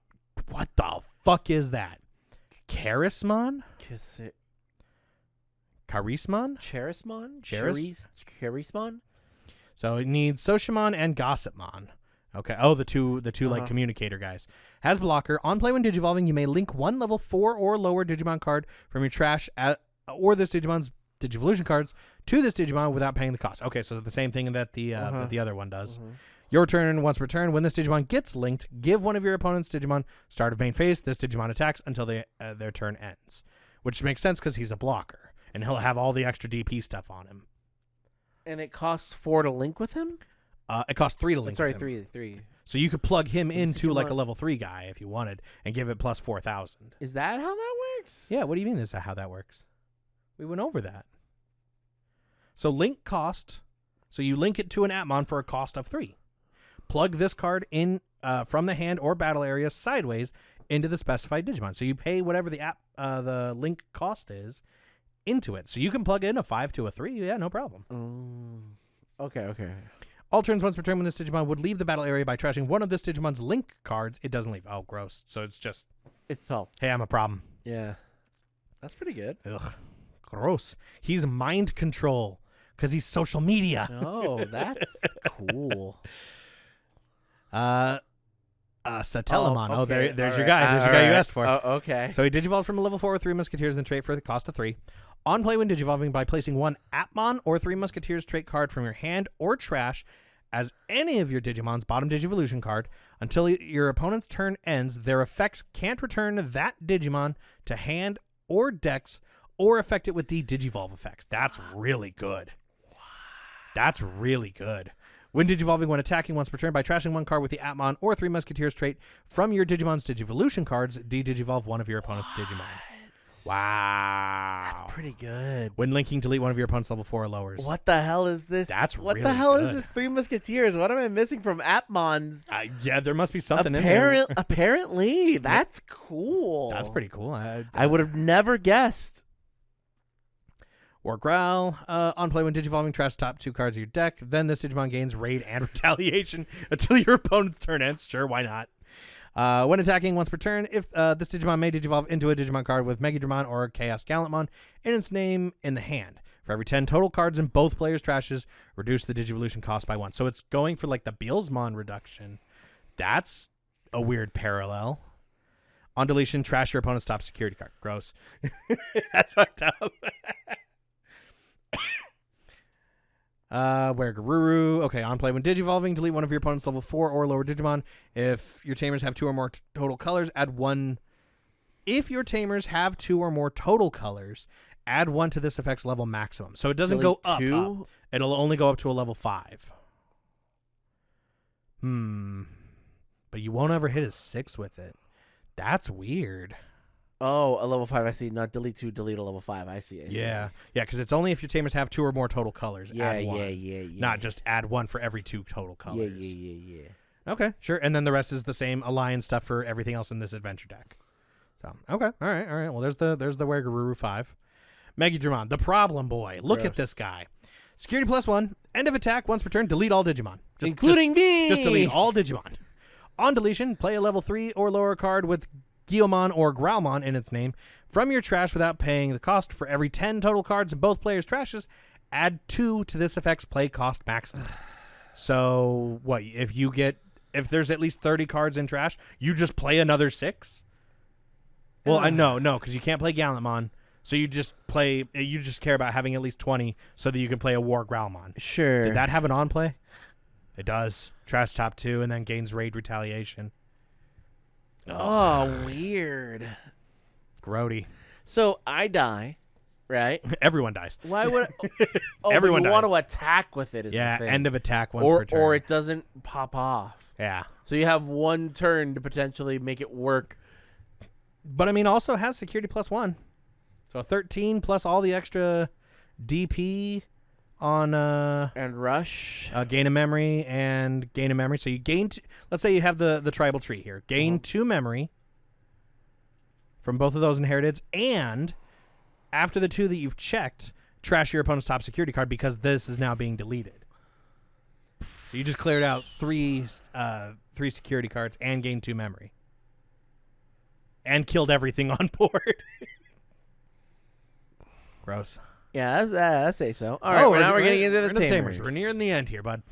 What the fuck is that? Charismon? Kiss it. Charismon? Charismon? Charis? Charismon? So it needs Soshimon and Gossipmon. Okay. Oh, the two like communicator guys. Has blocker. On play when digivolving, you may link one level 4 or lower Digimon card from your trash or this Digimon's Digivolution cards to this Digimon without paying the cost. Okay, so the same thing that the other one does. Your turn, once per turn, when this Digimon gets linked, give one of your opponent's Digimon start of main phase. This Digimon attacks until their turn ends, which makes sense because he's a blocker and he'll have all the extra DP stuff on him. And it costs 4 to link with him? It costs 3 to link with him. Three. So you could plug him into like Digimon- a level 3 guy if you wanted and give it plus 4,000. Is that how that works? Yeah, what do you mean is that how that works? We went over that. So link cost, so you link it to an Atmon for a cost of 3. Plug this card in from the hand or battle area sideways into the specified Digimon. So you pay whatever the link cost is into it. So you can plug in a 5 to a 3. Yeah, no problem. Okay. All turns once per turn when this Digimon would leave the battle area by trashing one of this Digimon's link cards. It doesn't leave. Oh, gross. So it's just, It's all. hey, I'm a problem. Yeah. That's pretty good. Ugh, gross. He's mind control because he's social media. Oh, that's cool. Satellimon. Oh, okay. there's your All right. guy. There's your guy you asked for. Oh, okay. So he digivolves from a level 4 with 3 Musketeers and trait for the cost of 3. On play when digivolving by placing one Atmon or 3 Musketeers trait card from your hand or trash as any of your Digimon's bottom Digivolution card until your opponent's turn ends. Their effects can't return that Digimon to hand or dex or affect it with the Digivolve effects. That's really good. That's really good. When digivolving, when attacking once per turn by trashing one card with the Atmon or 3 Musketeers trait from your Digimon's Digivolution cards, de-digivolve one of your opponent's Digimon. Wow. That's pretty good. When linking, delete one of your opponent's level 4 or lowers. What the hell is this? That's what really the hell is good. this 3 Musketeers? What am I missing from Atmons? Yeah, there must be something in there. Apparently, that's cool. That's pretty cool. I would have never guessed. Or Growl. On play when digivolving, trash top 2 cards of your deck. Then this Digimon gains Raid and Retaliation until your opponent's turn ends. Sure, why not? When attacking once per turn, if this Digimon may digivolve into a Digimon card with Megidramon or Chaos Gallantmon in its name in the hand. For every 10 total cards in both players' trashes, reduce the Digivolution cost by 1. So it's going for like the Beelsmon reduction. That's a weird parallel. On deletion, trash your opponent's top security card. Gross. That's fucked up. Where Garuru. Okay, on play when digivolving, delete one of your opponent's level 4 or lower Digimon. If your Tamers have 2 or more total colors, add 1. If your Tamers have 2 or more total colors, add 1 to this effect's level maximum. So it doesn't go up. It'll only go up to a level 5. But you won't ever hit a 6 with it. That's weird. Oh, a level 5. I see. Not delete 2, delete a level 5. I see. Yeah, because it's only if your Tamers have 2 or more total colors. Add 1. Yeah. Not just add 1 for every 2 total colors. Yeah. Okay, sure. And then the rest is the same alliance stuff for everything else in this adventure deck. So, okay. All right. Well, there's the Wergaruru 5. Megidramon, the problem boy. Look at this guy. Security +1. End of attack. Once per turn, delete all Digimon. Including me. Just delete all Digimon. On deletion, play a level 3 or lower card with Guiomon or Growlmon in its name from your trash without paying the cost. For every 10 total cards in both players' trashes, add 2 to this effect's play cost maximum. So, what, if there's at least 30 cards in trash, you just play another 6? Well, no, because you can't play Gallantmon. So you just care about having at least 20 so that you can play a War Growlmon. Sure. Did that have an on play? It does. Trash top 2 and then gains Raid Retaliation. Oh, weird. Grody. So I die, right? Everyone dies. Why would? Everyone but you want dies. to attack with it? Is Yeah, the thing. end of attack once per turn. Or it doesn't pop off. Yeah. So you have one turn to potentially make it work. But I mean, also has security +1. So 13 plus all the extra DP on And rush. gain a memory and gain a memory. So you gain. Let's say you have the tribal tree here. Gain 2 memory from both of those inheriteds, and after the 2 that you've checked, trash your opponent's top security card because this is now being deleted. So you just cleared out 3 security cards and gained 2 memory, and killed everything on board. Gross. Yeah, I say so. All right, now we're getting into the Tamers. We're nearing the end here, bud.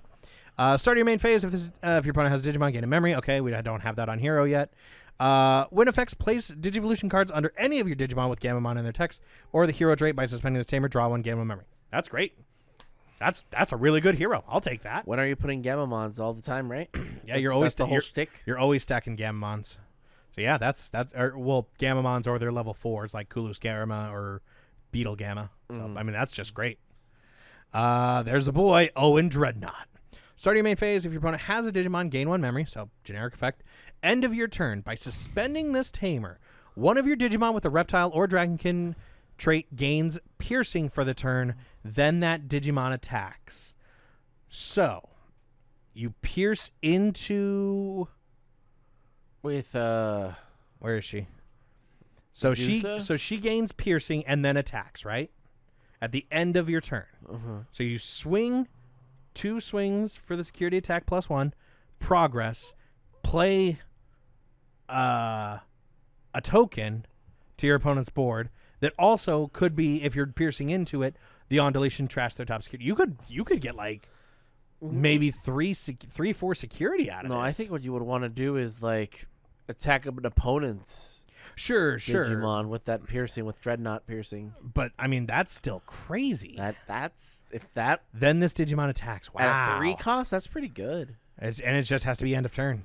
Start your main phase if your opponent has a Digimon, gain a memory. Okay, we don't have that on Hero yet. When effects, place Digivolution cards under any of your Digimon with Gamamon in their text or the hero trait by suspending this tamer. Draw one, gain one memory. That's great. That's a really good hero. I'll take that. When are you putting Gamamons all the time, right? Yeah, you're always the whole shtick. You're always stacking Gamamons. So yeah, that's Gamamons or their level 4s like Kulus Gamma or Beetle Gamma. So, I mean, that's just great. There's the boy, Owen Dreadnought. Start your main phase if your opponent has a Digimon, gain one memory, so generic effect. End of your turn, by suspending this tamer, one of your Digimon with a reptile or dragonkin trait gains piercing for the turn, then that Digimon attacks. So, you pierce into... With, Where is she? So Medusa? she gains piercing and then attacks, right? At the end of your turn. So you swing 2 swings for the security attack +1, progress, play a token to your opponent's board that also could be, if you're piercing into it, the on deletion trash their top security. You could get like maybe 3-4 security out of this. No, I think what you would want to do is like attack an opponent's sure Digimon with that piercing, with Dreadnought piercing. But I mean, that's still crazy. Then this Digimon attacks. Wow. At a 3 cost, that's pretty good. And it just has to be end of turn.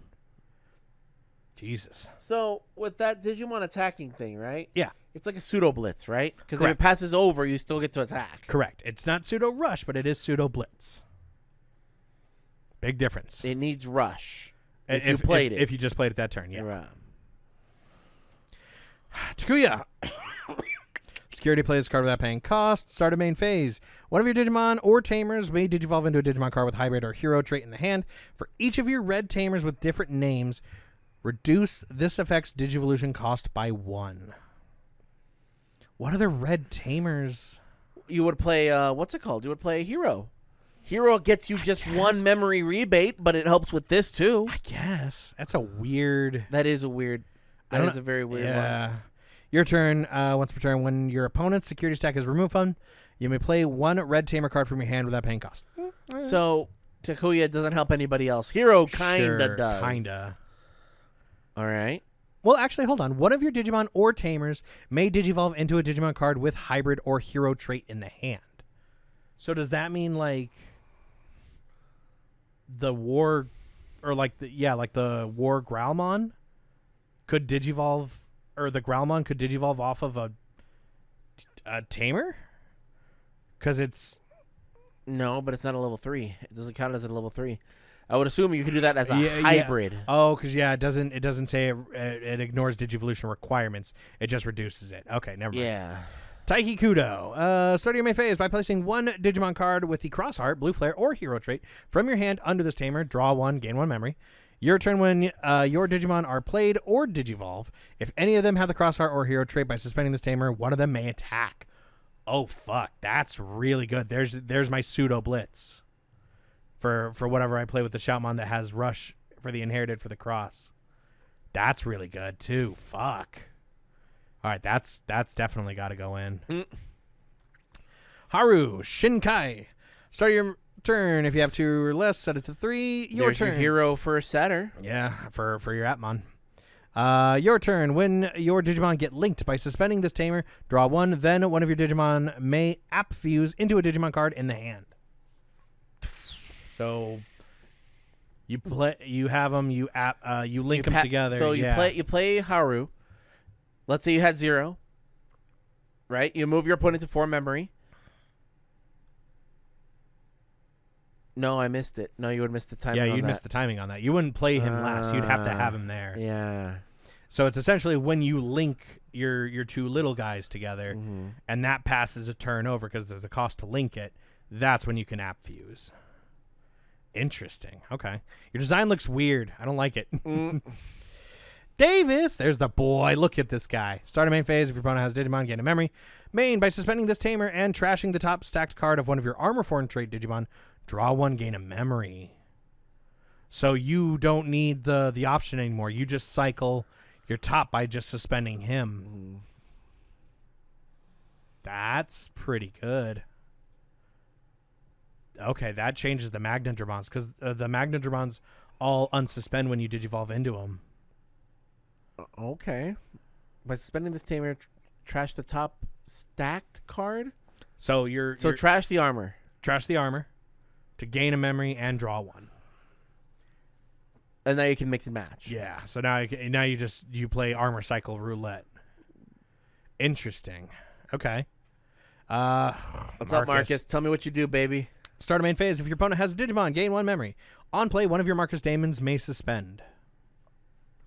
Jesus. So with that Digimon attacking thing, right? Yeah. It's like a pseudo blitz, right? Because if it Correct. passes over, you still get to attack. Correct. It's not pseudo rush, but it is pseudo blitz. Big difference. It needs rush. If you played it. If you just played it that turn, yeah. Right. Takuya. Security plays card without paying cost. Start a main phase. One of your Digimon or Tamers may Digivolve into a Digimon card with hybrid or hero trait in the hand. For each of your red Tamers with different names, reduce this effect's Digivolution cost by 1. What are the red Tamers? You would play, what's it called? You would play a hero. Hero gets you just 1 memory rebate, but it helps with this too. I guess. That's a weird... That is a weird... That is a very weird one. Your turn. Once per turn, when your opponent's security stack is removed from, you may play 1 red Tamer card from your hand without paying cost. So, Takuya doesn't help anybody else. Hero kinda does. Kinda. All right. Well, actually, hold on. One of your Digimon or Tamers may Digivolve into a Digimon card with hybrid or hero trait in the hand. So does that mean like the war, or like the war Growlmon could Digivolve, or the Growlmon could Digivolve off of a Tamer? Because it's... No, but it's not a level 3. It doesn't count as a level 3. I would assume you could do that as a hybrid. Yeah. Oh, because it doesn't say it ignores Digivolution requirements. It just reduces it. Okay, never mind. Yeah. Taiki Kudo. Start your main phase by placing 1 Digimon card with the Cross Heart, Blue Flare, or Hero trait from your hand under this Tamer. Draw 1, gain 1 memory. Your turn, when your Digimon are played or Digivolve, if any of them have the Cross Heart or Hero trait, by suspending this Tamer, one of them may attack. Oh, fuck. That's really good. There's my pseudo blitz for whatever I play with the Shoutmon that has Rush for the Inherited for the Cross. That's really good, too. Fuck. All right, that's definitely got to go in. Haru Shinkai. Start your turn. If you have 2 or less, set it to 3. Your There's turn. Your hero for a setter. Yeah, for your Atmon. Your turn. When your Digimon get linked, by suspending this Tamer, draw 1. Then one of your Digimon may app fuse into a Digimon card in the hand. So you have them. You link them together. So you play Haru. Let's say you had 0. Right? You move your opponent to 4 memory. No, I missed it. No, you would miss the timing. Yeah, you'd miss the timing on that. You wouldn't play him last. You'd have to have him there. Yeah. So it's essentially when you link your 2 little guys together, and that passes a turn over because there's a cost to link it. That's when you can app fuse. Interesting. Okay. Your design looks weird. I don't like it. Davis, there's the boy. Look at this guy. Start a main phase. If your opponent has Digimon, gain a memory. Main, by suspending this Tamer and trashing the top stacked card of one of your Armor Form trait Digimon, draw 1, gain a memory. So you don't need the option anymore. You just cycle your top by just suspending him. That's pretty good. Okay, that changes the Magnadramons because the Magnadramons all unsuspend when you digivolve into them. Okay. By suspending this tamer, trash the top stacked card. So you're trash the armor. Trash the armor to gain a memory and draw one. And now you can mix and match. Yeah. So now you play armor cycle roulette. Interesting. Okay. What's up, Marcus? Tell me what you do, baby. Start a main phase. If your opponent has a Digimon, gain one memory. On play, one of your Marcus Daemons may suspend.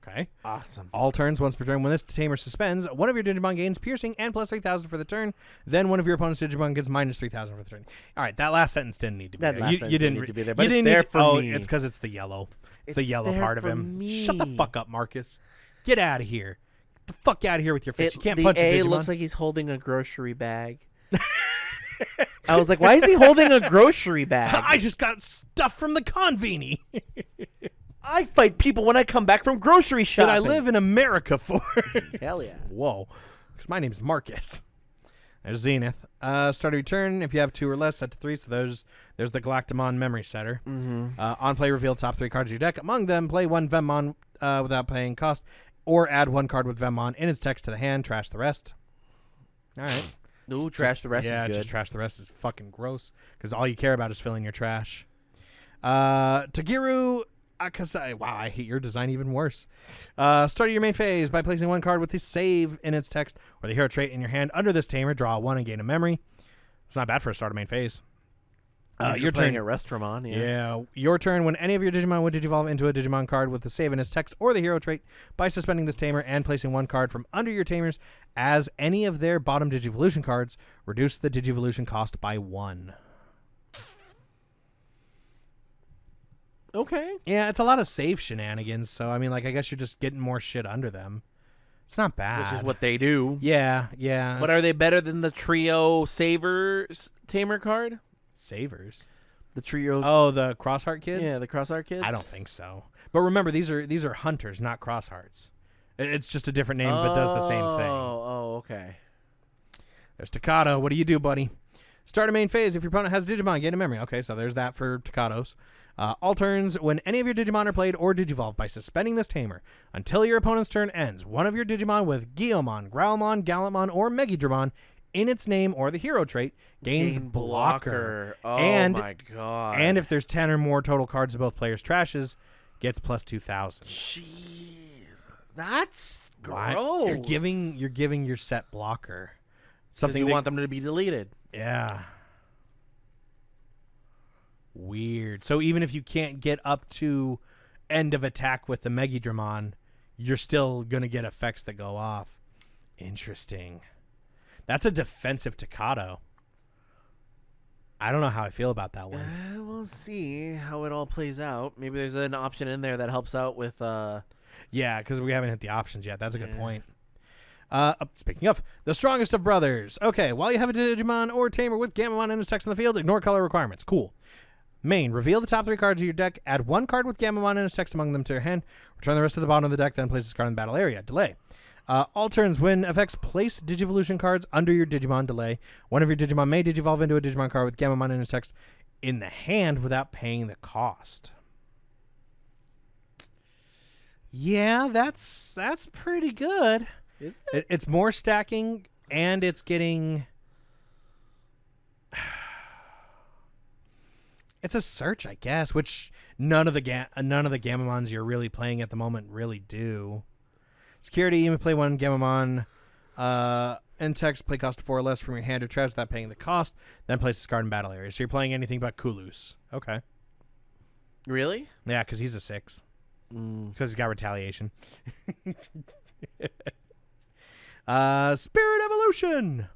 Okay. Awesome. All turns, once per turn. When this tamer suspends, one of your Digimon gains piercing and plus 3,000 for the turn. Then one of your opponent's Digimon gets minus 3,000 for the turn. All right, that last sentence didn't need to be there. You didn't need to be there, but it's there for me. It's because it's the yellow. It's the yellow part of him. Shut the fuck up, Marcus. Get out of here. Get the fuck out of here with your face. You can't punch a Digimon. The A looks like he's holding a grocery bag. I was like, why is he holding a grocery bag? I just got stuff from the conveni. I fight people when I come back from grocery shopping. That I live in America for. Hell yeah. Whoa. Because my name's Marcus. There's Zenith. Start of your turn. If you have 2 or less, set to 3. So there's the Galactamon memory setter. On play, reveal top 3 cards of your deck. Among them, play 1 Vemmon without paying cost. Or add 1 card with Vemmon in its text to the hand. Trash the rest. All right. Ooh, trash the rest is good. Yeah, just trash the rest is fucking gross. Because all you care about is filling your trash. Tagiru Akasai. Wow, I hate your design even worse. Start your main phase by placing 1 card with the save in its text or the hero trait in your hand. Under this tamer, draw 1 and gain a memory. It's not bad for a start of main phase. Your turn. At Restramon, yeah. Your turn. When any of your Digimon would digivolve into a Digimon card with the save in its text or the hero trait by suspending this tamer and placing 1 card from under your tamers as any of their bottom Digivolution cards, reduce the Digivolution cost by 1. Okay. Yeah, it's a lot of save shenanigans, so I mean, like, I guess you're just getting more shit under them. It's not bad. Which is what they do. Yeah. But are they better than the Trio Savers Tamer card? Savers? The Trio. Oh, the Crossheart kids? Yeah, the Crossheart kids? I don't think so. But remember, these are hunters, not Crosshearts. It's just a different name, but does the same thing. Oh, okay. There's Takato. What do you do, buddy? Start a main phase. If your opponent has a Digimon, gain a memory. Okay, so there's that for Takatos. All turns, when any of your Digimon are played or Digivolve by suspending this tamer until your opponent's turn ends, one of your Digimon with Guilmon, Growlmon, Gallantmon, or Megidramon in its name or the hero trait gains blocker. Oh, my God. And if there's 10 or more total cards of both players' trashes, gets plus 2,000. Jeez. That's What? gross. You're giving your set blocker. Something you want them to be deleted. Yeah. Weird. So even if you can't get up to end of attack with the Megidramon, you're still going to get effects that go off. Interesting. That's a defensive Takato. I don't know how I feel about that one. We'll see how it all plays out. Maybe there's an option in there that helps out with... Yeah, because we haven't hit the options yet. That's a good point. Speaking of, the strongest of brothers. Okay, while you have a Digimon or Tamer with Gamamon in its text in the field, ignore color requirements. Cool. Main, reveal the top 3 cards of your deck, add 1 card with Gamamon in its text among them to your hand, return the rest to the bottom of the deck, then place this card in the battle area. Delay. All turns, when effects place Digivolution cards under your Digimon. Delay. One of your Digimon may Digivolve into a Digimon card with Gamamon in its text in the hand without paying the cost. Yeah, that's pretty good. Is it? It's more stacking, and it's getting... It's a search, I guess, which none of the Gamamons you're really playing at the moment really do. Security, you may play 1 Gamamon in text, play cost 4 or less from your hand or trash without paying the cost, then place this card in battle area. So you're playing anything but Kulus. Okay. Really? Yeah, because he's a 6. Because he's got retaliation. Spirit Evolution.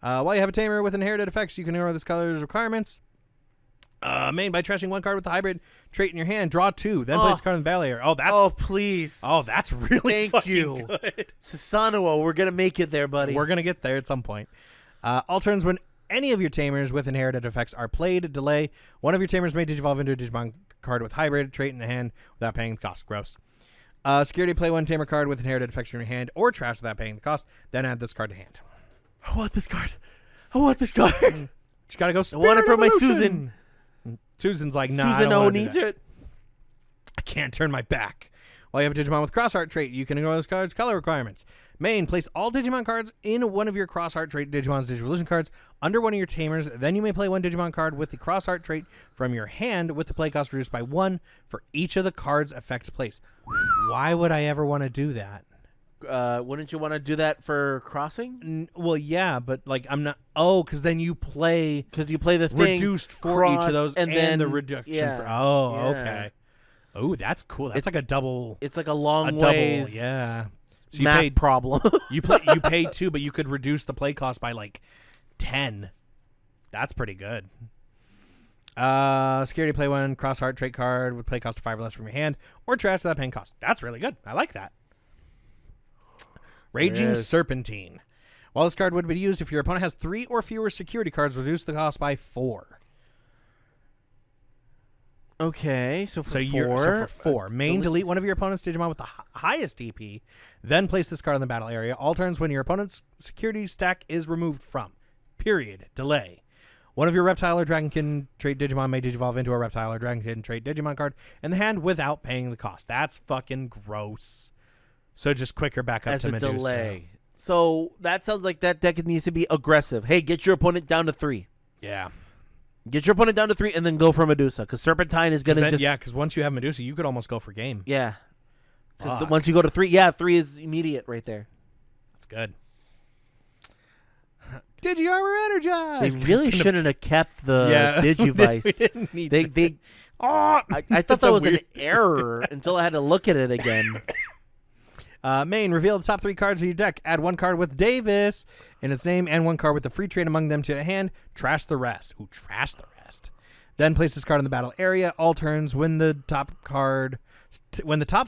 While you have a Tamer with inherited effects, you can ignore this color's requirements. Main, by trashing 1 card with the hybrid trait in your hand, draw 2, then place a card in the battle area. Oh, please. Oh, that's really Thank you. Good. Susanoo, we're going to make it there, buddy. We're going to get there at some point. All turns, when any of your Tamers with inherited effects are played, delay. One of your Tamers may Digivolve into a Digimon card with hybrid trait in the hand without paying the cost. Gross. Security, play 1 Tamer card with inherited effects from your hand or trash without paying the cost, then add this card to hand. I want this card. I want this card. You got to go I want it for my Susan. Susan's like, nah, Susan I don't O wanna do needs that. it. I can't turn my back. While you have a Digimon with cross art trait, you can ignore this card's color requirements. Main, place all Digimon cards in one of your cross art trait Digimon's Digivolution cards under one of your Tamers. Then you may play one Digimon card with the cross art trait from your hand with the play cost reduced by 1 for each of the cards effect place. Why would I ever want to do that? Wouldn't you want to do that for crossing? Well, yeah, but like I'm not. Oh, because then you play Because you play the thing reduced for each cross, of those and and then the reduction yeah, for. Oh, yeah. okay. Oh, that's cool. That's like a double. It's like a long Double, ways yeah. So you math paid problem. you paid 2, but you could reduce the play cost by like 10. That's pretty good. Security play 1 cross art trait card with play cost of 5 or less from your hand, or trash without paying cost. That's really good. I like that. Raging Serpentine. While this card would be used if your opponent has 3 or fewer security cards, reduce the cost by 4. Okay, so for for 4. Main, delete one of your opponent's Digimon with the highest DP, then place this card in the battle area. All turns when your opponent's security stack is removed from. Period. Delay. One of your Reptile or Dragonkin trait Digimon may digivolve into a Reptile or Dragonkin trait Digimon card in the hand without paying the cost. That's fucking gross. So just quicker back up as to a Medusa. delay. So that sounds like that deck needs to be aggressive. Hey, get your opponent down to 3. Yeah. Get your opponent down to 3 and then go for Medusa. Because Serpentine is going to just... Yeah, because once you have Medusa, you could almost go for game. Yeah. Because Fuck. once you go to 3, 3 is immediate right there. That's good. Digi-Armor Energize! They really shouldn't have kept the Digivice. We didn't need They I thought that was an error until I had to look at it again. Main, reveal the top 3 cards of your deck. Add 1 card with Davis in its name and 1 card with the free trade among them to a hand. Trash the rest. Ooh, trash the rest. Then place this card in the battle area. All turns when the top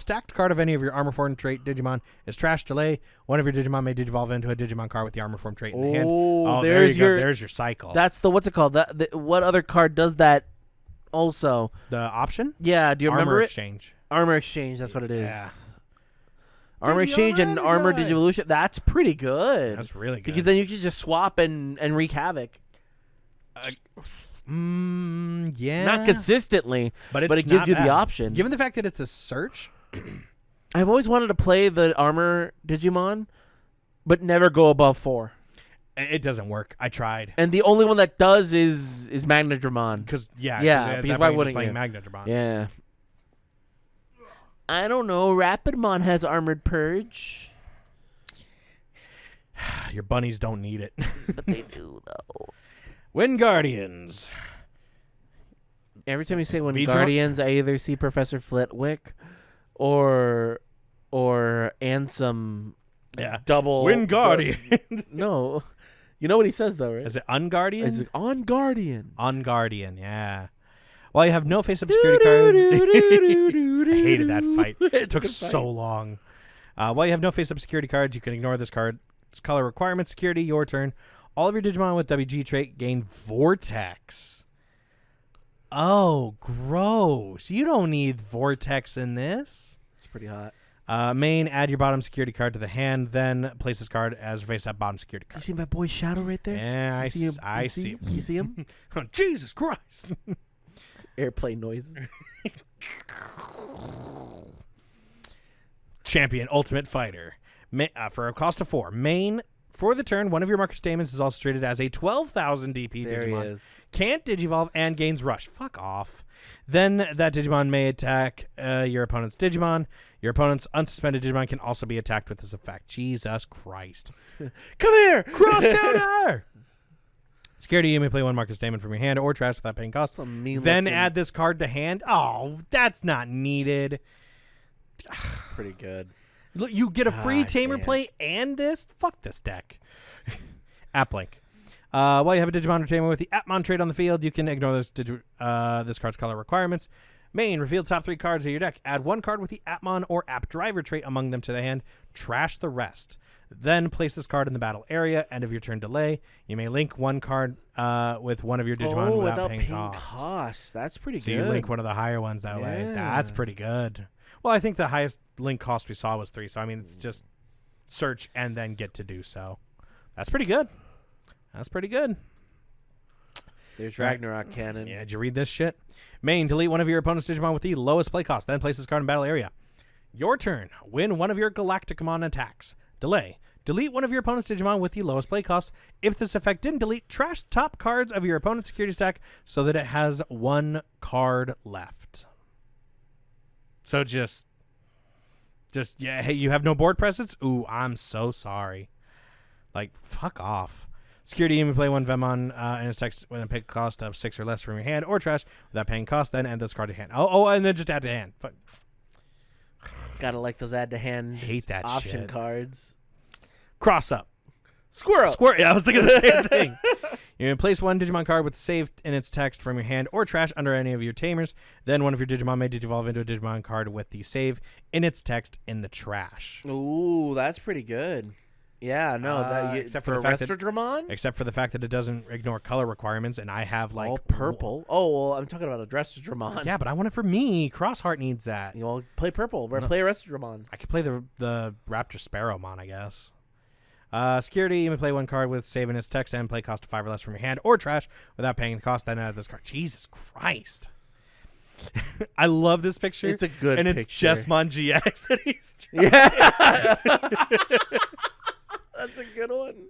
stacked card of any of your armor form trait Digimon is trash, delay. One of your Digimon may digivolve into a Digimon card with the armor form trait in the hand. Oh, there's there's your cycle. That's the what's it called? What other card does that? Also, the option. Yeah, do you remember Armor it? Exchange. Armor Exchange. That's what it is. Yeah. Armor Exchange and Armor Energize. Digivolution. That's pretty good. That's really good. Because then you can just swap and wreak havoc. Yeah. Not consistently, but it gives not you bad. the option. Given the fact that it's a search, I've always wanted to play the Armor Digimon, but never go above 4. it doesn't work. I tried. And the only one that does is Magnadramon. Because because why wouldn't playing you? Magnadramon. Yeah. I don't know. Rapidmon has Armored Purge. Your bunnies don't need it. But they do, though. Wind Guardians. Every time you say Wind V-Tron- Guardians, I either see Professor Flitwick or Ansem Yeah. double. Wind Guardian. No. You know what he says, though, right? Is it Unguardian? It's On Guardian. Unguardian, yeah. While you have no face-up security cards. I hated that fight. It took so long. While you have no face-up security cards, you can ignore this card's color requirement. Security, your turn. All of your Digimon with WG trait gain Vortex. Oh, gross. You don't need Vortex in this. It's pretty hot. Main, add your bottom security card to the hand, then place this card as face-up bottom security You card. see my boy Shadow right there? Yeah, I see him. You see him? Oh, Jesus Christ. Airplane noises. Champion Ultimate Fighter. For a cost of 4. Main, for the turn, one of your Marcus Damons is also treated as a 12,000 DP There Digimon. he is. Can't Digivolve and gains Rush. Fuck off. Then that Digimon may attack your opponent's Digimon. Your opponent's unsuspended Digimon can also be attacked with this effect. Jesus Christ. Come here! Cross counter! Security, you may play 1 Marcus Damon from your hand or trash without paying cost. Then add this card to hand. Oh, that's not needed. Pretty good. Look, you get a free God Tamer damn. play and this? Fuck this deck. App link. While you have a Digimon or Tamer with the Appmon trait on the field, you can ignore this card's color requirements. Main, reveal top 3 cards of your deck. Add 1 card with the Appmon or App Driver trait among them to the hand. Trash the rest. Then place this card in the battle area. End of your turn delay. You may link 1 card with one of your Digimon without paying cost. That's pretty So good. you link one of the higher ones that way. That's pretty good. Well, I think the highest link cost we saw was 3. So, I mean, it's just search and then get to do so. That's pretty good. That's pretty good. There's Right. Ragnarok Cannon. Yeah, did you read this shit? Main, delete one of your opponent's Digimon with the lowest play cost, then place this card in battle area. Your turn. Win one of your Galacticamon attacks. Delay. Delete one of your opponent's Digimon with the lowest play cost. If this effect didn't delete, trash top cards of your opponent's security stack so that it has one card left. So just yeah, hey, you have no board presence? Ooh, I'm so sorry. Like, fuck off. Security, you may play one Vemon and its text with a pick cost of 6 or less from your hand or trash without paying cost, then add this card to hand. Oh, and then just add to hand. Fuck. Gotta like those add to hand Hate that option shit. cards. Cross up. Squirrel. Yeah, I was thinking the same thing. You may place one Digimon card with save in its text from your hand or trash under any of your Tamers. Then one of your Digimon may digivolve into a Digimon card with the save in its text in the trash. Ooh, that's pretty good. Yeah, no, except for for the fact that- Restrodramon? Except for the fact that it doesn't ignore color requirements, and I have like all purple. Oh, well, I'm talking about a Restrodramon. Yeah, but I want it for me. Crossheart needs that. You know, play purple. Or No. play a Restrodramon. I could play the Raptor Sparrowmon, I guess. Security, you may play one card with save in its text and play cost of 5 or less from your hand or trash without paying the cost, then add this card. Jesus Christ. I love this picture. It's a good and picture. it's just Mon GX that he's Yeah. That's a good one.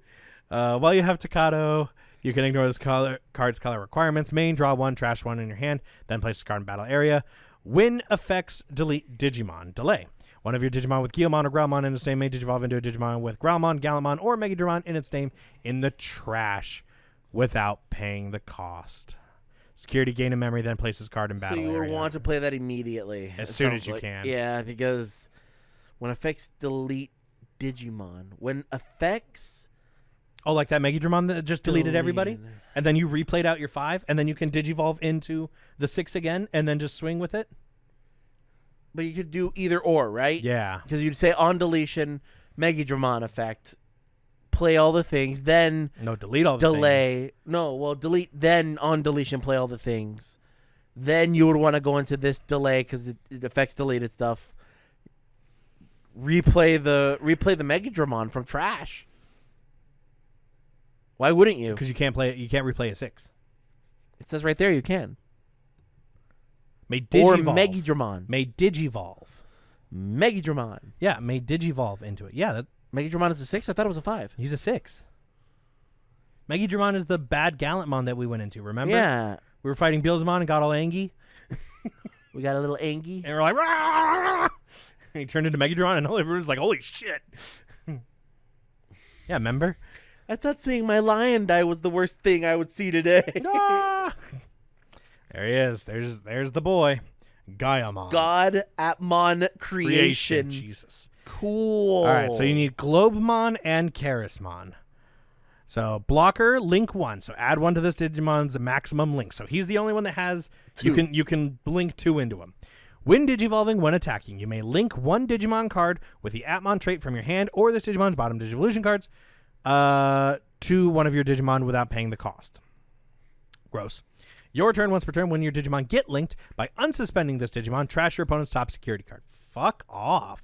while you have Takato, you can ignore this card's color requirements. Main, draw one, trash one in your hand, then place this card in battle area. Win effects, delete Digimon. Delay. One of your Digimon with Guilmon or Growlmon in its name may digivolve into a Digimon with Growlmon, Gallimon, or Megadramon in its name in the trash without paying the cost. Security, gain a memory, then place this card in battle So you would area. want to play that immediately. As it soon sounds as you like. can. Yeah, because when effects delete Digimon. When effects... Oh, like that Megadramon that just deleted everybody? And then you replayed out your 5, and then you can digivolve into the 6 again, and then just swing with it? But you could do either or, right? Yeah. Because you'd say on deletion, Megadramon effect, play all the things, then No, delete all the delay. things. No, well, delete, then on deletion, play all the things. Then you would want to go into this delay because it affects deleted stuff. Replay the Megadramon from trash. Why wouldn't you? Because you can't play it. You can't replay a 6. It says right there you can. May Or digivolve. Megadramon. May digivolve. Megadramon. Yeah, may digivolve into it. Yeah, Megadramon is a 6? I thought it was a 5. he's a 6. Megadramon is the bad Gallantmon that we went into, remember? Yeah. We were fighting Billsmon and got all angry. We got a little Angie. And we're like, "Rah!" And he turned into Megadramon, and everyone was like, holy shit. Yeah, remember? I thought seeing my lion die was the worst thing I would see today. Ah! There he is. There's the boy. Gaiamon. God Atmon creation. Jesus. Cool. All right, so you need Globemon and Charismon. So blocker, link 1. So add 1 to this Digimon's maximum link. So he's the only one that has 2. You can link 2 into him. When digivolving, when attacking, you may link 1 Digimon card with the Atmon trait from your hand or this Digimon's bottom Digivolution cards to one of your Digimon without paying the cost. Gross. Your turn once per turn when your Digimon get linked by unsuspending this Digimon, trash your opponent's top security card. Fuck off.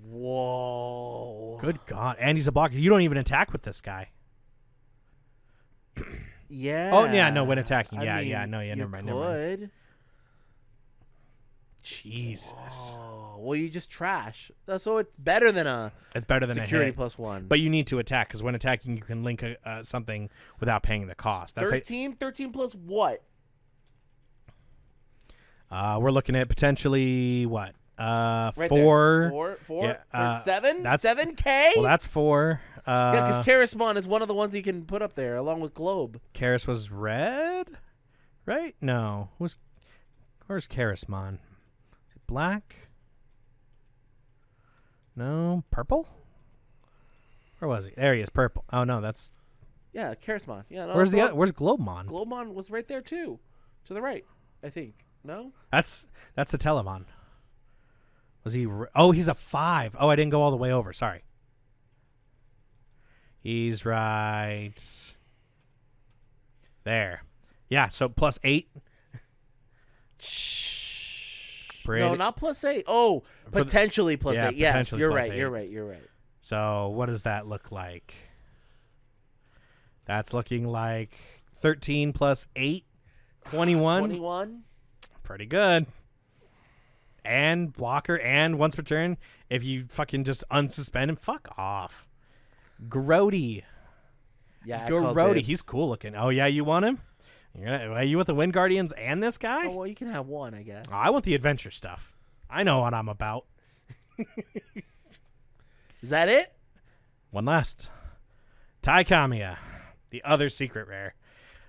Whoa. Good God. And he's a blocker. You don't even attack with this guy. Yeah. Oh, yeah, no, when attacking. I Yeah, mean, no, yeah, you never mind, never mind. could. Jesus. Oh, well, you just trash. So it's better than a It's better than security a hit. +1. But you need to attack because when attacking, you can link something without paying the cost. That's 13? 13 plus what? we're looking at potentially what? Right 4. Four? Yeah, 7? that's- 7K? Well, that's 4. Yeah, because Charismon is one of the ones you can put up there along with Globe. Karis was red, right? No, where's Charismon? Is it black? No, purple. Where was he? There he is, purple. Oh no, that's Yeah, Charismon. Yeah, no, where's where's Globemon? Globemon was right there too, to the right. I think. No. That's a Telemon. Was he? Oh, he's a 5. Oh, I didn't go all the way over. Sorry. He's right there. Yeah, so +8. No, not +8. Oh, For the- potentially +8. yeah, Yes, potentially you're +8. right. You're right. You're right. So what does that look like? That's looking like 13 plus 8, 21. 21. Pretty good. And blocker, and once per turn, if you fucking just unsuspend him, fuck off. Grody. Yeah, Grody. He's cool looking. Oh, yeah, you want him? Are you with the Wind Guardians and this guy? Oh, well, you can have one, I guess. Oh, I want the adventure stuff. I know what I'm about. Is that it? One last. Taikamiya, the other secret rare.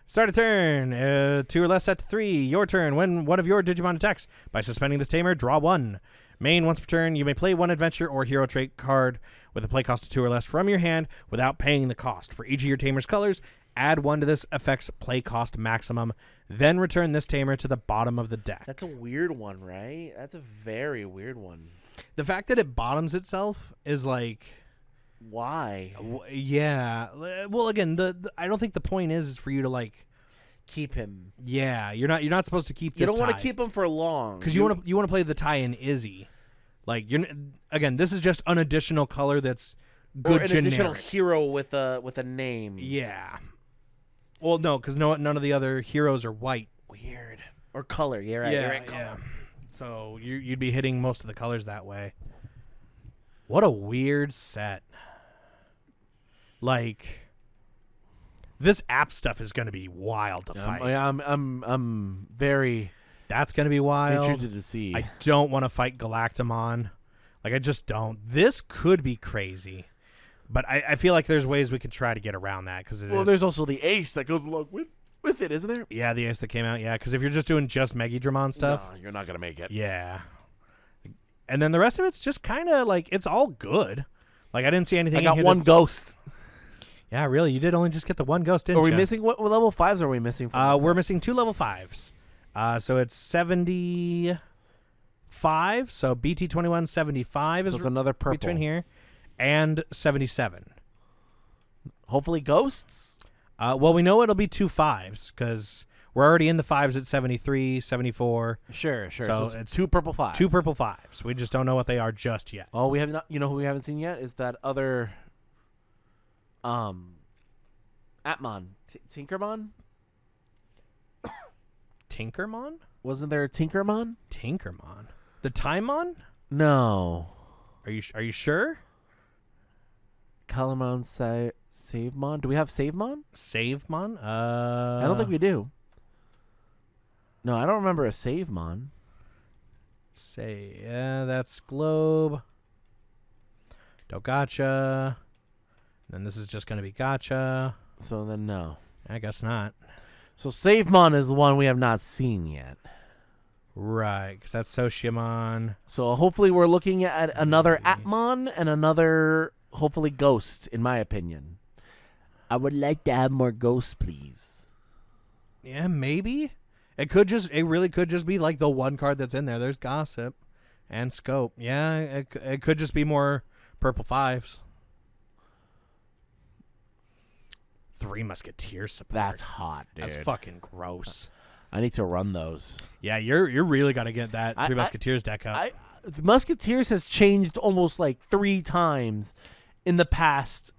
Start a turn. 2 or less set to 3. Your turn. When one of your Digimon attacks by suspending this tamer, draw 1. Main, once per turn, you may play 1 adventure or hero trait card with a play cost of 2 or less from your hand without paying the cost. For each of your tamer's colors, add 1 to this effect's play cost maximum. Then return this tamer to the bottom of the deck. That's a weird one, right? That's a very weird one. The fact that it bottoms itself is like... Why? Yeah. Well, again, I don't think the point is for you to like keep him. Yeah, you're not supposed to keep. This you don't want tie. to keep him for long because you want to play the tie-in Izzy. Like again, this is just an additional color that's good. Or an generic. additional hero with a name. Yeah. Well, no, because none of the other heroes are white. Weird. Or color. Yeah, right. Yeah, You're right. Yeah. So you'd be hitting most of the colors that way. What a weird set. Like, this app stuff is going to be wild to fight. I'm very. That's going to be wild. Interested to see. I don't want to fight Galactamon. Like, I just don't. This could be crazy, but I feel like there's ways we can try to get around that because there's also the ace that goes along with it, isn't there? Yeah, the ace that came out. Yeah, because if you're just doing just Megidramon stuff, no, you're not gonna make it. Yeah, and then the rest of it's just kind of like it's all good. Like I didn't see anything. I got one ghost. Yeah, really? You did only just get the one ghost, didn't you? Are we missing what level 5s are we missing? We're missing 2 level 5s. So it's 75. So BT21 75 is it's another purple between here, and 77. Hopefully ghosts. Well, we know it'll be 2 5s because we're already in the 5s at 73, 74. Sure. So it's 2 purple 5s. 2 purple 5s. We just don't know what they are just yet. Oh, we have not. You know who we haven't seen yet is that other. Atmon. Tinkermon? Tinkermon? Wasn't there a Tinkermon? Tinkermon. The Timon? No. Are you sure? Calamon Savemon? Do we have Savemon? Savemon? I don't think we do. No, I don't remember a Savemon. That's Globe. Don't gotcha. Then this is just going to be gotcha. So then no. I guess not. So Savemon is the one we have not seen yet. Right, because that's Soshiamon. So hopefully we're looking at another Atmon and another, hopefully, ghost, in my opinion. I would like to have more ghosts, please. Yeah, maybe. It really could just be like the one card that's in there. There's Gossip and Scope. Yeah, it could just be more purple 5s. 3 Musketeers support. That's hot, dude. That's fucking gross. I need to run those. Yeah, you're really got to get that 3 Musketeers deck up. The Musketeers has changed almost like 3 times in the past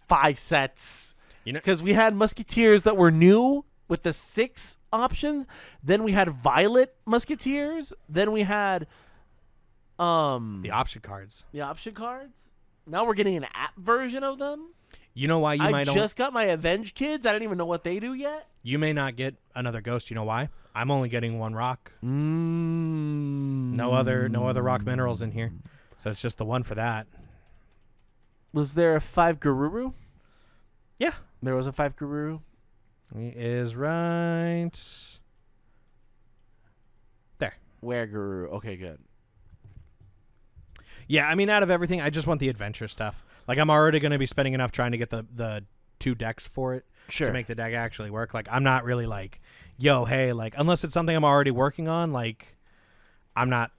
5 sets. You know, because we had Musketeers that were new with the 6 options. Then we had Violet Musketeers. Then we had the option cards. The option cards. Now we're getting an app version of them. You know why I just got my Avenge Kids. I don't even know what they do yet. You may not get another ghost. You know why? I'm only getting 1 rock. No other rock minerals in here. So it's just the one for that. Was there a 5 Garuru? Yeah. There was a 5 Garuru. He is right there. Where Garuru? Okay, good. Yeah, I mean, out of everything, I just want the adventure stuff. Like, I'm already going to be spending enough trying to get the 2 decks for it to make the deck actually work. Like, I'm not really like, yo, hey, like, unless it's something I'm already working on, like, I'm not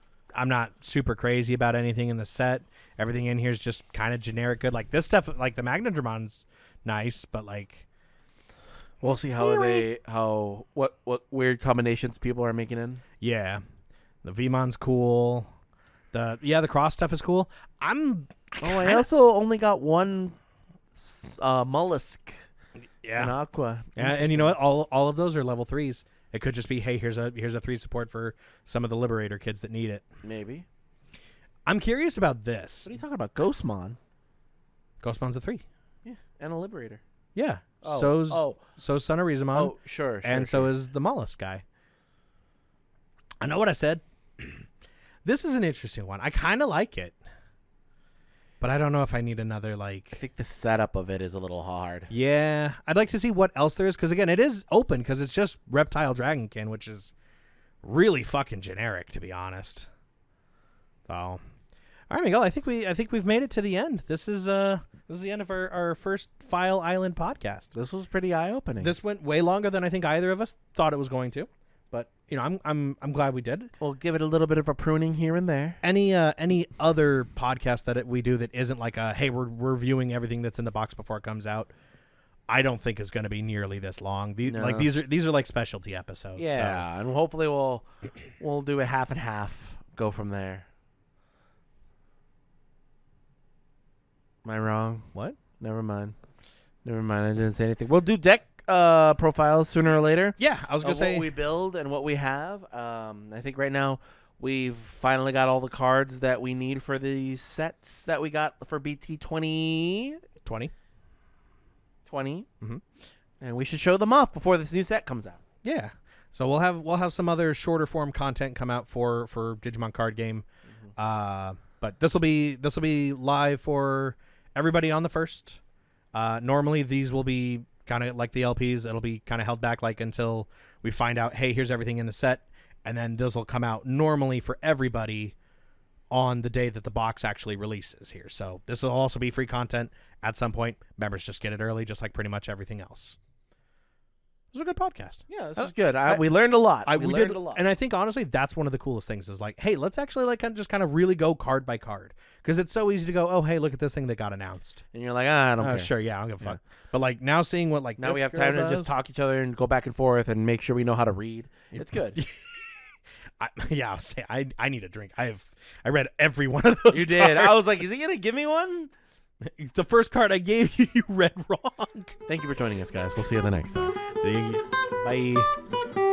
super crazy about anything in the set. Everything in here is just kind of generic good. Like, this stuff, like, the Magnadramon's nice, but, like... We'll see what weird combinations people are making in. Yeah. The Vmon's cool. The cross stuff is cool. I also only got 1 mollusk. and Aqua. And you know what? All of those are level 3s. It could just be, hey, here's a 3 support for some of the Liberator kids that need it. Maybe. I'm curious about this. What are you talking about? Ghostmon. Ghostmon's a 3. Yeah, and a Liberator. Yeah. Oh. So's Son of Rizamon. Oh, sure. And so is the Mollusk guy. I know what I said. This is an interesting one. I kind of like it. But I don't know if I need another, like... I think the setup of it is a little hard. Yeah. I'd like to see what else there is. Because, again, it is open because it's just Reptile Dragonkin, which is really fucking generic, to be honest. So... All right, Miguel, I think we've made it to the end. This is the end of our first File Island podcast. This was pretty eye-opening. This went way longer than I think either of us thought it was going to. But, you know, I'm glad we did. We'll give it a little bit of a pruning here and there. Any other podcast that we do that isn't like hey, we're reviewing everything that's in the box before it comes out, I don't think is going to be nearly this long. No. Like these are like specialty episodes. Yeah, so. and hopefully we'll do a half and half, go from there. Am I wrong? What? Never mind. I didn't say anything. We'll do deck profiles sooner or later. Yeah, I was going to say what we build and what we have. I think right now we've finally got all the cards that we need for the sets that we got for BT20. 20. Mm-hmm. And we should show them off before this new set comes out. Yeah. So we'll have some other shorter form content come out for Digimon Card Game. Mm-hmm. But this will be live for everybody on the 1st. Normally these will be kind of like the LPs. It'll be kind of held back like until we find out, hey, here's everything in the set, and then this will come out normally for everybody on the day that the box actually releases here. So this will also be free content at some point. Members just get it early, just like pretty much everything else. This was a good podcast. Yeah, this was good. We learned a lot. We learned a lot. And I think, honestly, that's one of the coolest things is like, hey, let's actually like just kind of really go card by card. Because it's so easy to go, oh, hey, look at this thing that got announced. And you're like, I don't care. Sure, yeah, I don't give a fuck. But like now seeing what like now we have time to just talk each other and go back and forth and make sure we know how to read. It's good. I'll say I need a drink. I read every one of those. You did. I was like, is he gonna give me one? The first card I gave you, you read wrong. Thank you for joining us, guys. We'll see you the next time. See you. Bye.